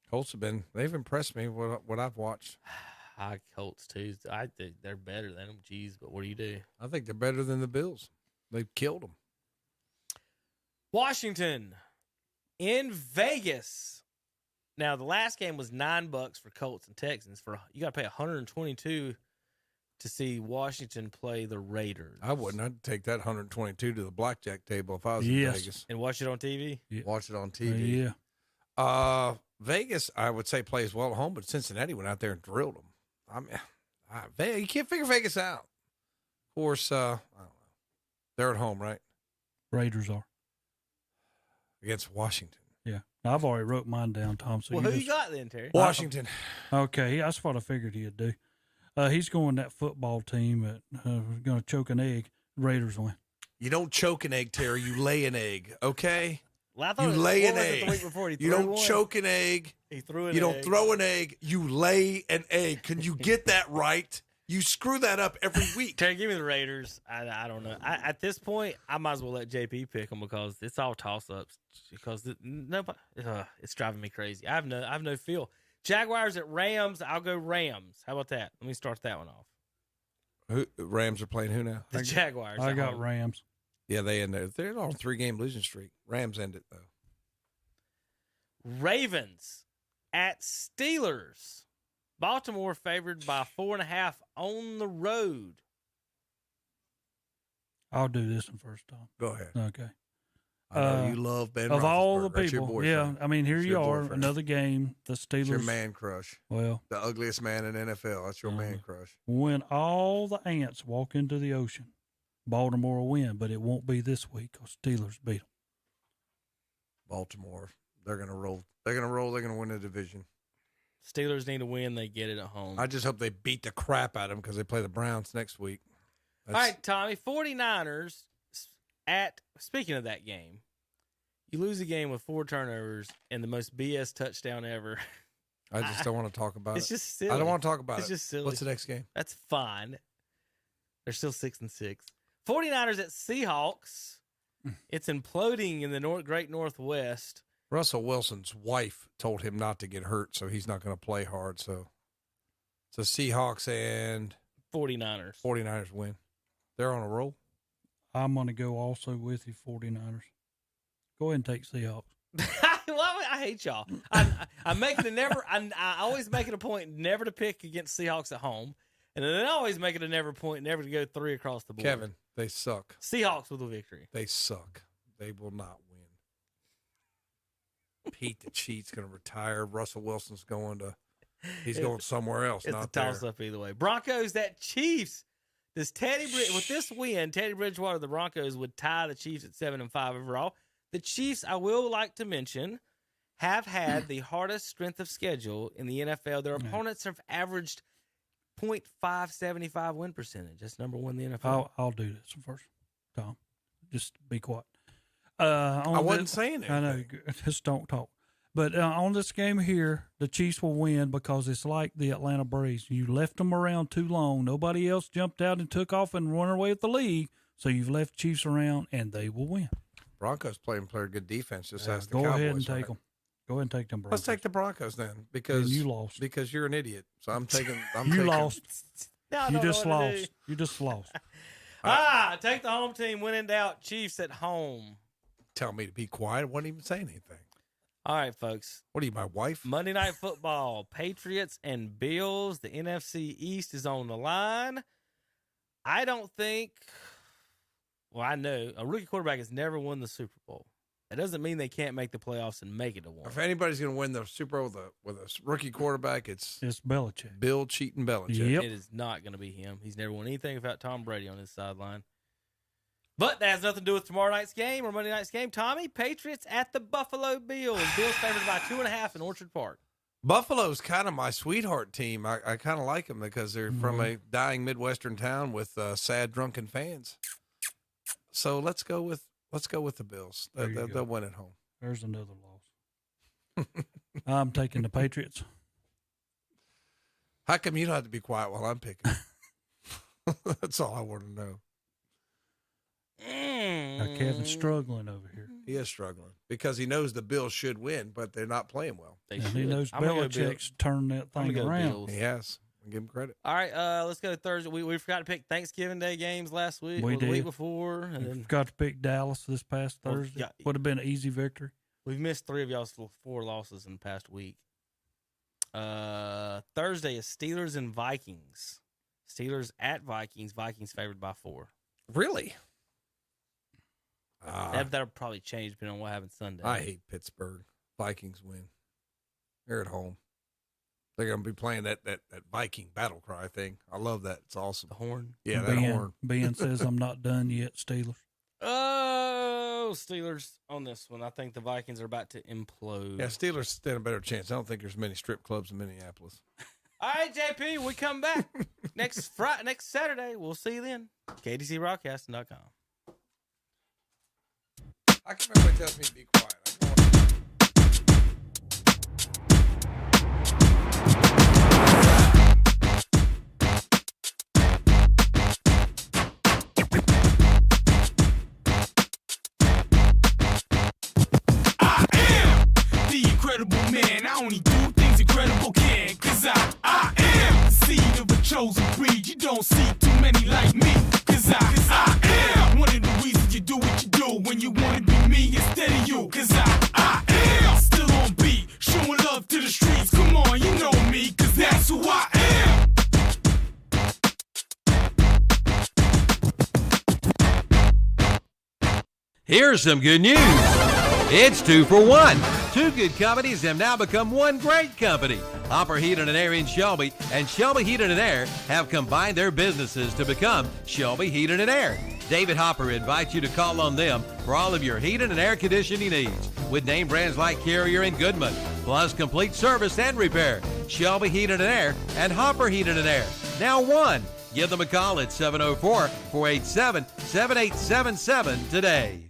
Colts they've impressed me what I've watched. I Colts too. I think they're better than them. Jeez, but what do you do? I think they're better than the Bills. They've killed them. Washington in Vegas. Now the last game was $9 for Colts and Texans. You got to pay $122 to see Washington play the Raiders. I wouldn't. I'd take that 122 to the blackjack table if I was in Vegas and watch it on TV. Yeah. Watch it on TV. Yeah. Vegas, I would say plays well at home, but Cincinnati went out there and drilled them. I mean, you can't figure Vegas out. Of course, I don't know. They're at home, right? Raiders are against Washington. Yeah, I've already wrote mine down, Tom. So who you got then, Terry? Washington. Okay, that's what I figured he'd do. He's going that football team that going to choke an egg. Raiders win. You don't choke an egg, Terry. You lay an egg. Okay. Well, you lay an egg. The week before you don't choke an egg. He threw an egg. You don't throw an egg. You lay an egg. Can you get that right? You screw that up every week. Terry, give me the Raiders. I don't know. At this point, I might as well let JP pick them because it's all toss-ups. Because it's driving me crazy. I have no feel. Jaguars at Rams. I'll go Rams. How about that? Let me start that one off. Rams are playing who now? The Jaguars. I got Rams. Yeah, they're on a 3-game losing streak. Rams end it though. Ravens at Steelers. Baltimore favored by 4.5 on the road. I'll do this one first, Tom. Go ahead. Okay. I know you love Ben of all the Roethlisberger. That's your people. boyfriend. Yeah, I mean, here That's you your are, boyfriend. another game. The Steelers. It's your man crush. Well, the ugliest man in NFL. That's your man crush. When all the ants walk into the ocean, Baltimore will win, but it won't be this week because Steelers beat them. Baltimore, they're going to roll. They're going to roll. They're going to win the division. Steelers need to win. They get it at home. I just hope they beat the crap out of them because they play the Browns next week. All right, Tommy, 49ers speaking of that game, you lose a game with 4 turnovers and the most BS touchdown ever. I just don't want to talk about it. It's just silly. I don't want to talk about it. It's just silly. What's the next game? That's fine. They're still 6-6. 49ers at Seahawks. It's imploding in the Great Northwest. Russell Wilson's wife told him not to get hurt, so he's not going to play hard. So Seahawks and 49ers. 49ers win. They're on a roll. I'm going to go also with you, 49ers. Go ahead and take Seahawks. I hate y'all. I'm making it never. I always make it a point never to pick against Seahawks at home, and then I always make it a never to go 3 across the board. Kevin, they suck. Seahawks with a victory. They suck. They will not win. Pete the Cheat's going to retire. Russell Wilson's going somewhere else. It's not a toss-up either way. Broncos at Chiefs. With this win, Teddy Bridgewater, the Broncos would tie the Chiefs at 7-5 overall. The Chiefs, I will like to mention, have had the hardest strength of schedule in the NFL. Their opponents have averaged .575 win percentage. That's number 1 in the NFL. I'll do this one first, Tom. Just be quiet. I wasn't saying anything. I know. Just don't talk. But on this game here, the Chiefs will win because it's like the Atlanta Braves. You left them around too long. Nobody else jumped out and took off and run away with the league. So you've left Chiefs around, and they will win. Broncos playing good defense. Just ask the Go Cowboys. ahead and take them. Go ahead and take them Broncos. Let's take the Broncos then, because you lost. Because you're an idiot. So I'm taking. Lost. You just lost. You just lost. Take the home team. When in doubt, Chiefs at home. Tell me to be quiet. I wasn't even saying anything. All right, folks. What are you, my wife? Monday Night Football, Patriots and Bills. The NFC East is on the line. I don't think, I know a rookie quarterback has never won the Super Bowl. That doesn't mean they can't make the playoffs and make it to one. If anybody's going to win the Super Bowl with a rookie quarterback, it's Belichick. Bill Cheating Belichick. Yep. It is not going to be him. He's never won anything without Tom Brady on his sideline. But that has nothing to do with tomorrow night's game or Monday night's game. Tommy, Patriots at the Buffalo Bills. Bills favored by 2.5 in Orchard Park. Buffalo's kind of my sweetheart team. I kind of like them because they're from a dying Midwestern town with sad, drunken fans. So let's go with the Bills. They'll win at home. There's another loss. I'm taking the Patriots. How come you don't have to be quiet while I'm picking? That's all I want to know. Now Kevin's struggling over here. He is struggling because he knows the Bills should win, but they're not playing well. And he knows Belichick's turned that thing around. He has. I'll give him credit. All right, let's go to Thursday. We forgot to pick Thanksgiving Day games last week. We or the did. week before. And then Forgot to pick Dallas this past Thursday. yeah. Would have been an easy victory. We've missed 3 of y'all's 4 losses in the past week. Thursday is Steelers and Vikings. Steelers at Vikings. Vikings favored by 4. Really? That'll probably change depending on what happens Sunday. I hate Pittsburgh. Vikings win. They're at home. They're going to be playing that Viking battle cry thing. I love that. It's awesome. The horn? Yeah, that horn. Ben says, I'm not done yet, Steelers. Oh, Steelers on this one. I think the Vikings are about to implode. Yeah, Steelers stand a better chance. I don't think there's many strip clubs in Minneapolis. All right, JP, we come back next Saturday. We'll see you then. KDCBroadcasting.com. How come everybody tells me to be quiet? chosen breed. You don't see too many like me, cause I am one of the reasons you do what you do when you wanna be me instead of you, cause I am still on beat, showing love to the streets. Come on, you know me, cause that's who I am. Here's some good news. It's 2 for 1. Two good companies have now become one great company. Hopper Heating and Air in Shelby and Shelby Heating and Air have combined their businesses to become Shelby Heating and Air. David Hopper invites you to call on them for all of your heating and air conditioning needs with name brands like Carrier and Goodman, plus complete service and repair. Shelby Heating and Air and Hopper Heating and Air. Now one. Give them a call at 704-487-7877 today.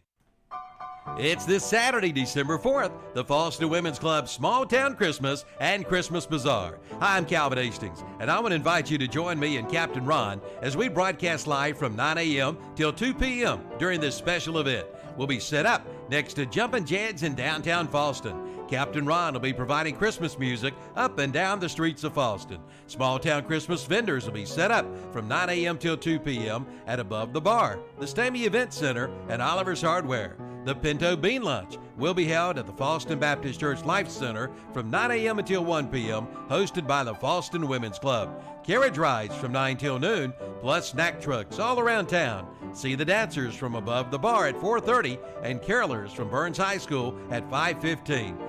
It's this Saturday, December 4th, the Falston Women's Club Small Town Christmas and Christmas Bazaar. Hi, I'm Calvin Hastings, and I want to invite you to join me and Captain Ron as we broadcast live from 9 a.m. till 2 p.m. during this special event. We'll be set up next to Jumpin' Jed's in downtown Falston. Captain Ron will be providing Christmas music up and down the streets of Falston. Small town Christmas vendors will be set up from 9 a.m. till 2 p.m. at Above the Bar, the Stamey Event Center, and Oliver's Hardware. The Pinto Bean Lunch will be held at the Falston Baptist Church Life Center from 9 a.m. until 1 p.m., hosted by the Falston Women's Club. Carriage rides from 9 till noon, plus snack trucks all around town. See the dancers from Above the Bar at 4:30 and carolers from Burns High School at 5:15.